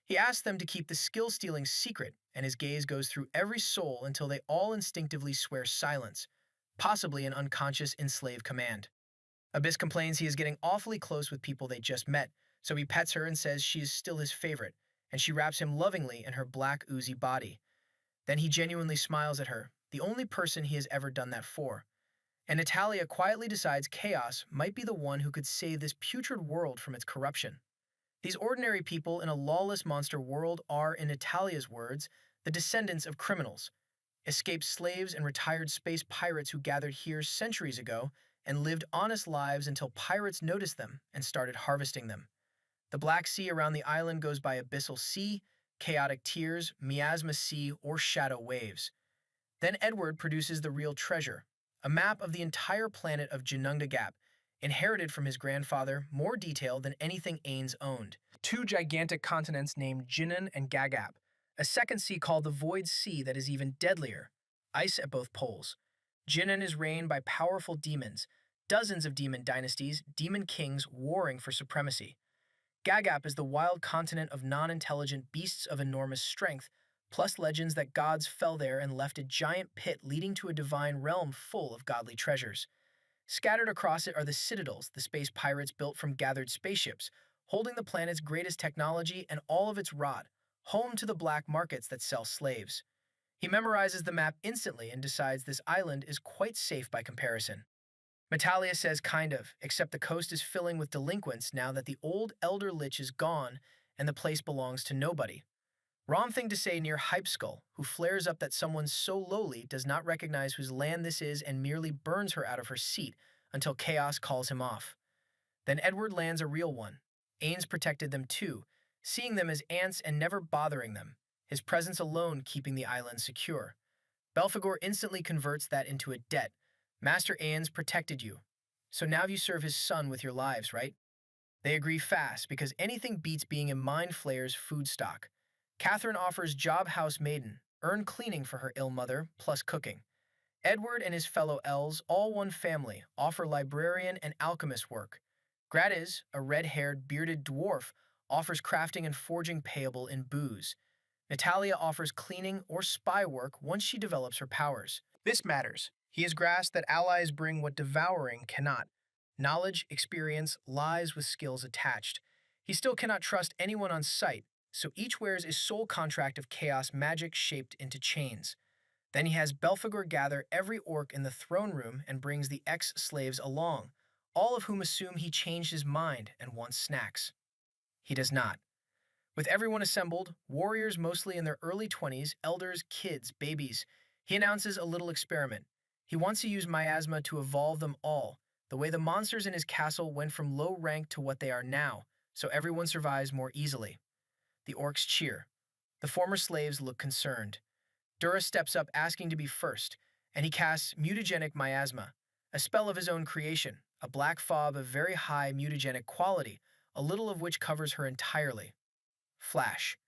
He asks them to keep the skill-stealing secret, and his gaze goes through every soul until they all instinctively swear silence, possibly an unconscious enslaved command. Abyss complains he is getting awfully close with people they just met, so he pets her and says she is still his favorite, and she wraps him lovingly in her black oozy body. Then he genuinely smiles at her, the only person he has ever done that for. And Natalia quietly decides Chaos might be the one who could save this putrid world from its corruption. These ordinary people in a lawless monster world are, in Natalia's words, the descendants of criminals, escaped slaves and retired space pirates who gathered here centuries ago and lived honest lives until pirates noticed them and started harvesting them. The Black Sea around the island goes by Abyssal Sea, Chaotic Tears, Miasma Sea, or Shadow Waves. Then Edward produces the real treasure, a map of the entire planet of Janungda Gap, inherited from his grandfather, more detailed than anything Ains owned. Two gigantic continents named Jinnun and Gagap, a second sea called the Void Sea that is even deadlier, ice at both poles. Jinnun is reigned by powerful demons, dozens of demon dynasties, demon kings warring for supremacy. Gagap is the wild continent of non-intelligent beasts of enormous strength, plus legends that gods fell there and left a giant pit leading to a divine realm full of godly treasures. Scattered across it are the citadels the space pirates built from gathered spaceships, holding the planet's greatest technology and all of its rot, home to the black markets that sell slaves. He memorizes the map instantly and decides this island is quite safe by comparison. Metalia says kind of, except the coast is filling with delinquents now that the old Elder Lich is gone and the place belongs to nobody. Wrong thing to say near Hypeskull, who flares up that someone so lowly does not recognize whose land this is and merely burns her out of her seat until Chaos calls him off. Then Edward lands a real one. Ains protected them too, seeing them as ants and never bothering them, his presence alone keeping the island secure. Belphegor instantly converts that into a debt. Master Ains protected you, so now you serve his son with your lives, right? They agree fast because anything beats being in Mind Flayer's food stock. Catherine offers job house maiden, earn cleaning for her ill mother, plus cooking. Edward and his fellow elves, all one family, offer librarian and alchemist work. Gradiz, a red-haired, bearded dwarf, offers crafting and forging payable in booze. Natalia offers cleaning or spy work once she develops her powers. This matters. He has grasped that allies bring what devouring cannot. Knowledge, experience, lies with skills attached. He still cannot trust anyone on sight, so each wears a soul contract of chaos magic shaped into chains. Then he has Belphegor gather every orc in the throne room and brings the ex-slaves along, all of whom assume he changed his mind and wants snacks. He does not. With everyone assembled, warriors mostly in their early 20s, elders, kids, babies, he announces a little experiment. He wants to use miasma to evolve them all, the way the monsters in his castle went from low rank to what they are now, so everyone survives more easily. The orcs cheer. The former slaves look concerned. Dura steps up asking to be first, and he casts mutagenic miasma, a spell of his own creation, a black fob of very high mutagenic quality, a little of which covers her entirely. Flash.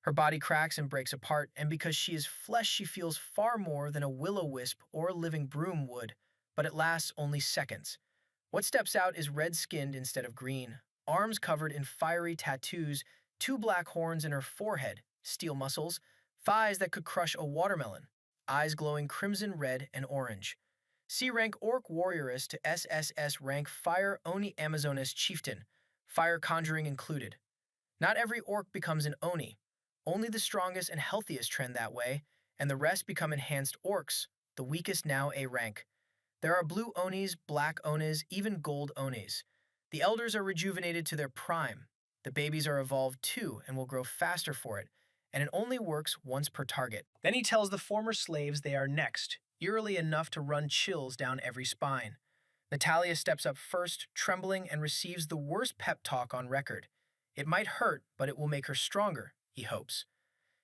Her body cracks and breaks apart, and because she is flesh, she feels far more than a will-o-wisp or a living broom would, but it lasts only seconds. What steps out is red-skinned instead of green, arms covered in fiery tattoos, two black horns in her forehead, steel muscles, thighs that could crush a watermelon, eyes glowing crimson, red, and orange. C-rank orc warrioress to SSS rank fire Oni Amazoness chieftain, fire conjuring included. Not every orc becomes an Oni. Only the strongest and healthiest trend that way, and the rest become enhanced orcs, the weakest now A rank. There are blue Onis, black Onis, even gold Onis. The elders are rejuvenated to their prime. The babies are evolved too and will grow faster for it, and it only works once per target. Then he tells the former slaves they are next, eerily enough to run chills down every spine. Natalia steps up first, trembling, and receives the worst pep talk on record. It might hurt, but it will make her stronger, he hopes.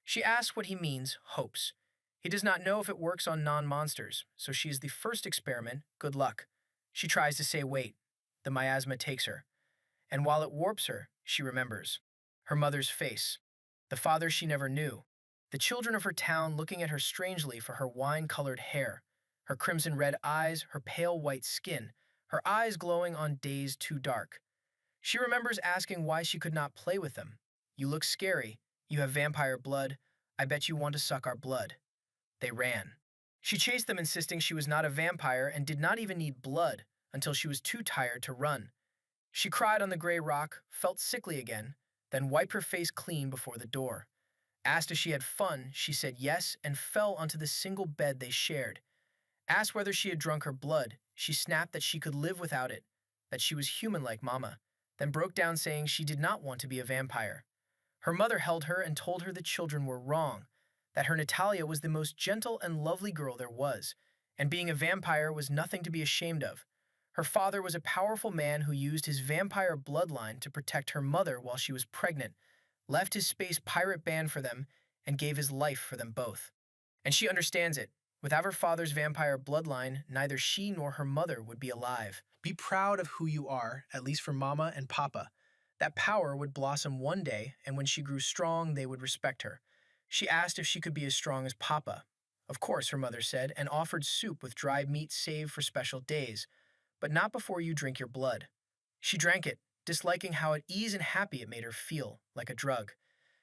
She asks what he means, hopes. He does not know if it works on non-monsters, so she is the first experiment, good luck. She tries to say wait. The miasma takes her. And while it warps her, she remembers. Her mother's face. The father she never knew. The children of her town looking at her strangely for her wine-colored hair. Her crimson-red eyes, her pale white skin. Her eyes glowing on days too dark. She remembers asking why she could not play with them. You look scary. You have vampire blood. I bet you want to suck our blood. They ran. She chased them, insisting she was not a vampire and did not even need blood until she was too tired to run. She cried on the gray rock, felt sickly again, then wiped her face clean before the door. Asked if she had fun, she said yes and fell onto the single bed they shared. Asked whether she had drunk her blood, she snapped that she could live without it, that she was human like Mama, then broke down saying she did not want to be a vampire. Her mother held her and told her the children were wrong, that her Natalia was the most gentle and lovely girl there was, and being a vampire was nothing to be ashamed of. Her father was a powerful man who used his vampire bloodline to protect her mother while she was pregnant, left his space pirate band for them, and gave his life for them both. And she understands it. Without her father's vampire bloodline, neither she nor her mother would be alive. Be proud of who you are, at least for Mama and Papa. That power would blossom one day, and when she grew strong, they would respect her. She asked if she could be as strong as Papa. Of course, her mother said, and offered soup with dried meat saved for special days, but not before you drink your blood. She drank it, disliking how at ease and happy it made her feel, like a drug.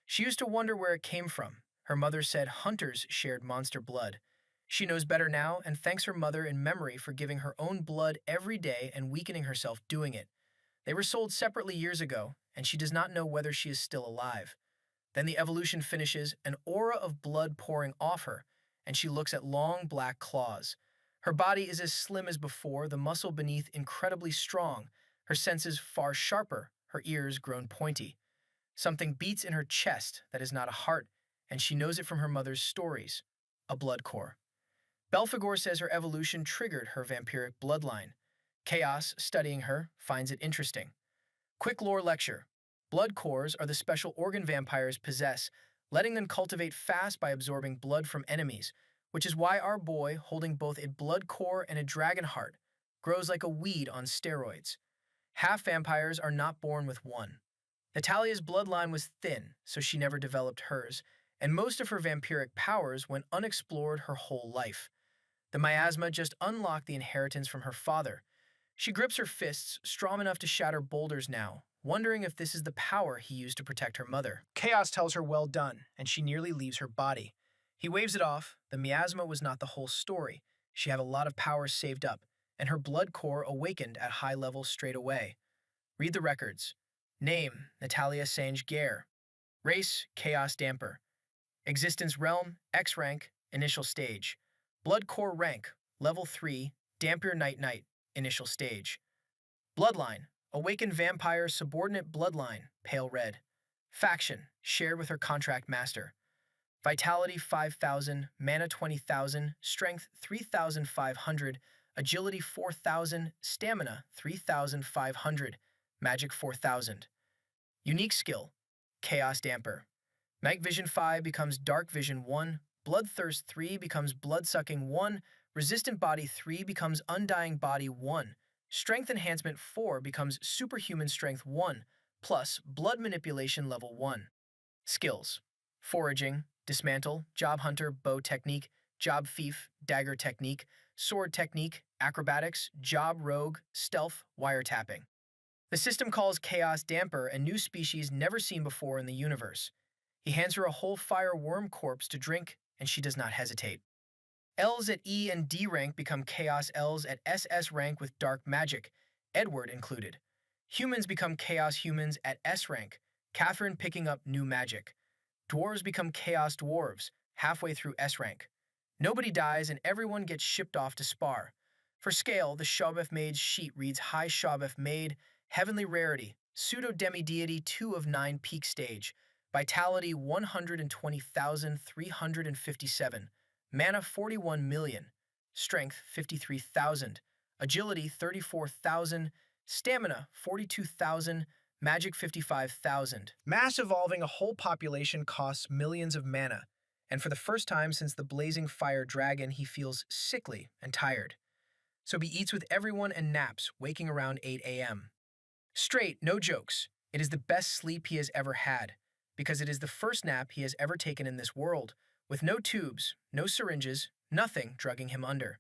She used to wonder where it came from. Her mother said hunters shared monster blood. She knows better now and thanks her mother in memory for giving her own blood every day and weakening herself doing it. They were sold separately years ago, and she does not know whether she is still alive. Then the evolution finishes, an aura of blood pouring off her, and she looks at long black claws. Her body is as slim as before, the muscle beneath incredibly strong, her senses far sharper, her ears grown pointy. Something beats in her chest that is not a heart, and she knows it from her mother's stories, a blood core. Belphegor says her evolution triggered her vampiric bloodline. Chaos, studying her, finds it interesting. Quick lore lecture. Blood cores are the special organ vampires possess, letting them cultivate fast by absorbing blood from enemies, which is why our boy, holding both a blood core and a dragon heart, grows like a weed on steroids. Half vampires are not born with one. Natalia's bloodline was thin, so she never developed hers, and most of her vampiric powers went unexplored her whole life. The miasma just unlocked the inheritance from her father. She grips her fists, strong enough to shatter boulders now, wondering if this is the power he used to protect her mother. Chaos tells her well done, and she nearly leaves her body. He waves it off. The miasma was not the whole story. She had a lot of power saved up, and her blood core awakened at high levels straight away. Read the records. Name, Natalia Sange-Gare. Race, Chaos Damper. Existence Realm, X rank, Initial Stage. Blood Core Rank, Level 3, Dampier Night Night, Initial Stage. Bloodline, awakened vampire subordinate bloodline, pale red. Faction, shared with her contract master. Vitality 5,000, mana 20,000, strength 3,500, agility 4,000, stamina 3,500, magic 4,000. Unique skill, Chaos Damper. Night Vision 5 becomes Dark Vision 1, Bloodthirst 3 becomes Bloodsucking 1, Resistant Body 3 becomes Undying Body 1, Strength Enhancement 4 becomes Superhuman Strength 1, plus Blood Manipulation Level 1. Skills: Foraging, Dismantle, Job Hunter, Bow Technique, Job Thief, Dagger Technique, Sword Technique, Acrobatics, Job Rogue, Stealth, Wiretapping. The system calls Chaos Damper a new species never seen before in the universe. He hands her a whole fire worm corpse to drink, and she does not hesitate. Elves at E and D rank become Chaos Elves at SS rank with Dark Magic, Edward included. Humans become Chaos Humans at S rank, Catherine picking up new magic. Dwarves become Chaos Dwarves, halfway through S rank. Nobody dies and everyone gets shipped off to spar. For scale, the Shobeth Maid's sheet reads High Shobeth Maid, Heavenly Rarity, Pseudo Demi-Deity 2 of 9 Peak Stage, Vitality 120,357, Mana 41 million, Strength 53,000, Agility 34,000, Stamina 42,000, Magic 55,000. Mass evolving a whole population costs millions of mana, and for the first time since the blazing fire dragon, he feels sickly and tired. So he eats with everyone and naps, waking around 8 a.m. Straight, no jokes. It is the best sleep he has ever had, because it is the first nap he has ever taken in this world, with no tubes, no syringes, nothing drugging him under.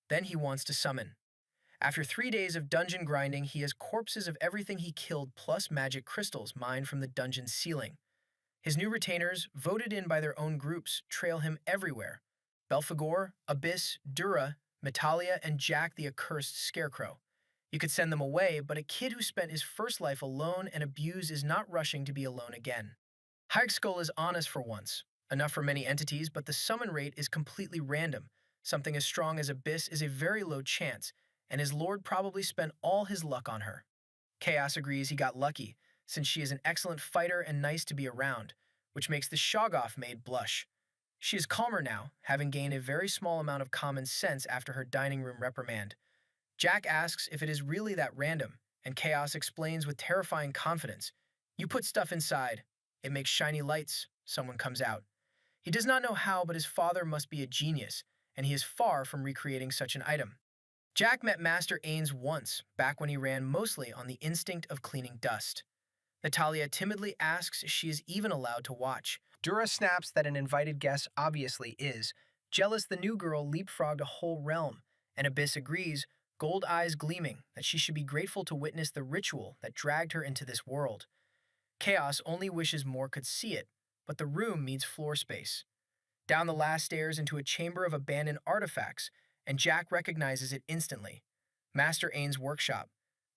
Then he wants to summon. After 3 days of dungeon grinding, he has corpses of everything he killed plus magic crystals mined from the dungeon ceiling. His new retainers, voted in by their own groups, trail him everywhere. Belphegor, Abyss, Dura, Metalia, and Jack the accursed Scarecrow. You could send them away, but a kid who spent his first life alone and abused is not rushing to be alone again. Hyggskull is honest for once, enough for many entities, but the summon rate is completely random. Something as strong as Abyss is a very low chance, and his lord probably spent all his luck on her. Chaos agrees he got lucky, since she is an excellent fighter and nice to be around, which makes the Shoggoth maid blush. She is calmer now, having gained a very small amount of common sense after her dining room reprimand. Jack asks if it is really that random, and Chaos explains with terrifying confidence. You put stuff inside, it makes shiny lights, someone comes out. He does not know how, but his father must be a genius, and he is far from recreating such an item. Jack met Master Ains once, back when he ran mostly on the instinct of cleaning dust. Natalia timidly asks if she is even allowed to watch. Dura snaps that an invited guest obviously is. Jealous, the new girl leapfrogged a whole realm, and Abyss agrees, gold eyes gleaming, that she should be grateful to witness the ritual that dragged her into this world. Chaos only wishes more could see it, but the room needs floor space. Down the last stairs into a chamber of abandoned artifacts, and Jack recognizes it instantly. Master Ain's workshop.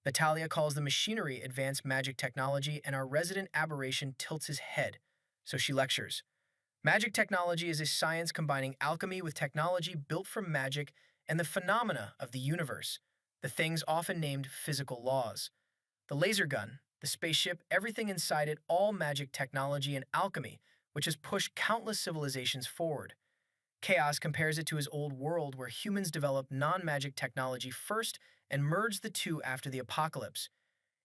Natalia calls the machinery advanced magic technology, and our resident aberration tilts his head, so she lectures. Magic technology is a science combining alchemy with technology built from magic and the phenomena of the universe, the things often named physical laws. The laser gun, the spaceship, everything inside it, all magic technology and alchemy, which has pushed countless civilizations forward. Chaos compares it to his old world where humans developed non-magic technology first and merged the two after the apocalypse.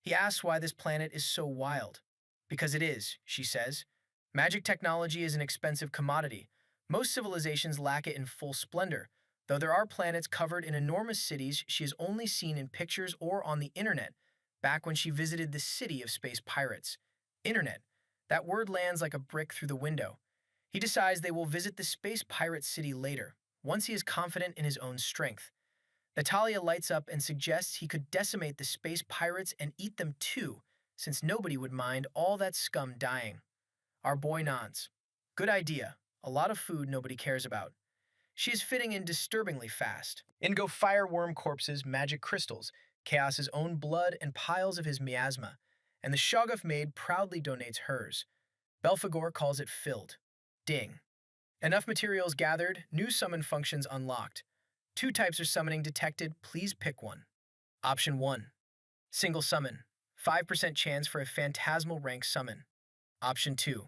He asks why this planet is so wild. Because it is, she says. Magic technology is an expensive commodity. Most civilizations lack it in full splendor, though there are planets covered in enormous cities she has only seen in pictures or on the internet, back when she visited the city of space pirates. Internet. That word lands like a brick through the window. He decides they will visit the space pirate city later, once he is confident in his own strength. Natalia lights up and suggests he could decimate the space pirates and eat them too, since nobody would mind all that scum dying. Our boy nods. Good idea. A lot of food nobody cares about. She is fitting in disturbingly fast. In go fireworm corpses, magic crystals, Chaos's own blood, and piles of his miasma, and the Shoggoth maid proudly donates hers. Belphegor calls it filled. Ding. Enough materials gathered, new summon functions unlocked. 2 types of summoning detected, please pick one. Option 1. Single summon. 5% chance for a phantasmal rank summon. Option 2.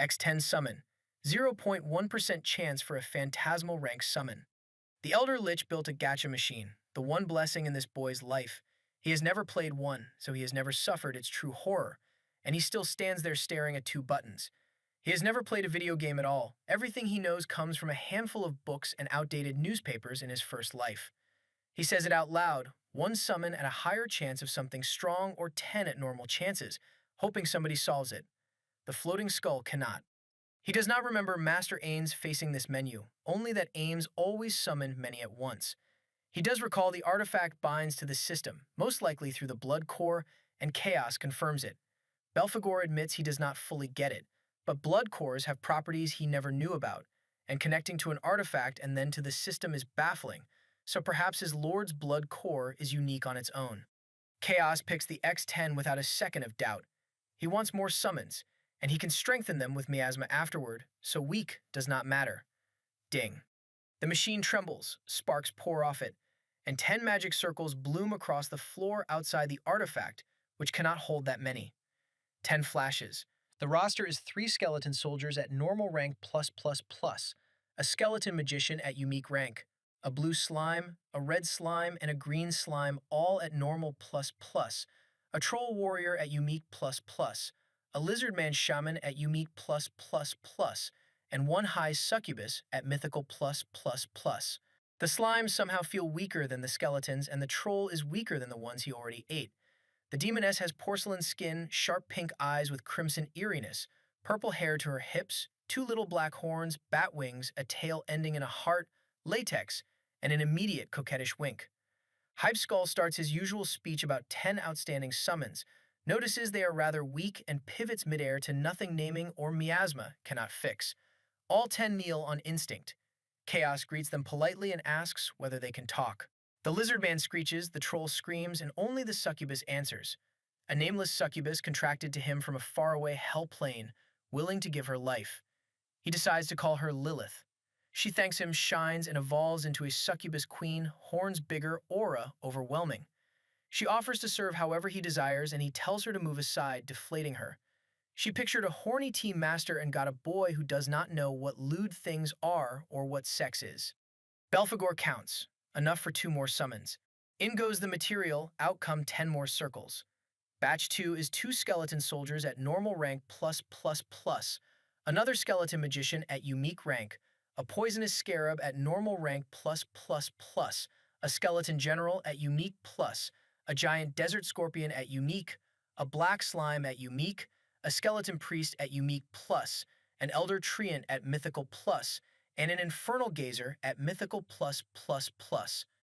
X10 summon. 0.1% chance for a phantasmal rank summon. The Elder Lich built a gacha machine, the one blessing in this boy's life. He has never played one, so he has never suffered its true horror, and he still stands there staring at two buttons. He has never played a video game at all. Everything he knows comes from a handful of books and outdated newspapers in his first life. He says it out loud, one summon at a higher chance of something strong or 10 at normal chances, hoping somebody solves it. The floating skull cannot. He does not remember Master Ains facing this menu, only that Ains always summoned many at once. He does recall the artifact binds to the system, most likely through the blood core, and chaos confirms it. Belphegor admits he does not fully get it, but blood cores have properties he never knew about, and connecting to an artifact and then to the system is baffling, so perhaps his lord's blood core is unique on its own. Chaos picks the X10 without a second of doubt. He wants more summons, and he can strengthen them with miasma afterward, so weak does not matter. Ding. The machine trembles, sparks pour off it, and 10 magic circles bloom across the floor outside the artifact, which cannot hold that many. 10 flashes. The roster is 3 skeleton soldiers at normal rank +++, a skeleton magician at unique rank, a blue slime, a red slime, and a green slime all at normal ++, a troll warrior at unique ++, a lizard man shaman at unique +++, and one high succubus at mythical +++. The slimes somehow feel weaker than the skeletons, and the troll is weaker than the ones he already ate. The demoness has porcelain skin, sharp pink eyes with crimson eeriness, purple hair to her hips, 2 little black horns, bat wings, a tail ending in a heart, latex, and an immediate coquettish wink. Hype Skull starts his usual speech about 10 outstanding summons, notices they are rather weak, and pivots midair to nothing naming or miasma cannot fix. All 10 kneel on instinct. Chaos greets them politely and asks whether they can talk. The lizard man screeches, the troll screams, and only the succubus answers. A nameless succubus contracted to him from a faraway hell plane, willing to give her life. He decides to call her Lilith. She thanks him, shines, and evolves into a succubus queen, horns bigger, aura overwhelming. She offers to serve however he desires, and he tells her to move aside, deflating her. She pictured a horny team master and got a boy who does not know what lewd things are or what sex is. Belphegor counts. Enough for 2 more summons. In goes the material, out come 10 more circles. Batch 2 is 2 skeleton soldiers at normal rank +++, another skeleton magician at unique rank, a poisonous scarab at normal rank +++, a skeleton general at unique plus, a giant desert scorpion at unique, a black slime at unique, a skeleton priest at unique plus, an elder treant at mythical plus, and an infernal gazer at mythical +++.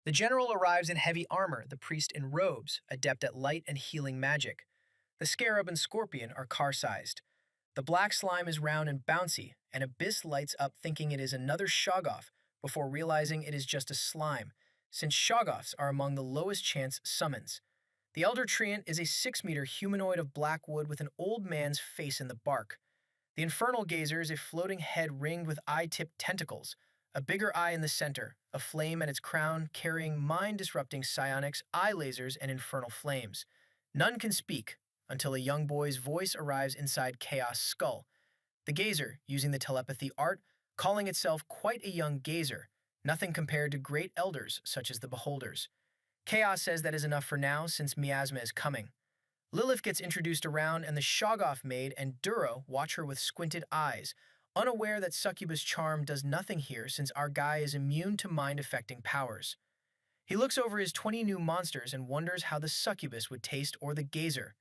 The general arrives in heavy armor, the priest in robes, adept at light and healing magic. The scarab and scorpion are car-sized. The black slime is round and bouncy, and Abyss lights up thinking it is another Shoggoth before realizing it is just a slime, since Shoggoths are among the lowest chance summons. The Elder Treant is a 6-meter humanoid of black wood with an old man's face in the bark. The Infernal Gazer is a floating head ringed with eye-tipped tentacles, a bigger eye in the center, a flame at its crown carrying mind-disrupting psionics, eye lasers, and infernal flames. None can speak until a young boy's voice arrives inside Chaos' skull. The Gazer, using the telepathy art, calling itself quite a young Gazer, nothing compared to great elders such as the Beholders. Chaos says that is enough for now since miasma is coming. Lilith gets introduced around, and the Shoggoth maid and Duro watch her with squinted eyes, unaware that succubus charm does nothing here since our guy is immune to mind-affecting powers. He looks over his 20 new monsters and wonders how the succubus would taste or the gazer.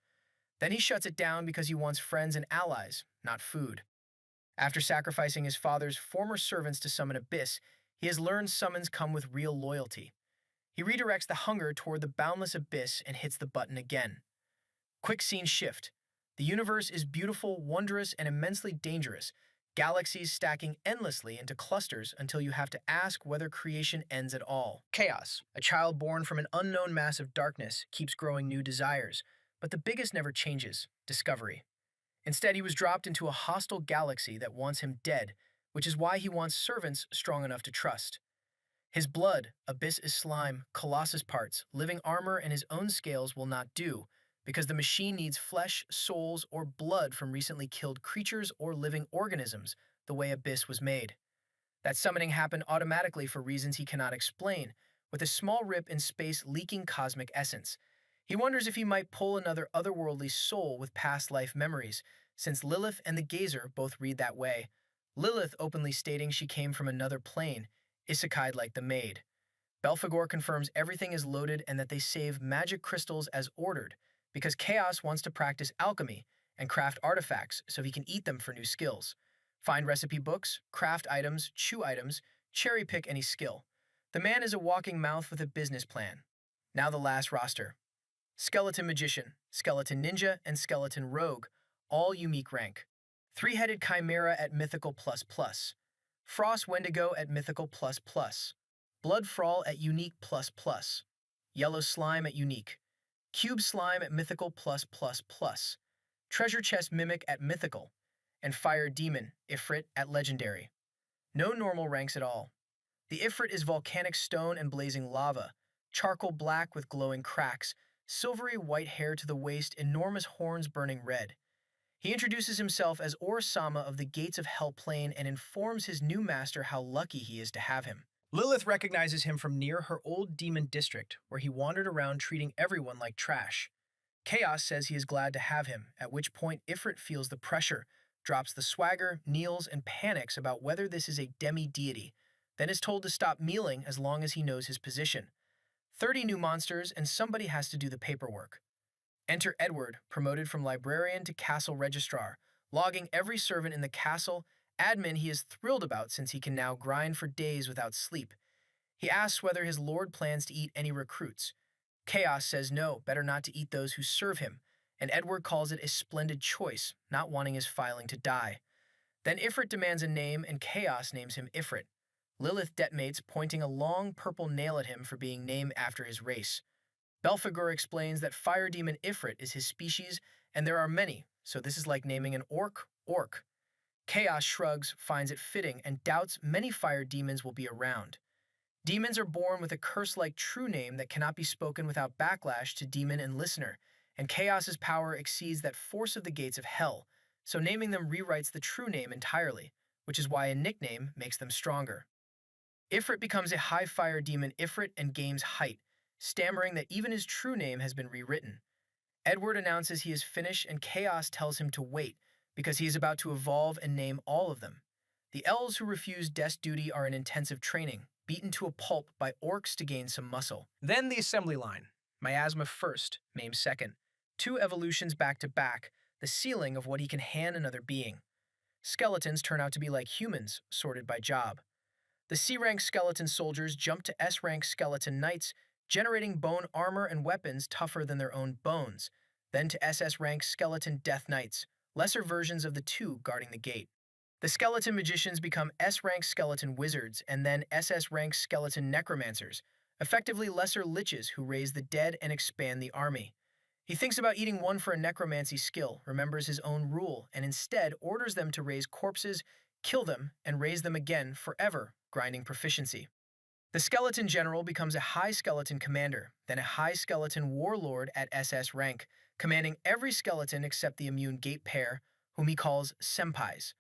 Then he shuts it down because he wants friends and allies, not food. After sacrificing his father's former servants to summon Abyss, he has learned summons come with real loyalty. He redirects the hunger toward the boundless Abyss and hits the button again. Quick scene shift. The universe is beautiful, wondrous, and immensely dangerous, galaxies stacking endlessly into clusters until you have to ask whether creation ends at all. Chaos, a child born from an unknown mass of darkness, keeps growing new desires, but the biggest never changes: discovery. Instead, he was dropped into a hostile galaxy that wants him dead, which is why he wants servants strong enough to trust. His blood, abyss is slime, colossus parts, living armor, and his own scales will not do, because the machine needs flesh, souls, or blood from recently killed creatures or living organisms, the way abyss was made. That summoning happened automatically for reasons he cannot explain, with a small rip in space leaking cosmic essence. He wonders if he might pull another otherworldly soul with past life memories, since Lilith and the Gazer both read that way. Lilith openly stating she came from another plane, isekai'd like the maid. Belphegor confirms everything is loaded and that they save magic crystals as ordered, because Chaos wants to practice alchemy and craft artifacts so he can eat them for new skills. Find recipe books, craft items, chew items, cherry pick any skill. The man is a walking mouth with a business plan. Now the last roster. Skeleton Magician, Skeleton Ninja, and Skeleton Rogue, all unique rank. Three-headed Chimera at Mythical++. Frost Wendigo at Mythical++. Blood Frawl at Unique++. Yellow Slime at Unique. Cube Slime at Mythical++. Treasure Chest Mimic at Mythical. And Fire Demon, Ifrit, at Legendary. No normal ranks at all. The Ifrit is volcanic stone and blazing lava, charcoal black with glowing cracks, silvery white hair to the waist, enormous horns burning red. He introduces himself as Or-sama of the Gates of Hell Plane and informs his new master how lucky he is to have him. Lilith recognizes him from near her old demon district, where he wandered around treating everyone like trash. Chaos says he is glad to have him, at which point Ifrit feels the pressure, drops the swagger, kneels, and panics about whether this is a demi-deity, then is told to stop kneeling as long as he knows his position. 30 new monsters, and somebody has to do the paperwork. Enter Edward, promoted from librarian to castle registrar, logging every servant in the castle, admin he is thrilled about since he can now grind for days without sleep. He asks whether his lord plans to eat any recruits. Chaos says no, better not to eat those who serve him, and Edward calls it a splendid choice, not wanting his filing to die. Then Ifrit demands a name, and Chaos names him Ifrit. Lilith detonates, pointing a long purple nail at him for being named after his race. Belphegor explains that Fire Demon Ifrit is his species, and there are many, so this is like naming an orc. Chaos shrugs, finds it fitting, and doubts many fire demons will be around. Demons are born with a curse-like true name that cannot be spoken without backlash to demon and listener, and Chaos's power exceeds that force of the gates of hell, so naming them rewrites the true name entirely, which is why a nickname makes them stronger. Ifrit becomes a high fire demon Ifrit and gains height, stammering that even his true name has been rewritten. Edward announces he is finished and Chaos tells him to wait, because he is about to evolve and name all of them. The elves who refuse desk duty are in intensive training, beaten to a pulp by orcs to gain some muscle. Then the assembly line. Miasma first, Mame second. 2 evolutions back to back, the ceiling of what he can hand another being. Skeletons turn out to be like humans, sorted by job. The C-rank skeleton soldiers jump to S-rank skeleton knights, generating bone armor and weapons tougher than their own bones, then to SS-rank skeleton death knights, lesser versions of the 2 guarding the gate. The skeleton magicians become S-rank skeleton wizards and then SS-rank skeleton necromancers, effectively lesser liches who raise the dead and expand the army. He thinks about eating one for a necromancy skill, remembers his own rule, and instead orders them to raise corpses, kill them, and raise them again forever, grinding proficiency. The skeleton general becomes a high skeleton commander, then a high skeleton warlord at SS rank, commanding every skeleton except the immune gate pair, whom he calls senpais.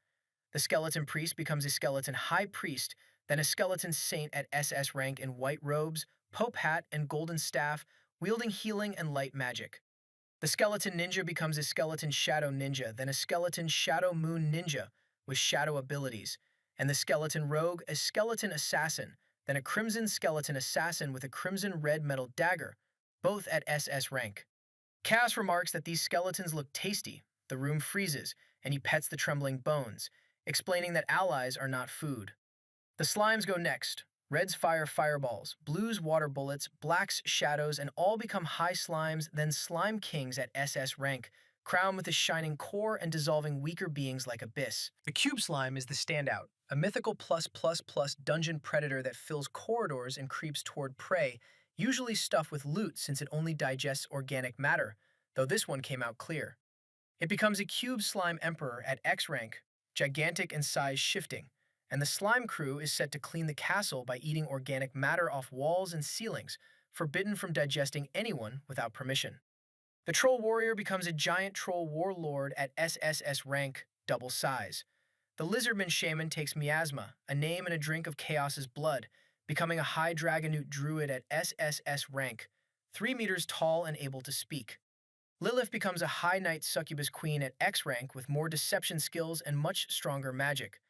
The skeleton priest becomes a skeleton high priest, then a skeleton saint at SS rank in white robes, pope hat, and golden staff, wielding healing and light magic. The skeleton ninja becomes a skeleton shadow ninja, then a skeleton shadow moon ninja with shadow abilities, and the skeleton rogue a skeleton assassin, then a crimson skeleton assassin with a crimson red metal dagger, both at SS rank. Chaos remarks that these skeletons look tasty. The room freezes, and he pets the trembling bones, explaining that allies are not food. The slimes go next. Reds fire fireballs, blues water bullets, blacks shadows, and all become high slimes, then slime kings at SS rank, crowned with a shining core and dissolving weaker beings like abyss. The cube slime is the standout, a mythical +++ dungeon predator that fills corridors and creeps toward prey, usually stuffed with loot since it only digests organic matter, though this one came out clear. It becomes a cube slime emperor at X rank, gigantic and size shifting, and the slime crew is set to clean the castle by eating organic matter off walls and ceilings, forbidden from digesting anyone without permission. The troll warrior becomes a giant troll warlord at SSS rank, double size. The lizardman shaman takes miasma, a name and a drink of chaos's blood, becoming a high dragonute druid at SSS rank, 3 meters tall and able to speak. Lilith becomes a high knight succubus queen at X rank with more deception skills and much stronger magic.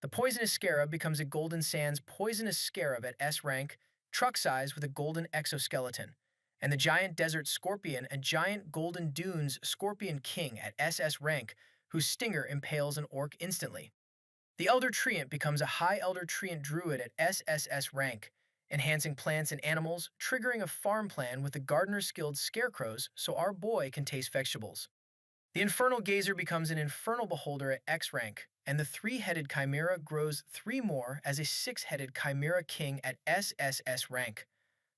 The poisonous scarab becomes a golden sands poisonous scarab at S rank, truck size with a golden exoskeleton. And the giant desert scorpion, a giant golden dunes scorpion king at SS rank, whose stinger impales an orc instantly. The Elder Treant becomes a high Elder Treant druid at SSS rank, enhancing plants and animals, triggering a farm plan with the gardener's skilled scarecrows so our boy can taste vegetables. The Infernal Gazer becomes an Infernal Beholder at X rank, and the 3-headed Chimera grows 3 more as a 6-headed Chimera King at SSS rank.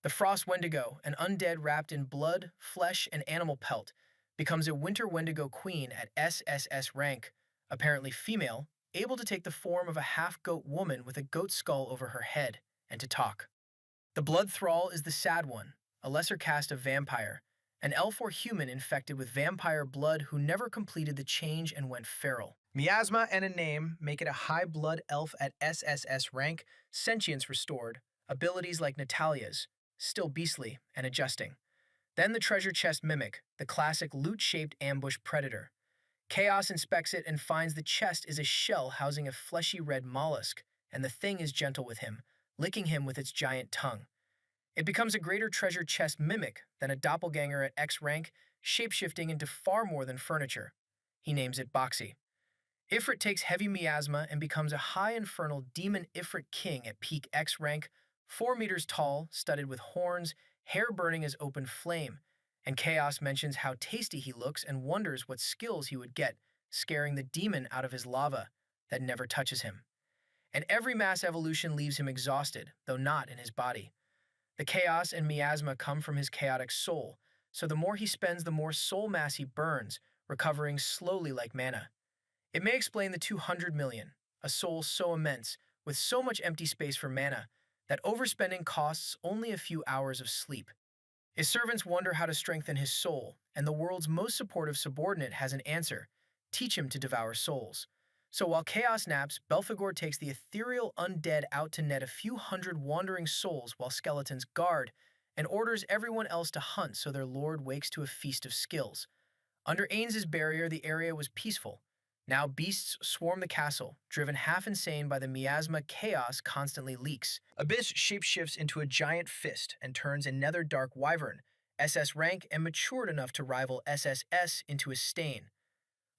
The Frost Wendigo, an undead wrapped in blood, flesh, and animal pelt, becomes a Winter Wendigo Queen at SSS rank, apparently female, able to take the form of a half-goat woman with a goat skull over her head, and to talk. The Blood Thrall is the Sad One, a lesser caste of vampire, an elf or human infected with vampire blood who never completed the change and went feral. Miasma and a name make it a high blood elf at SSS rank, sentience restored, abilities like Natalia's, still beastly and adjusting. Then the treasure chest mimic, the classic loot-shaped ambush predator. Chaos inspects it and finds the chest is a shell housing a fleshy red mollusk, and the thing is gentle with him, licking him with its giant tongue. It becomes a greater treasure chest mimic than a doppelganger at X rank, shapeshifting into far more than furniture. He names it Boxy. Ifrit takes heavy miasma and becomes a high infernal demon Ifrit king at peak X rank, 4 meters tall, studded with horns, hair burning as open flame, and Chaos mentions how tasty he looks and wonders what skills he would get, scaring the demon out of his lava that never touches him. And every mass evolution leaves him exhausted, though not in his body. The chaos and miasma come from his chaotic soul, so the more he spends, the more soul mass he burns, recovering slowly like mana. It may explain the 200 million, a soul so immense, with so much empty space for mana, that overspending costs only a few hours of sleep. His servants wonder how to strengthen his soul, and the world's most supportive subordinate has an answer: teach him to devour souls. So while Chaos naps, Belphegor takes the ethereal undead out to net a few hundred wandering souls while skeletons guard, and orders everyone else to hunt so their lord wakes to a feast of skills. Under Ains's barrier, the area was peaceful. Now beasts swarm the castle, driven half insane by the miasma Chaos constantly leaks. Abyss shapeshifts into a giant fist and turns a nether dark wyvern, SS rank and matured enough to rival SSS, into a stain.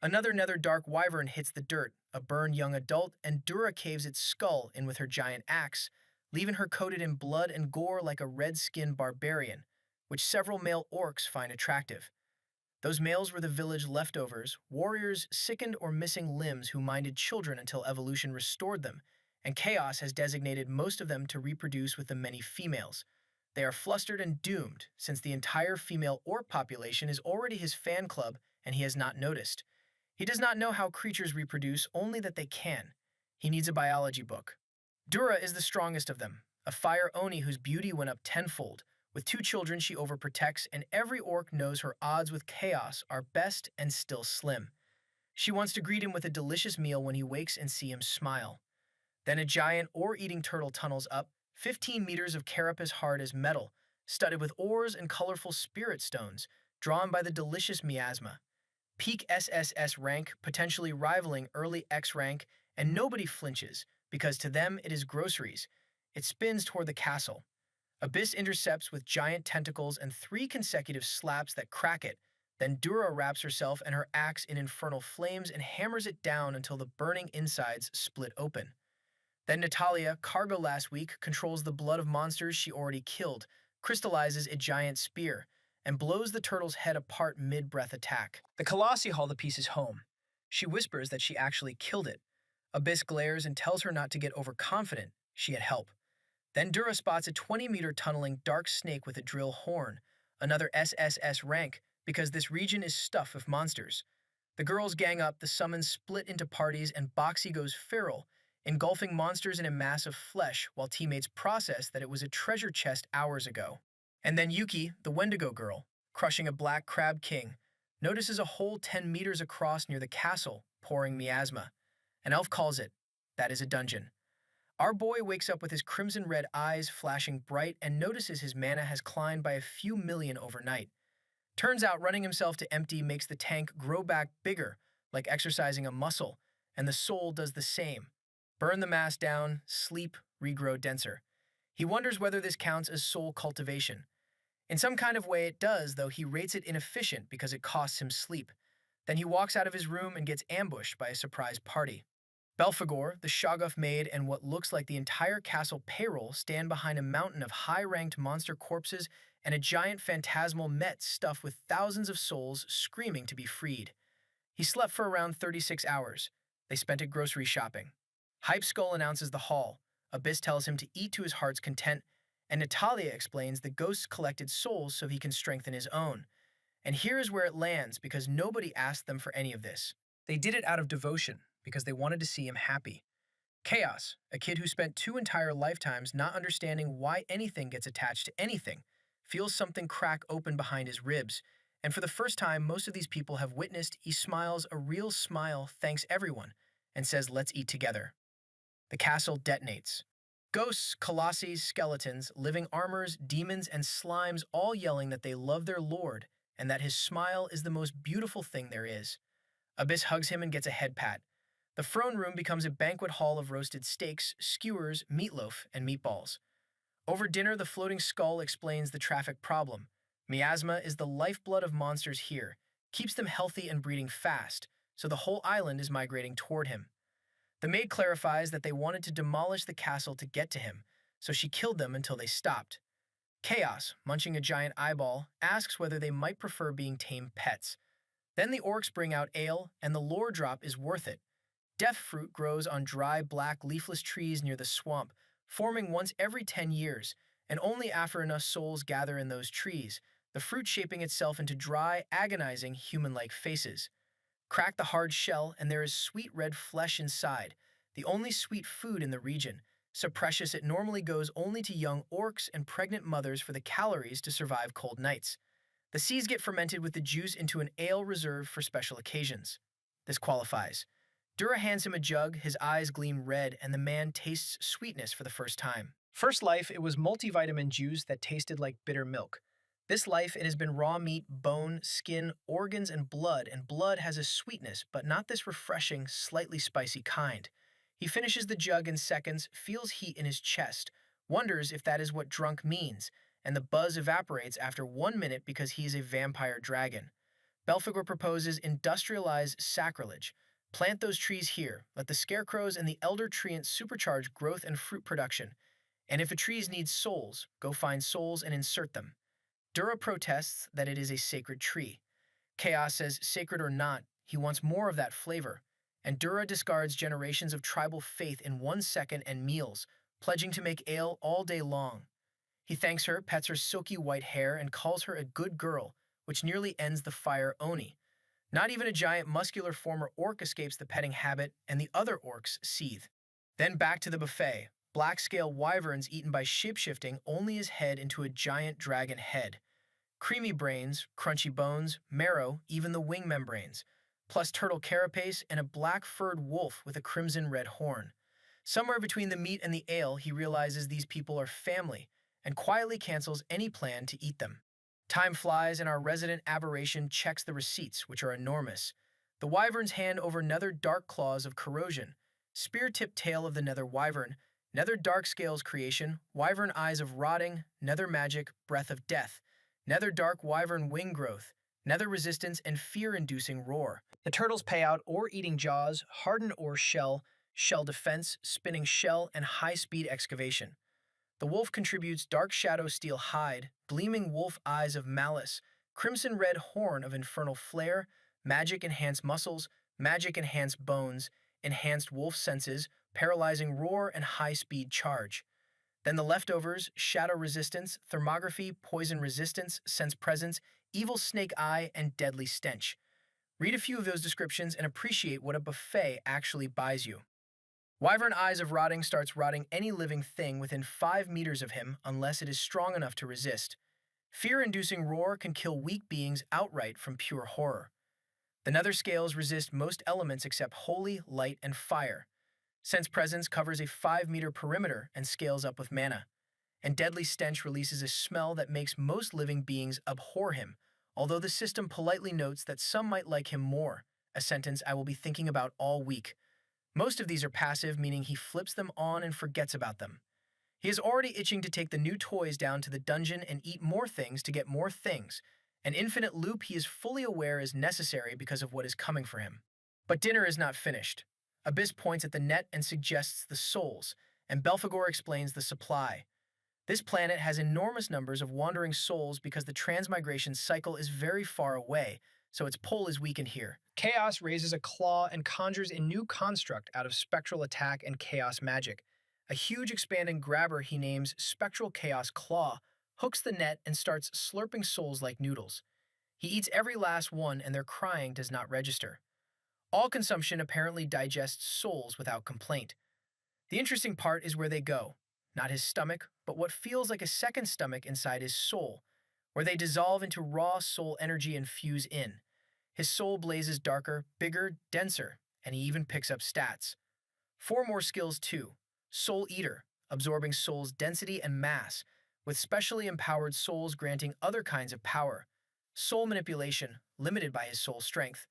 Another nether dark wyvern hits the dirt, a burned young adult, and Dura caves its skull in with her giant axe, leaving her coated in blood and gore like a red-skinned barbarian, which several male orcs find attractive. Those males were the village leftovers, warriors sickened or missing limbs who minded children until evolution restored them, and Chaos has designated most of them to reproduce with the many females. They are flustered and doomed, since the entire female orc population is already his fan club and he has not noticed. He does not know how creatures reproduce, only that they can. He needs a biology book. Dura is the strongest of them, a fire Oni whose beauty went up tenfold. With 2 children she overprotects, and every orc knows her odds with Chaos are best and still slim. She wants to greet him with a delicious meal when he wakes and see him smile. Then a giant ore-eating turtle tunnels up, 15 meters of carapace hard as metal, studded with ores and colorful spirit stones, drawn by the delicious miasma. Peak SSS rank, potentially rivaling early X rank, and nobody flinches, because to them it is groceries. It spins toward the castle. Abyss intercepts with giant tentacles and 3 consecutive slaps that crack it. Then Dura wraps herself and her axe in infernal flames and hammers it down until the burning insides split open. Then Natalia, cargo last week, controls the blood of monsters she already killed, crystallizes a giant spear, and blows the turtle's head apart mid-breath attack. The Colossi haul the pieces home. She whispers that she actually killed it. Abyss glares and tells her not to get overconfident. She had help. Then Dura spots a 20-meter tunneling dark snake with a drill horn, another SSS rank, because this region is stuffed with monsters. The girls gang up, the summons split into parties, and Boxy goes feral, engulfing monsters in a mass of flesh while teammates process that it was a treasure chest hours ago. And then Yuki, the Wendigo girl, crushing a black crab king, notices a hole 10 meters across near the castle, pouring miasma. An elf calls it, that is a dungeon. Our boy wakes up with his crimson-red eyes flashing bright and notices his mana has climbed by a few million overnight. Turns out running himself to empty makes the tank grow back bigger, like exercising a muscle, and the soul does the same. Burn the mass down, sleep, regrow denser. He wonders whether this counts as soul cultivation. In some kind of way it does, though he rates it inefficient because it costs him sleep. Then he walks out of his room and gets ambushed by a surprise party. Belphegor, the Shoggoth maid, and what looks like the entire castle payroll stand behind a mountain of high-ranked monster corpses and a giant phantasmal Met stuffed with thousands of souls screaming to be freed. He slept for around 36 hours. They spent it grocery shopping. Hype Skull announces the haul. Abyss tells him to eat to his heart's content, and Natalia explains the ghosts collected souls so he can strengthen his own. And here is where it lands because nobody asked them for any of this. They did it out of devotion because they wanted to see him happy. Chaos, a kid who spent 2 entire lifetimes not understanding why anything gets attached to anything, feels something crack open behind his ribs, and for the first time most of these people have witnessed, he smiles a real smile, thanks everyone, and says, "Let's eat together." The castle detonates. Ghosts, colossi, skeletons, living armors, demons, and slimes all yelling that they love their lord and that his smile is the most beautiful thing there is. Abyss hugs him and gets a head pat. The throne room becomes a banquet hall of roasted steaks, skewers, meatloaf, and meatballs. Over dinner, the floating skull explains the traffic problem. Miasma is the lifeblood of monsters here, keeps them healthy and breeding fast, so the whole island is migrating toward him. The maid clarifies that they wanted to demolish the castle to get to him, so she killed them until they stopped. Chaos, munching a giant eyeball, asks whether they might prefer being tame pets. Then the orcs bring out ale, and the lore drop is worth it. Death fruit grows on dry, black, leafless trees near the swamp, forming once every 10 years, and only after enough souls gather in those trees, the fruit shaping itself into dry, agonizing, human-like faces. Crack the hard shell, and there is sweet red flesh inside, the only sweet food in the region, so precious it normally goes only to young orcs and pregnant mothers for the calories to survive cold nights. The seeds get fermented with the juice into an ale reserved for special occasions. This qualifies. Dura hands him a jug, his eyes gleam red, and the man tastes sweetness for the first time. First life, it was multivitamin juice that tasted like bitter milk. This life, it has been raw meat, bone, skin, organs, and blood has a sweetness, but not this refreshing, slightly spicy kind. He finishes the jug in seconds, feels heat in his chest, wonders if that is what drunk means, and the buzz evaporates after 1 minute because he is a vampire dragon. Belphegor proposes industrialize sacrilege. Plant those trees here, let the scarecrows and the elder treants supercharge growth and fruit production. And if a tree needs souls, go find souls and insert them. Dura protests that it is a sacred tree. Chaos says sacred or not, he wants more of that flavor. And Dura discards generations of tribal faith in 1 second and meals, pledging to make ale all day long. He thanks her, pets her silky white hair, and calls her a good girl, which nearly ends the fire Oni. Not even a giant muscular former orc escapes the petting habit, and the other orcs seethe. Then back to the buffet. Black-scale wyverns eaten by shapeshifting only his head into a giant dragon head. Creamy brains, crunchy bones, marrow, even the wing membranes, plus turtle carapace and a black-furred wolf with a crimson-red horn. Somewhere between the meat and the ale, he realizes these people are family, and quietly cancels any plan to eat them. Time flies, and our resident aberration checks the receipts, which are enormous. The wyverns hand over nether dark claws of corrosion, spear-tipped tail of the nether wyvern, nether dark scales creation, wyvern eyes of rotting, nether magic, breath of death, nether dark wyvern wing growth, nether resistance, and fear-inducing roar. The turtles pay out ore-eating jaws, hardened ore shell, shell defense, spinning shell, and high-speed excavation. The wolf contributes dark shadow steel hide, gleaming wolf eyes of malice, crimson red horn of infernal flare, magic enhanced muscles, magic enhanced bones, enhanced wolf senses, paralyzing roar, and high-speed charge. Then the leftovers, shadow resistance, thermography, poison resistance, sense presence, evil snake eye, and deadly stench. Read a few of those descriptions and appreciate what a buffet actually buys you. Wyvern Eyes of Rotting starts rotting any living thing within 5 meters of him unless it is strong enough to resist. Fear-inducing roar can kill weak beings outright from pure horror. The nether scales resist most elements except holy, light, and fire. Sense Presence covers a 5-meter perimeter and scales up with mana. And Deadly Stench releases a smell that makes most living beings abhor him, although the system politely notes that some might like him more, a sentence I will be thinking about all week. Most of these are passive, meaning he flips them on and forgets about them. He is already itching to take the new toys down to the dungeon and eat more things to get more things, an infinite loop he is fully aware is necessary because of what is coming for him. But dinner is not finished. Abyss points at the net and suggests the souls, and Belphegor explains the supply. This planet has enormous numbers of wandering souls because the transmigration cycle is very far away, so its pull is weakened here. Chaos raises a claw and conjures a new construct out of spectral attack and chaos magic. A huge expanding grabber he names Spectral Chaos Claw hooks the net and starts slurping souls like noodles. He eats every last one and their crying does not register. All consumption apparently digests souls without complaint. The interesting part is where they go. Not his stomach, but what feels like a second stomach inside his soul, where they dissolve into raw soul energy and fuse in. His soul blazes darker, bigger, denser, and he even picks up stats. 4 more skills too. Soul Eater, absorbing soul's density and mass, with specially empowered souls granting other kinds of power. Soul Manipulation, limited by his soul strength.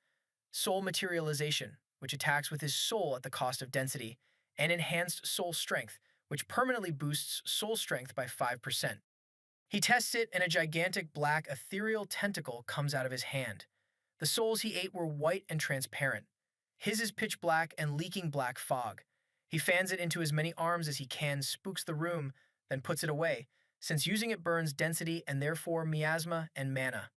Soul Materialization, which attacks with his soul at the cost of density. And Enhanced Soul Strength, which permanently boosts soul strength by 5%. He tests it, and a gigantic black ethereal tentacle comes out of his hand. The souls he ate were white and transparent. His is pitch black and leaking black fog. He fans it into as many arms as he can, spooks the room, then puts it away, since using it burns density and therefore miasma and mana.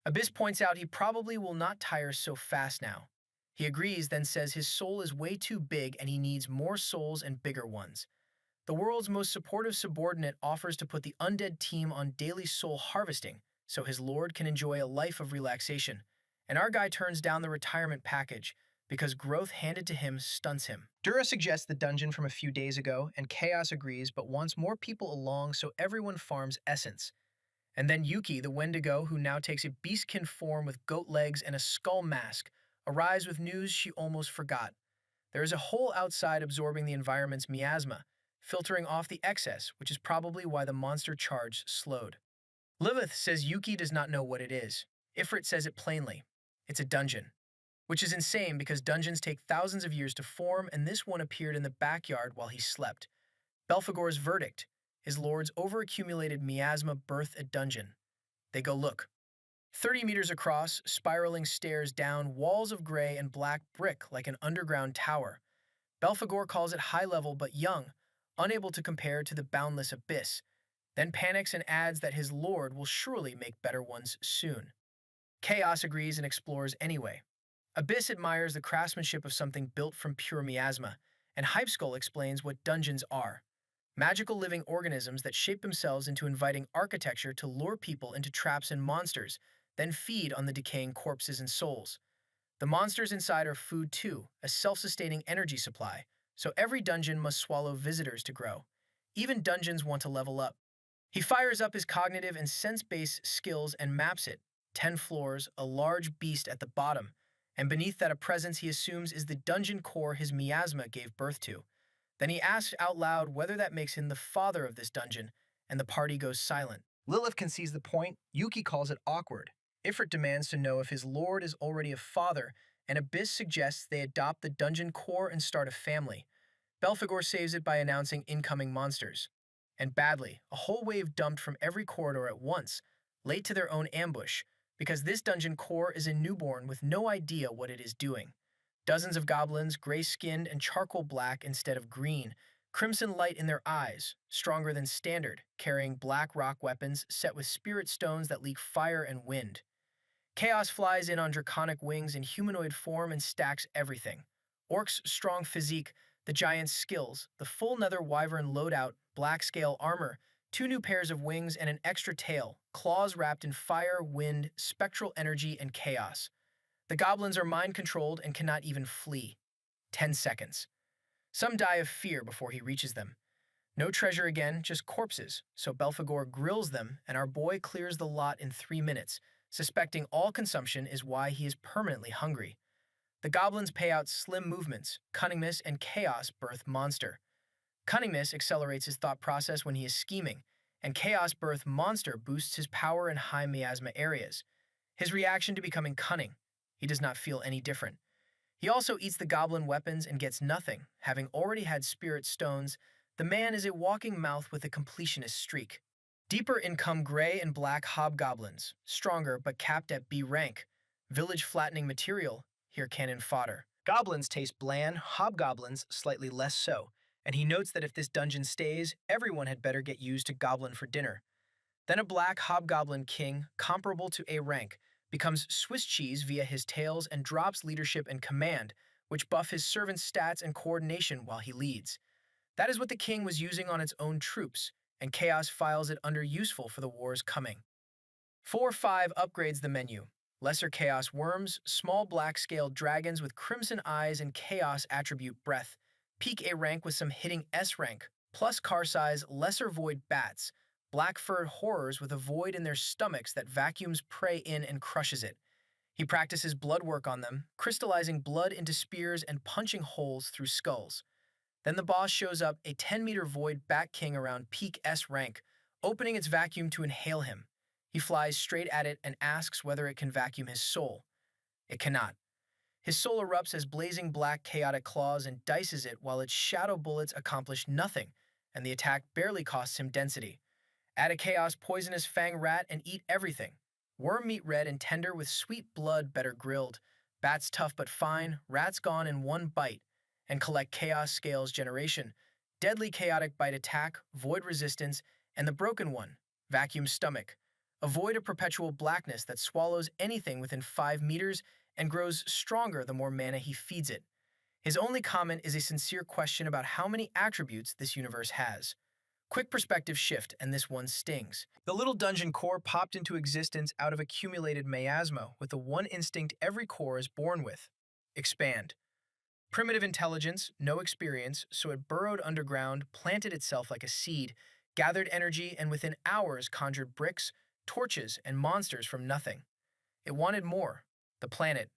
Abyss points out he probably will not tire so fast now. He agrees, then says his soul is way too big and he needs more souls and bigger ones. The world's most supportive subordinate offers to put the undead team on daily soul harvesting so his lord can enjoy a life of relaxation, and our guy turns down the retirement package because growth handed to him stunts him. Dura suggests the dungeon from a few days ago, and Chaos agrees but wants more people along so everyone farms essence. And then Yuki, the Wendigo, who now takes a beastkin form with goat legs and a skull mask, arrives with news she almost forgot. There is a hole outside absorbing the environment's miasma, filtering off the excess, which is probably why the monster charge slowed. Lilith says Yuki does not know what it is. Ifrit says it plainly. It's a dungeon. Which is insane because dungeons take thousands of years to form, and this one appeared in the backyard while he slept. Belphegor's verdict: his lord's overaccumulated miasma birthed a dungeon. They go look. 30 meters across, spiraling stairs down, walls of gray and black brick like an underground tower. Belphegor calls it high level but young, unable to compare to the boundless abyss, then panics and adds that his lord will surely make better ones soon. Chaos agrees and explores anyway. Abyss admires the craftsmanship of something built from pure miasma, and Hypeskull explains what dungeons are. Magical living organisms that shape themselves into inviting architecture to lure people into traps and monsters, then feed on the decaying corpses and souls. The monsters inside are food too, a self-sustaining energy supply, so every dungeon must swallow visitors to grow. Even dungeons want to level up. He fires up his cognitive and sense-based skills and maps it. 10 floors, a large beast at the bottom, and beneath that a presence he assumes is the dungeon core his miasma gave birth to. Then he asks out loud whether that makes him the father of this dungeon, and the party goes silent. Lilith concedes the point, Yuki calls it awkward. Ifrit demands to know if his lord is already a father, and Abyss suggests they adopt the dungeon core and start a family. Belphegor saves it by announcing incoming monsters. And badly, a whole wave dumped from every corridor at once, late to their own ambush, because this dungeon core is a newborn with no idea what it is doing. Dozens of goblins, gray-skinned and charcoal black instead of green, crimson light in their eyes, stronger than standard, carrying black rock weapons set with spirit stones that leak fire and wind. Chaos flies in on draconic wings in humanoid form and stacks everything. Orc's strong physique, the giant's skills, the full nether wyvern loadout, black scale armor, 2 new pairs of wings and an extra tail, claws wrapped in fire, wind, spectral energy, and chaos. The goblins are mind-controlled and cannot even flee. 10 seconds. Some die of fear before he reaches them. No treasure again, just corpses, so Belphegor grills them, and our boy clears the lot in 3 minutes, suspecting all consumption is why he is permanently hungry. The goblins pay out slim movements, cunningness, and chaos birth monster. Cunningness accelerates his thought process when he is scheming, and chaos birth monster boosts his power in high miasma areas. His reaction to becoming cunning, he does not feel any different. He also eats the goblin weapons and gets nothing, having already had spirit stones. The man is a walking mouth with a completionist streak. Deeper in come gray and black hobgoblins, stronger but capped at B rank. Village flattening material, here cannon fodder. Goblins taste bland, hobgoblins slightly less so, and he notes that if this dungeon stays, everyone had better get used to goblin for dinner. Then a black hobgoblin king, comparable to A rank, becomes Swiss cheese via his tails and drops leadership and command, which buff his servants' stats and coordination while he leads. That is what the king was using on its own troops, and Chaos files it under useful for the wars coming. 4-5 upgrades the menu. Lesser Chaos worms, small black-scaled dragons with crimson eyes and Chaos attribute breath, peak A rank with some hitting S rank, plus car size lesser void bats, black-furred horrors with a void in their stomachs that vacuums prey in and crushes it. He practices blood work on them, crystallizing blood into spears and punching holes through skulls. Then the boss shows up, a 10-meter void bat king around peak S rank, opening its vacuum to inhale him. He flies straight at it and asks whether it can vacuum his soul. It cannot. His soul erupts as blazing black chaotic claws and dices it while its shadow bullets accomplish nothing, and the attack barely costs him density. Add a chaos poisonous fang rat and eat everything. Worm meat red and tender with sweet blood better grilled. Bats tough but fine, rats gone in one bite. And collect chaos scales generation, deadly chaotic bite attack, void resistance, and the broken one, vacuum stomach. A void of perpetual blackness that swallows anything within 5 meters and grows stronger the more mana he feeds it. His only comment is a sincere question about how many attributes this universe has. Quick perspective shift, and this one stings. The little dungeon core popped into existence out of accumulated miasma with the one instinct every core is born with: expand. Primitive intelligence, no experience, so it burrowed underground, planted itself like a seed, gathered energy, and within hours conjured bricks, torches, and monsters from nothing. It wanted more, the planet,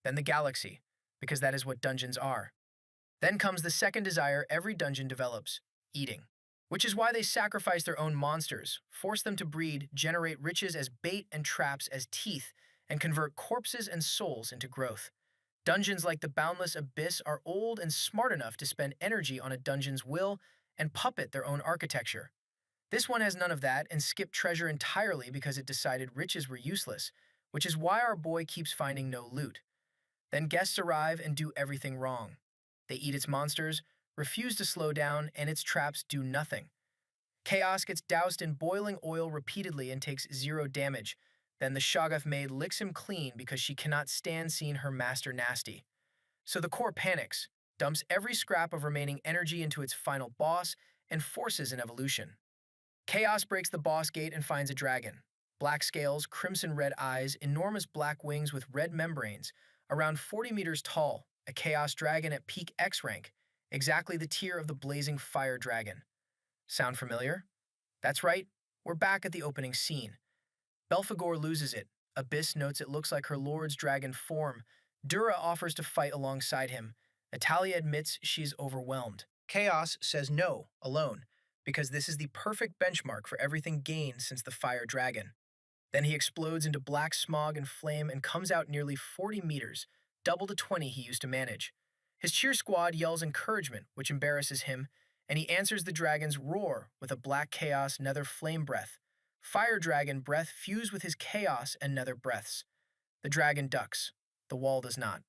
then the galaxy, because that is what dungeons are. Then comes the second desire every dungeon develops: eating. Which is why they sacrifice their own monsters, force them to breed, generate riches as bait and traps as teeth, and convert corpses and souls into growth. Dungeons like the Boundless Abyss are old and smart enough to spend energy on a dungeon's will and puppet their own architecture. This one has none of that and skipped treasure entirely because it decided riches were useless, which is why our boy keeps finding no loot. Then guests arrive and do everything wrong. They eat its monsters, refuse to slow down, and its traps do nothing. Chaos gets doused in boiling oil repeatedly and takes 0 damage. Then the Shoggoth maid licks him clean because she cannot stand seeing her master nasty. So the core panics, dumps every scrap of remaining energy into its final boss, and forces an evolution. Chaos breaks the boss gate and finds a dragon. Black scales, crimson red eyes, enormous black wings with red membranes, around 40 meters tall, a chaos dragon at peak X rank, exactly the tier of the blazing fire dragon. Sound familiar? That's right, we're back at the opening scene. Belphegor loses it. Abyss notes it looks like her lord's dragon form. Dura offers to fight alongside him. Natalia admits she's overwhelmed. Chaos says no, alone, because this is the perfect benchmark for everything gained since the fire dragon. Then he explodes into black smog and flame and comes out nearly 40 meters, double the 20 he used to manage. His cheer squad yells encouragement, which embarrasses him, and he answers the dragon's roar with a black chaos nether flame breath. Fire dragon breath fuse with his chaos and nether breaths. The dragon ducks. The wall does not.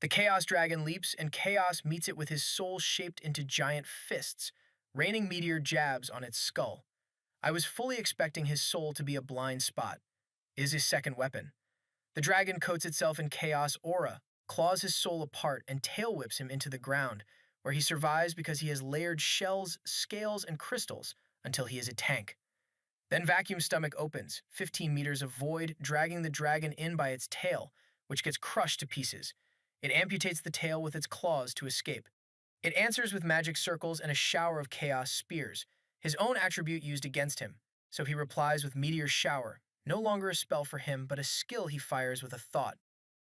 The chaos dragon leaps, and chaos meets it with his soul shaped into giant fists, raining meteor jabs on its skull. I was fully expecting his soul to be a blind spot. It is his second weapon. The dragon coats itself in chaos aura, claws his soul apart, and tail whips him into the ground, where he survives because he has layered shells, scales, and crystals until he is a tank. Then Vacuum Stomach opens, 15 meters of void, dragging the dragon in by its tail, which gets crushed to pieces. It amputates the tail with its claws to escape. It answers with magic circles and a shower of chaos spears, his own attribute used against him, so he replies with Meteor Shower, no longer a spell for him, but a skill he fires with a thought.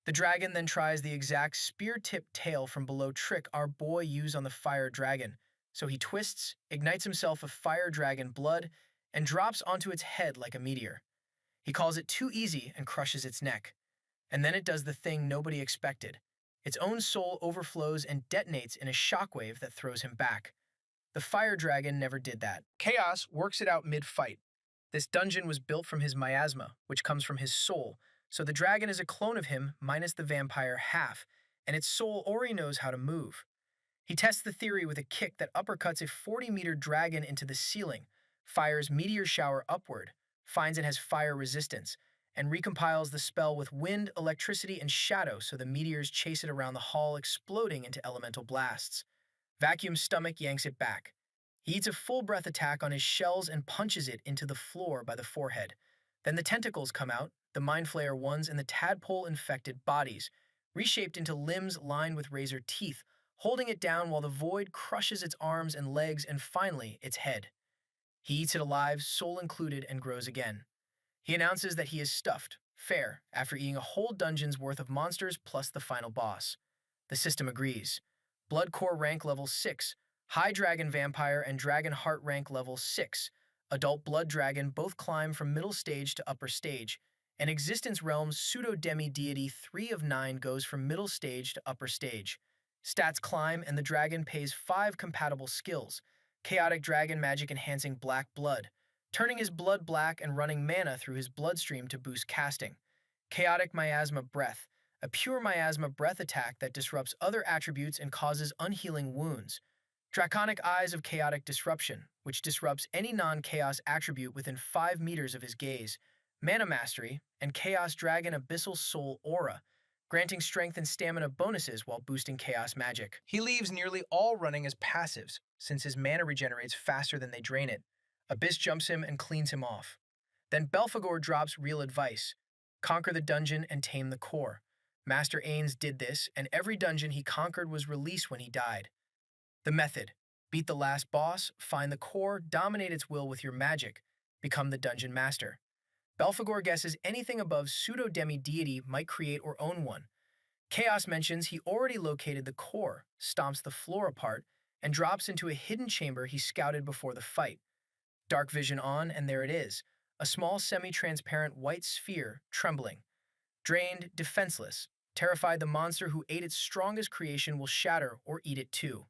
The dragon then tries the exact spear-tipped tail from below trick our boy used on the fire dragon, so he twists, ignites himself with fire dragon blood, and drops onto its head like a meteor. He calls it too easy and crushes its neck. And then it does the thing nobody expected. Its own soul overflows and detonates in a shockwave that throws him back. The fire dragon never did that. Chaos works it out mid-fight. This dungeon was built from his miasma, which comes from his soul, so the dragon is a clone of him minus the vampire half, and its soul already knows how to move. He tests the theory with a kick that uppercuts a 40-meter dragon into the ceiling, fires meteor shower upward, finds it has fire resistance, and recompiles the spell with wind, electricity, and shadow so the meteors chase it around the hall, exploding into elemental blasts. Vacuum's stomach yanks it back. He eats a full breath attack on his shells and punches it into the floor by the forehead. Then the tentacles come out, the Mind Flayer ones and the tadpole-infected bodies, reshaped into limbs lined with razor teeth, holding it down while the void crushes its arms and legs and finally its head. He eats it alive, soul included, and grows again. He announces that he is stuffed, fair, after eating a whole dungeon's worth of monsters plus the final boss. The system agrees. Blood Core rank level 6, High Dragon Vampire and Dragon Heart rank level 6, Adult Blood Dragon both climb from middle stage to upper stage, and Existence Realm's Pseudo-Demi-Deity 3 of 9 goes from middle stage to upper stage. Stats climb and the dragon pays 5 compatible skills, Chaotic Dragon Magic Enhancing Black Blood, turning his blood black and running mana through his bloodstream to boost casting. Chaotic Miasma Breath, a pure miasma breath attack that disrupts other attributes and causes unhealing wounds. Draconic Eyes of Chaotic Disruption, which disrupts any non-chaos attribute within 5 meters of his gaze. Mana Mastery, and Chaos Dragon Abyssal Soul Aura, granting strength and stamina bonuses while boosting chaos magic. He leaves nearly all running as passives, since his mana regenerates faster than they drain it. Abyss jumps him and cleans him off. Then Belphegor drops real advice. Conquer the dungeon and tame the core. Master Ains did this, and every dungeon he conquered was released when he died. The method: beat the last boss, find the core, dominate its will with your magic, become the dungeon master. Belphegor guesses anything above pseudo-demi-deity might create or own one. Chaos mentions he already located the core, stomps the floor apart, and drops into a hidden chamber he scouted before the fight. Dark vision on, and there it is, a small semi-transparent white sphere, trembling. Drained, defenseless, terrified the monster who ate its strongest creation will shatter or eat it too.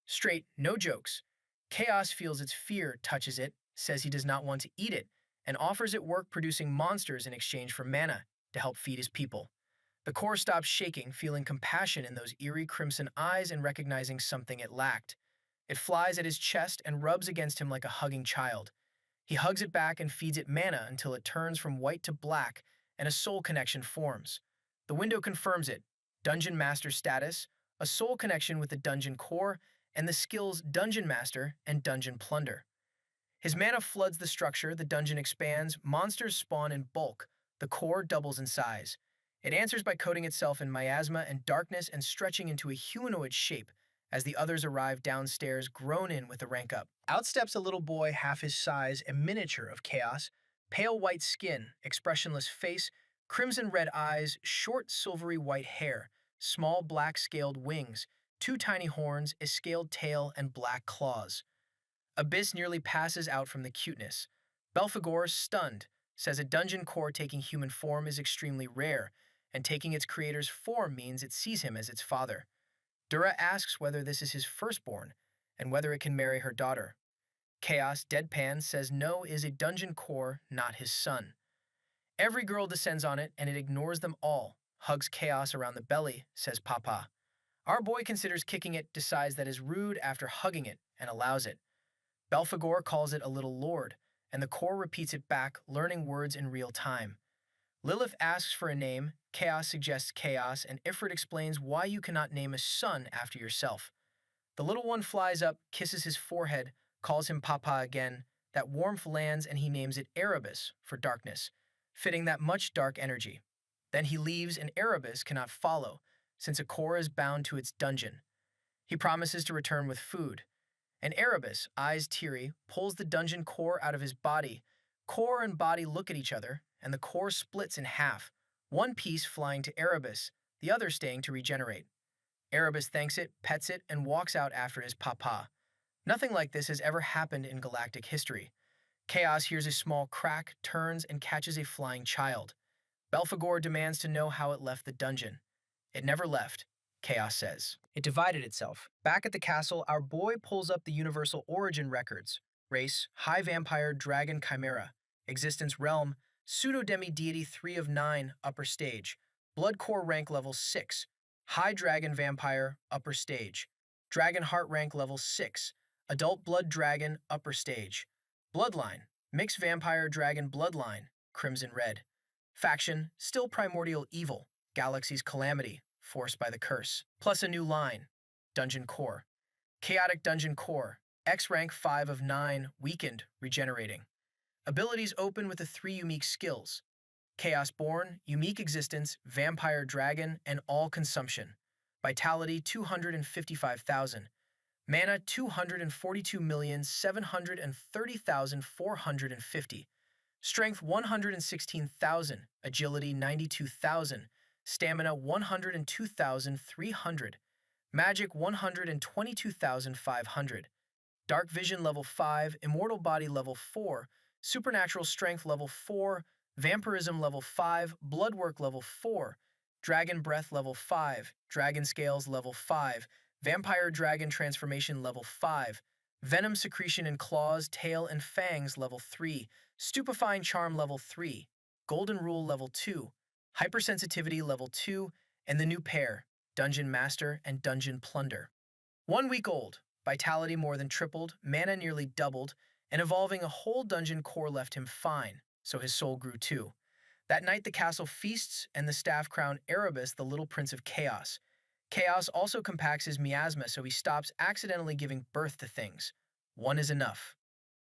Straight, no jokes. Chaos feels its fear, touches it, says he does not want to eat it, and offers it work producing monsters in exchange for mana to help feed his people. The core stops shaking, feeling compassion in those eerie crimson eyes and recognizing something it lacked. It flies at his chest and rubs against him like a hugging child. He hugs it back and feeds it mana until it turns from white to black and a soul connection forms. The window confirms it: Dungeon Master status, a soul connection with the dungeon core, and the skills Dungeon Master and Dungeon Plunder. His mana floods the structure, the dungeon expands, monsters spawn in bulk, the core doubles in size. It answers by coating itself in miasma and darkness and stretching into a humanoid shape as the others arrive downstairs, grown in with the rank up. Out steps a little boy half his size, a miniature of chaos, pale white skin, expressionless face, crimson-red eyes, short silvery white hair, small black scaled wings, 2 tiny horns, a scaled tail, and black claws. Abyss nearly passes out from the cuteness. Belphegor, stunned, says a dungeon core taking human form is extremely rare, and taking its creator's form means it sees him as its father. Dura asks whether this is his firstborn, and whether it can marry her daughter. Chaos, deadpan, says no is a dungeon core, not his son. Every girl descends on it, and it ignores them all, hugs Chaos around the belly, says Papa. Our boy considers kicking it, decides that is rude after hugging it, and allows it. Belphegor calls it a little lord, and the core repeats it back, learning words in real time. Lilith asks for a name, Chaos suggests Chaos, and Ifrit explains why you cannot name a son after yourself. The little one flies up, kisses his forehead, calls him Papa again. That warmth lands and he names it Erebus for darkness, fitting that much dark energy. Then he leaves and Erebus cannot follow, since a core is bound to its dungeon. He promises to return with food. And Erebus, eyes teary, pulls the dungeon core out of his body. Core and body look at each other, and the core splits in half, one piece flying to Erebus, the other staying to regenerate. Erebus thanks it, pets it, and walks out after his papa. Nothing like this has ever happened in galactic history. Chaos hears a small crack, turns, and catches a flying child. Belphegor demands to know how it left the dungeon. It never left, Chaos says. It divided itself. Back at the castle, our boy pulls up the universal origin records. Race, High Vampire Dragon Chimera. Existence Realm, Pseudo-Demi-Deity 3 of 9, Upper Stage. Blood Core Rank Level 6. High Dragon Vampire, Upper Stage. Dragon Heart Rank Level 6. Adult Blood Dragon, Upper Stage. Bloodline, Mixed Vampire Dragon Bloodline, Crimson Red. Faction, still Primordial Evil, Galaxy's Calamity, Forced by the Curse. Plus a new line, Dungeon Core. Chaotic Dungeon Core, X rank 5 of 9, weakened, regenerating. Abilities open with the 3 unique skills. Chaos Born, Unique Existence, Vampire Dragon, and All Consumption. Vitality 255,000. Mana 242,730,450. Strength 116,000. Agility 92,000. Stamina 102,300. Magic 122,500. Dark Vision level 5. Immortal Body level 4. Supernatural Strength level 4. Vampirism level 5. Bloodwork level 4. Dragon Breath level 5. Dragon Scales level 5. Vampire Dragon Transformation level 5. Venom Secretion in Claws, Tail, and Fangs level 3. Stupefying Charm level 3. Golden Rule level 2. Hypersensitivity level 2. And the new pair, Dungeon Master and Dungeon Plunder. 1 week old, vitality more than tripled, mana nearly doubled, and evolving a whole dungeon core left him fine, so his soul grew too. That night the castle feasts, and the staff crown Erebus the little prince of chaos. Chaos also compacts his miasma, so he stops accidentally giving birth to things. One is enough.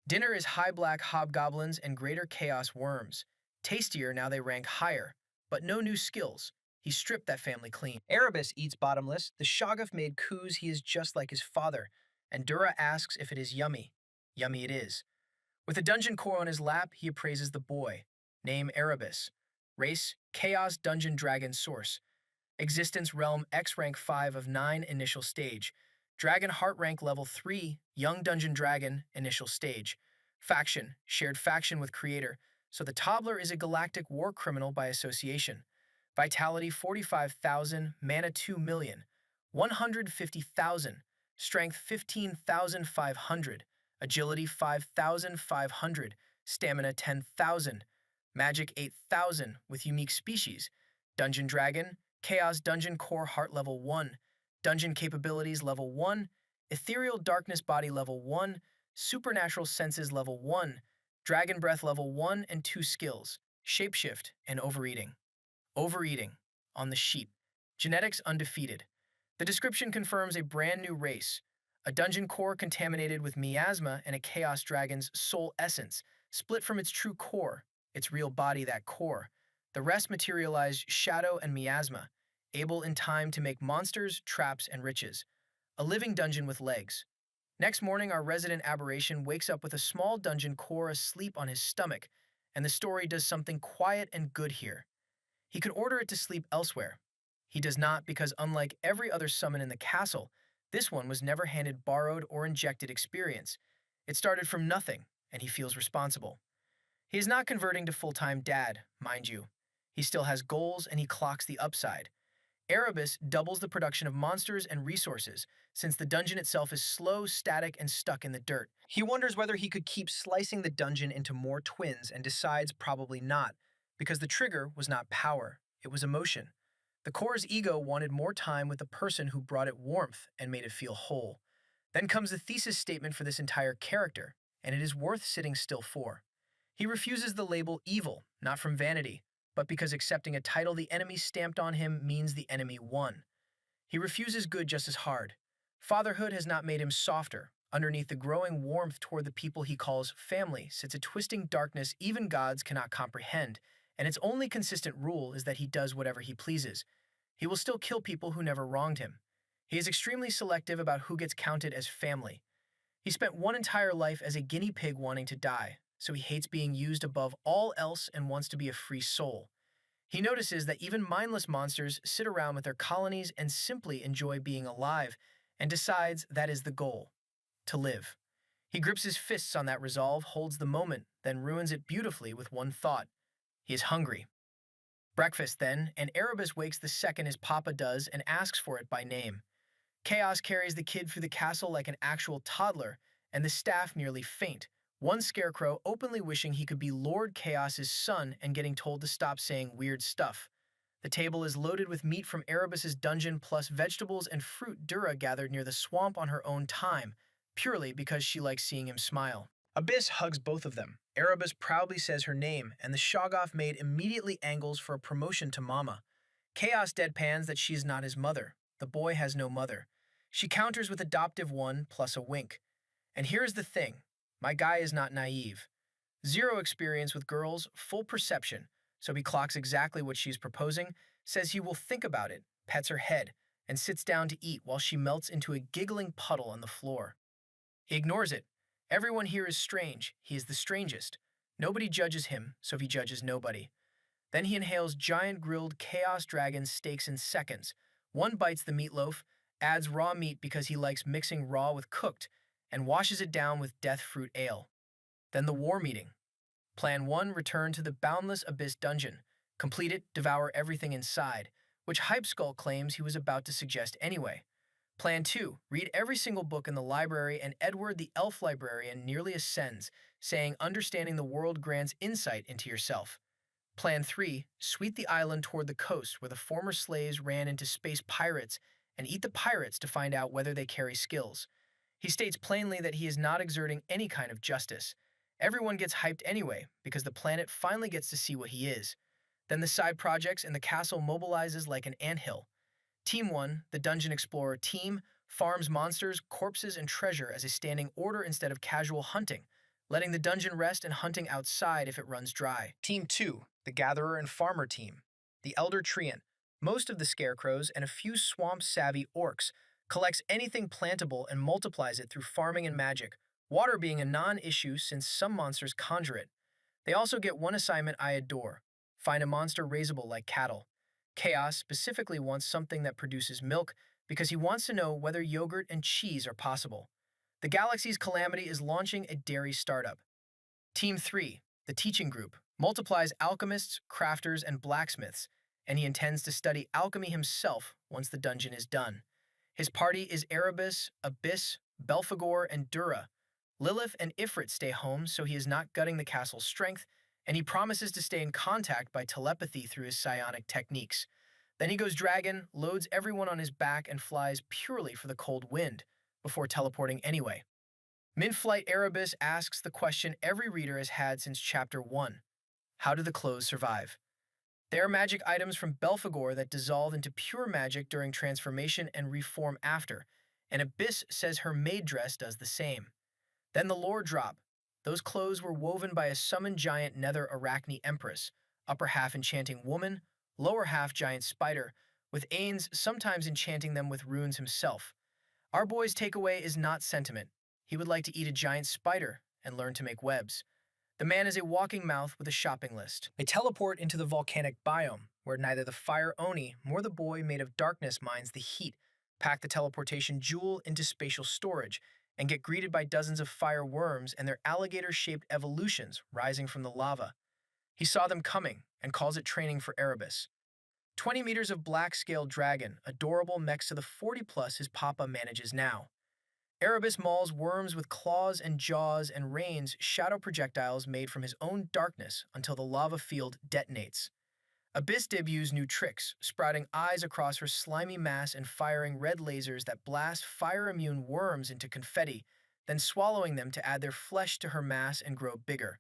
Dinner is high black hobgoblins and greater chaos worms. Tastier now they rank higher, but no new skills. He stripped that family clean. Erebus eats bottomless. The Shoggoth made coos. He is just like his father. And Dura asks if it is yummy. Yummy it is. With a dungeon core on his lap, he appraises the boy. Name Erebus. Race, Chaos Dungeon Dragon Source. Existence Realm X rank 5 of 9, initial stage. Dragon Heart rank level 3, Young Dungeon Dragon, initial stage. Faction, shared faction with Creator, so the toddler is a galactic war criminal by association. Vitality 45,000, mana 2 million, 150,000, strength 15,500, agility 5,500, stamina 10,000, magic 8,000 with unique species. Dungeon Dragon, Chaos Dungeon Core Heart level 1, Dungeon Capabilities level 1, Ethereal Darkness Body level 1, Supernatural Senses level 1, Dragon Breath level 1 and 2 skills, Shapeshift and Overeating. Overeating, on the sheep. Genetics undefeated. The description confirms a brand new race. A dungeon core contaminated with miasma and a chaos dragon's soul essence, split from its true core, its real body, that core. The rest materialized shadow and miasma, able in time to make monsters, traps, and riches. A living dungeon with legs. Next morning, our resident aberration wakes up with a small dungeon core asleep on his stomach, and the story does something quiet and good here. He could order it to sleep elsewhere. He does not because, unlike every other summon in the castle, this one was never handed borrowed or injected experience. It started from nothing, and he feels responsible. He is not converting to full-time dad, mind you. He still has goals, and he clocks the upside. Erebus doubles the production of monsters and resources, since the dungeon itself is slow, static, and stuck in the dirt. He wonders whether he could keep slicing the dungeon into more twins and decides probably not, because the trigger was not power, it was emotion. The core's ego wanted more time with the person who brought it warmth and made it feel whole. Then comes the thesis statement for this entire character, and it is worth sitting still for. He refuses the label evil, not from vanity, but because accepting a title the enemy stamped on him means the enemy won. He refuses good just as hard. Fatherhood has not made him softer. Underneath the growing warmth toward the people he calls family sits a twisting darkness even gods cannot comprehend, and its only consistent rule is that he does whatever he pleases. He will still kill people who never wronged him. He is extremely selective about who gets counted as family. He spent one entire life as a guinea pig wanting to die, so he hates being used above all else and wants to be a free soul. He notices that even mindless monsters sit around with their colonies and simply enjoy being alive, and decides that is the goal to live. He grips his fists on that resolve, holds the moment, then ruins it beautifully with one thought. He is hungry. Breakfast, then, and Erebus wakes the second his papa does and asks for it by name. Chaos carries the kid through the castle like an actual toddler, and the staff nearly faint, one scarecrow openly wishing he could be Lord Chaos's son and getting told to stop saying weird stuff. The table is loaded with meat from Erebus's dungeon plus vegetables and fruit Dura gathered near the swamp on her own time, purely because she likes seeing him smile. Abyss hugs both of them. Erebus proudly says her name, and the Shoggoth maid immediately angles for a promotion to Mama. Chaos deadpans that she is not his mother. The boy has no mother. She counters with adoptive one plus a wink. And here's the thing. My guy is not naive. Zero experience with girls, full perception, so he clocks exactly what she's proposing, says he will think about it, pets her head, and sits down to eat while she melts into a giggling puddle on the floor. He ignores it. Everyone here is strange. He is the strangest. Nobody judges him, so he judges nobody. Then he inhales giant grilled Chaos Dragon steaks in seconds. One bites the meatloaf, adds raw meat because he likes mixing raw with cooked, and washes it down with Death Fruit Ale. Then the war meeting. Plan 1, return to the Boundless Abyss dungeon. Complete it, devour everything inside, which Hypeskull claims he was about to suggest anyway. Plan 2, read every single book in the library, and Edward the elf librarian nearly ascends, saying understanding the world grants insight into yourself. Plan 3, sweep the island toward the coast where the former slaves ran into space pirates and eat the pirates to find out whether they carry skills. He states plainly that he is not exerting any kind of justice. Everyone gets hyped anyway because the planet finally gets to see what he is. Then the side projects and the castle mobilizes like an anthill. Team 1, the Dungeon Explorer team, farms monsters, corpses, and treasure as a standing order instead of casual hunting, letting the dungeon rest and hunting outside if it runs dry. Team 2, the Gatherer and Farmer team, the Elder Treant, most of the scarecrows, and a few swamp-savvy orcs, collects anything plantable and multiplies it through farming and magic, water being a non-issue since some monsters conjure it. They also get one assignment I adore: find a monster raisable like cattle. Chaos specifically wants something that produces milk because he wants to know whether yogurt and cheese are possible. The galaxy's Calamity is launching a dairy startup. Team 3, the teaching group, multiplies alchemists, crafters, and blacksmiths, and he intends to study alchemy himself once the dungeon is done. His party is Erebus, Abyss, Belphegor, and Dura. Lilith and Ifrit stay home so he is not gutting the castle's strength, and he promises to stay in contact by telepathy through his psionic techniques. Then he goes dragon, loads everyone on his back, and flies purely for the cold wind, before teleporting anyway. Mid-flight Erebus asks the question every reader has had since Chapter 1. How do the clothes survive? They are magic items from Belphegor that dissolve into pure magic during transformation and reform after, and Abyss says her maid dress does the same. Then the lore drop. Those clothes were woven by a summoned giant nether Arachne Empress, upper half enchanting woman, lower half giant spider, with Ains sometimes enchanting them with runes himself. Our boy's takeaway is not sentiment. He would like to eat a giant spider and learn to make webs. The man is a walking mouth with a shopping list. They teleport into the volcanic biome, where neither the fire Oni nor the boy made of darkness minds the heat, pack the teleportation jewel into spatial storage, and get greeted by dozens of fire worms and their alligator-shaped evolutions rising from the lava. He saw them coming and calls it training for Erebus. 20 meters of black-scaled dragon, adorable next to the 40-plus his papa manages now. Erebus mauls worms with claws and jaws and rains shadow projectiles made from his own darkness until the lava field detonates. Abyss debuts new tricks, sprouting eyes across her slimy mass and firing red lasers that blast fire-immune worms into confetti, then swallowing them to add their flesh to her mass and grow bigger.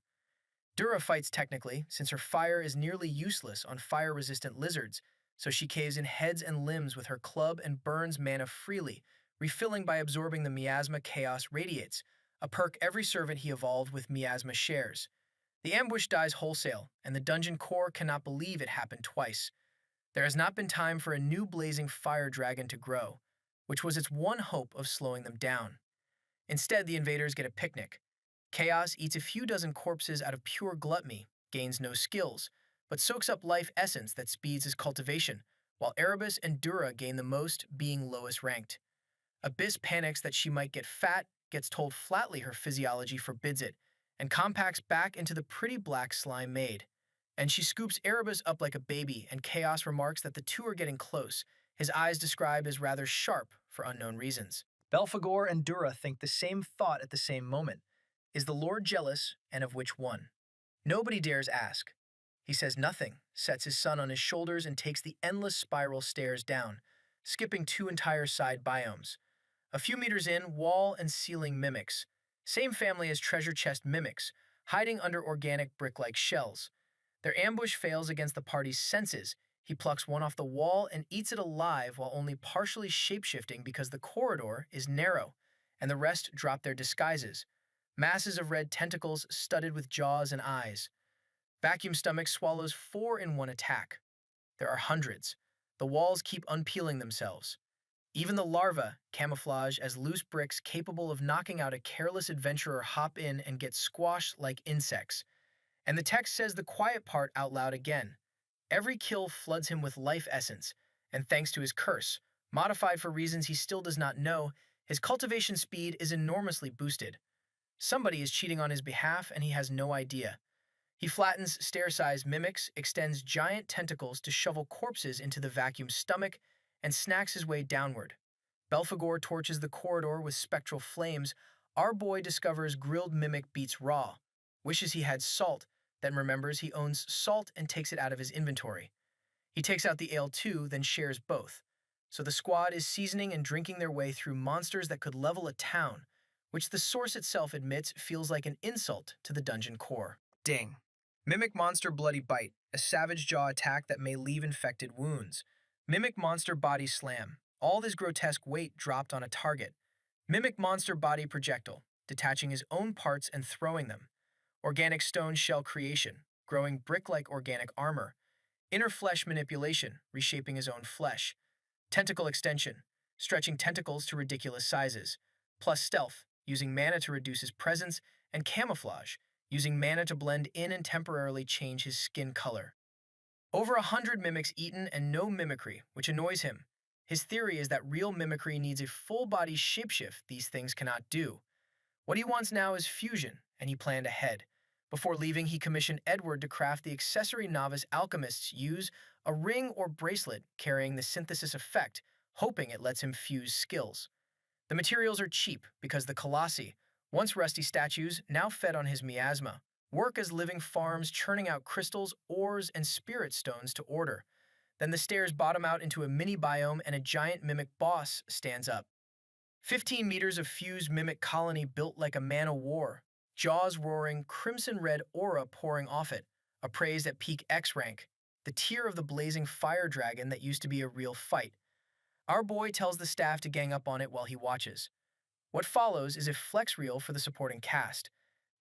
Dura fights technically, since her fire is nearly useless on fire-resistant lizards, so she caves in heads and limbs with her club and burns mana freely, refilling by absorbing the miasma Chaos radiates, a perk every servant he evolved with miasma shares. The ambush dies wholesale, and the dungeon core cannot believe it happened twice. There has not been time for a new blazing fire dragon to grow. which was its one hope of slowing them down. Instead, the invaders get a picnic. Chaos eats a few dozen corpses out of pure gluttony, gains no skills, but soaks up life essence that speeds his cultivation, while Erebus and Dura gain the most, being lowest ranked. Abyss panics that she might get fat, gets told flatly her physiology forbids it, and compacts back into the pretty black slime maid. And she scoops Erebus up like a baby, and Chaos remarks that the two are getting close, his eyes described as rather sharp for unknown reasons. Belphegor and Dura think the same thought at the same moment. Is the Lord jealous, and of which one? Nobody dares ask. He says nothing, sets his son on his shoulders, and takes the endless spiral stairs down, skipping two entire side biomes. A few meters in, wall and ceiling mimics. Same family as treasure chest mimics, hiding under organic brick-like shells. Their ambush fails against the party's senses. He plucks one off the wall and eats it alive while only partially shapeshifting because the corridor is narrow, and the rest drop their disguises. Masses of red tentacles studded with jaws and eyes. Vacuum Stomach swallows 4 in one attack. There are hundreds. The walls keep unpeeling themselves. Even the larvae camouflage as loose bricks capable of knocking out a careless adventurer hop in and get squashed like insects. And the text says the quiet part out loud again. Every kill floods him with life essence, and thanks to his curse, modified for reasons he still does not know, his cultivation speed is enormously boosted. Somebody is cheating on his behalf, and he has no idea. He flattens stair-sized mimics, extends giant tentacles to shovel corpses into the vacuum stomach, and snacks his way downward. Belphegor torches the corridor with spectral flames. Our boy discovers grilled mimic beats raw, wishes he had salt, then remembers he owns salt and takes it out of his inventory. He takes out the ale too, then shares both. So the squad is seasoning and drinking their way through monsters that could level a town, which the source itself admits feels like an insult to the dungeon core. Ding. Mimic Monster Bloody Bite, a savage jaw attack that may leave infected wounds. Mimic Monster Body Slam, all this grotesque weight dropped on a target. Mimic Monster Body Projectile, detaching his own parts and throwing them. Organic Stone Shell Creation, growing brick-like organic armor. Inner Flesh Manipulation, reshaping his own flesh. Tentacle Extension, stretching tentacles to ridiculous sizes. Plus Stealth, using mana to reduce his presence, and Camouflage, using mana to blend in and temporarily change his skin color. Over 100 mimics eaten and no mimicry, which annoys him. His theory is that real mimicry needs a full-body shapeshift these things cannot do. What he wants now is fusion, and he planned ahead. Before leaving, he commissioned Edward to craft the accessory novice alchemists use, a ring or bracelet carrying the synthesis effect, hoping it lets him fuse skills. The materials are cheap because the Colossi, once rusty statues, now fed on his miasma, work as living farms churning out crystals, ores, and spirit stones to order. Then the stairs bottom out into a mini biome and a giant mimic boss stands up. 15 meters of fused mimic colony built like a man-o'-war, jaws roaring, crimson-red aura pouring off it, appraised at peak X rank, the tier of the blazing fire dragon that used to be a real fight. Our boy tells the staff to gang up on it while he watches. What follows is a flex reel for the supporting cast.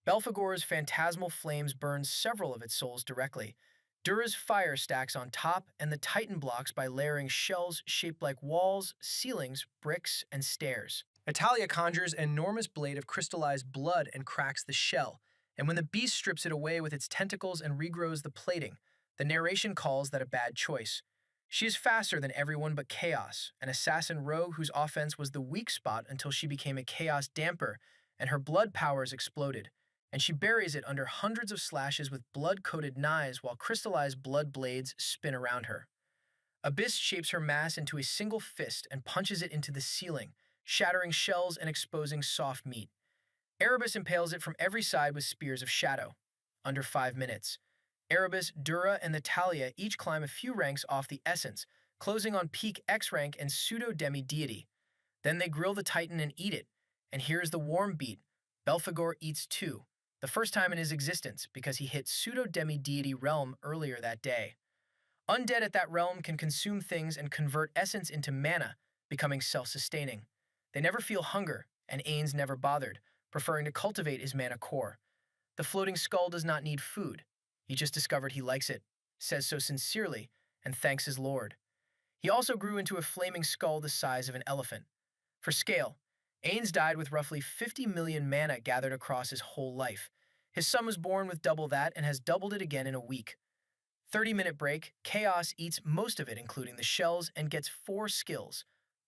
Belphegor's phantasmal flames burn several of its souls directly. Dura's fire stacks on top, and the Titan blocks by layering shells shaped like walls, ceilings, bricks, and stairs. Italia conjures an enormous blade of crystallized blood and cracks the shell, and when the beast strips it away with its tentacles and regrows the plating, the narration calls that a bad choice. She is faster than everyone but Chaos, an assassin rogue whose offense was the weak spot until she became a Chaos damper and her blood powers exploded, and she buries it under hundreds of slashes with blood-coated knives while crystallized blood blades spin around her. Abyss shapes her mass into a single fist and punches it into the ceiling, shattering shells and exposing soft meat. Erebus impales it from every side with spears of shadow. Under 5 minutes. Erebus, Dura, and Natalia each climb a few ranks off the essence, closing on peak X rank and pseudo-demi-deity. Then they grill the Titan and eat it, and here's the warm beat. Belphegor eats too, the first time in his existence because he hit pseudo-demi-deity realm earlier that day. Undead at that realm can consume things and convert essence into mana, becoming self-sustaining. They never feel hunger, and Ain's never bothered, preferring to cultivate his mana core. The floating skull does not need food. He just discovered he likes it, says so sincerely, and thanks his lord. He also grew into a flaming skull the size of an elephant. For scale, Ains died with roughly 50 million mana gathered across his whole life. His son was born with double that and has doubled it again in a week. 30-minute break, Chaos eats most of it, including the shells, and gets 4 skills: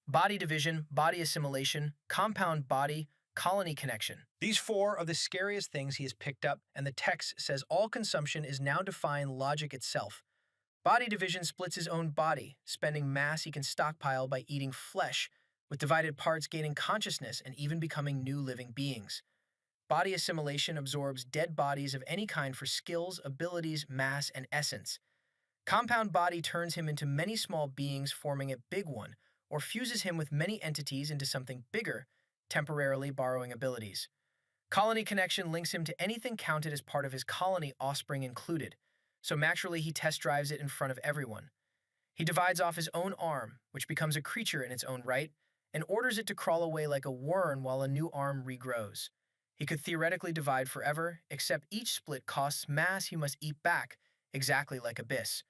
body division, body assimilation, compound body, colony connection. These 4 are the scariest things he has picked up, and the text says all consumption is now defying logic itself. Body division splits his own body, spending mass he can stockpile by eating flesh, with divided parts gaining consciousness and even becoming new living beings. Body assimilation absorbs dead bodies of any kind for skills, abilities, mass, and essence. Compound body turns him into many small beings, forming a big one, or fuses him with many entities into something bigger, temporarily borrowing abilities. Colony connection links him to anything counted as part of his colony, offspring included, so naturally he test drives it in front of everyone. He divides off his own arm, which becomes a creature in its own right, and orders it to crawl away like a worm while a new arm regrows. He could theoretically divide forever, except each split costs mass he must eat back, exactly like Abyss.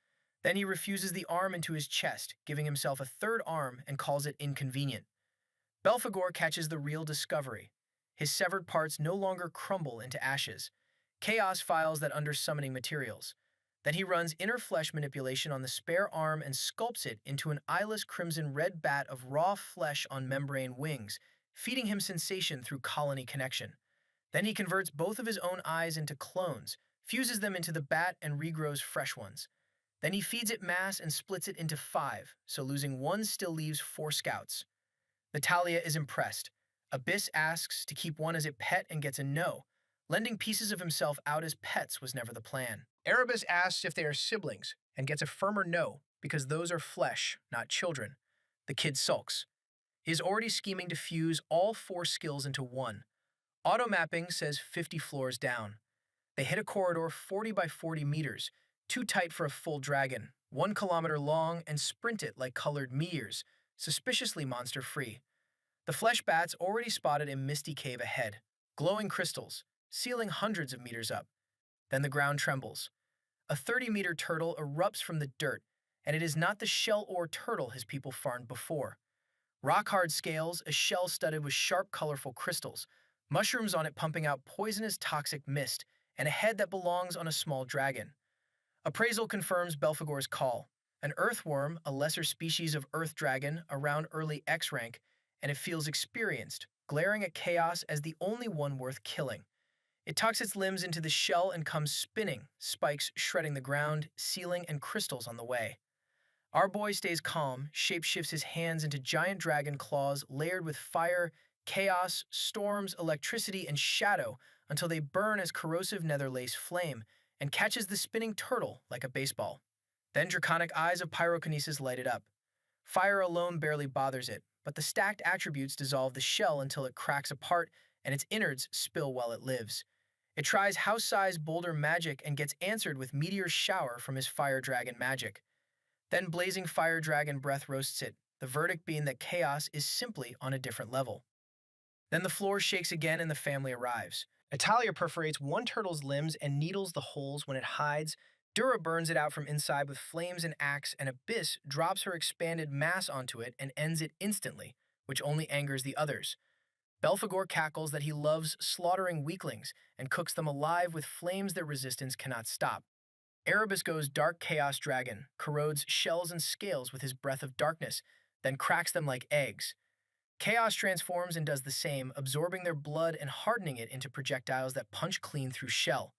Then he refuses the arm into his chest, giving himself a third arm and calls it inconvenient. Belphegor catches the real discovery. His severed parts no longer crumble into ashes. Chaos files that under summoning materials. Then he runs inner flesh manipulation on the spare arm and sculpts it into an eyeless crimson-red bat of raw flesh on membrane wings, feeding him sensation through colony connection. Then he converts both of his own eyes into clones, fuses them into the bat, and regrows fresh ones. Then he feeds it mass and splits it into 5, so losing 1 still leaves 4 scouts. Natalia is impressed. Abyss asks to keep one as a pet and gets a no. Lending pieces of himself out as pets was never the plan. Erebus asks if they are siblings and gets a firmer no, because those are flesh, not children. The kid sulks. He is already scheming to fuse all 4 skills into 1. Auto-mapping says 50 floors down. They hit a corridor 40 by 40 meters, too tight for a full dragon, 1 kilometer long, and sprint it like colored meteors, suspiciously monster-free. The flesh bats already spotted a misty cave ahead, glowing crystals, ceiling hundreds of meters up. Then the ground trembles. A 30-meter turtle erupts from the dirt, and it is not the shell-ore turtle his people farmed before. Rock-hard scales, a shell studded with sharp, colorful crystals, mushrooms on it pumping out poisonous, toxic mist, and a head that belongs on a small dragon. Appraisal confirms Belphegor's call. An earthworm, a lesser species of earth dragon, around early X rank, and it feels experienced, glaring at Chaos as the only one worth killing. It tucks its limbs into the shell and comes spinning, spikes shredding the ground, ceiling, and crystals on the way. Our boy stays calm, shapeshifts his hands into giant dragon claws layered with fire, chaos, storms, electricity, and shadow until they burn as corrosive netherlace flame, and catches the spinning turtle like a baseball. Then draconic eyes of pyrokinesis light it up. Fire alone barely bothers it, but the stacked attributes dissolve the shell until it cracks apart and its innards spill while it lives. It tries house-sized boulder magic and gets answered with meteor shower from his fire dragon magic. Then blazing fire dragon breath roasts it, the verdict being that Chaos is simply on a different level. Then the floor shakes again and the family arrives. Natalia perforates 1 turtle's limbs and needles the holes when it hides. Dura burns it out from inside with flames and axe, and Abyss drops her expanded mass onto it and ends it instantly, which only angers the others. Belphegor cackles that he loves slaughtering weaklings and cooks them alive with flames their resistance cannot stop. Erebus goes dark chaos dragon, corrodes shells and scales with his breath of darkness, then cracks them like eggs. Chaos transforms and does the same, absorbing their blood and hardening it into projectiles that punch clean through shell.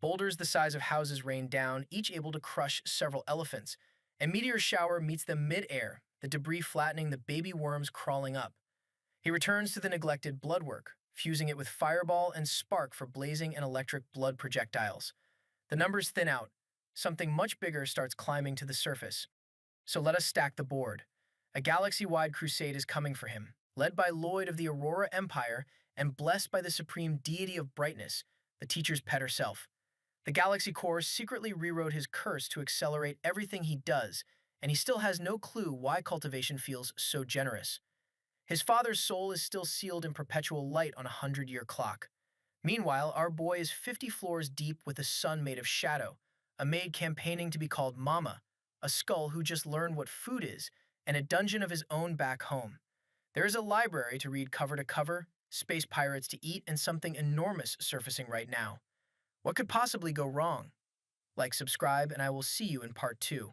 Boulders the size of houses rain down, each able to crush several elephants. A meteor shower meets them mid-air, the debris flattening the baby worms crawling up. He returns to the neglected bloodwork, fusing it with fireball and spark for blazing and electric blood projectiles. The numbers thin out. Something much bigger starts climbing to the surface. So let us stack the board. A galaxy-wide crusade is coming for him, led by Lloyd of the Aurora Empire and blessed by the supreme deity of brightness, the teacher's pet herself. The Galaxy Corps secretly rewrote his curse to accelerate everything he does, and he still has no clue why cultivation feels so generous. His father's soul is still sealed in perpetual light on a 100-year clock. Meanwhile, our boy is 50 floors deep with a sun made of shadow, a maid campaigning to be called Mama, a skull who just learned what food is, and a dungeon of his own back home. There is a library to read cover to cover, space pirates to eat, and something enormous surfacing right now. What could possibly go wrong? Like, subscribe, and I will see you in part 2.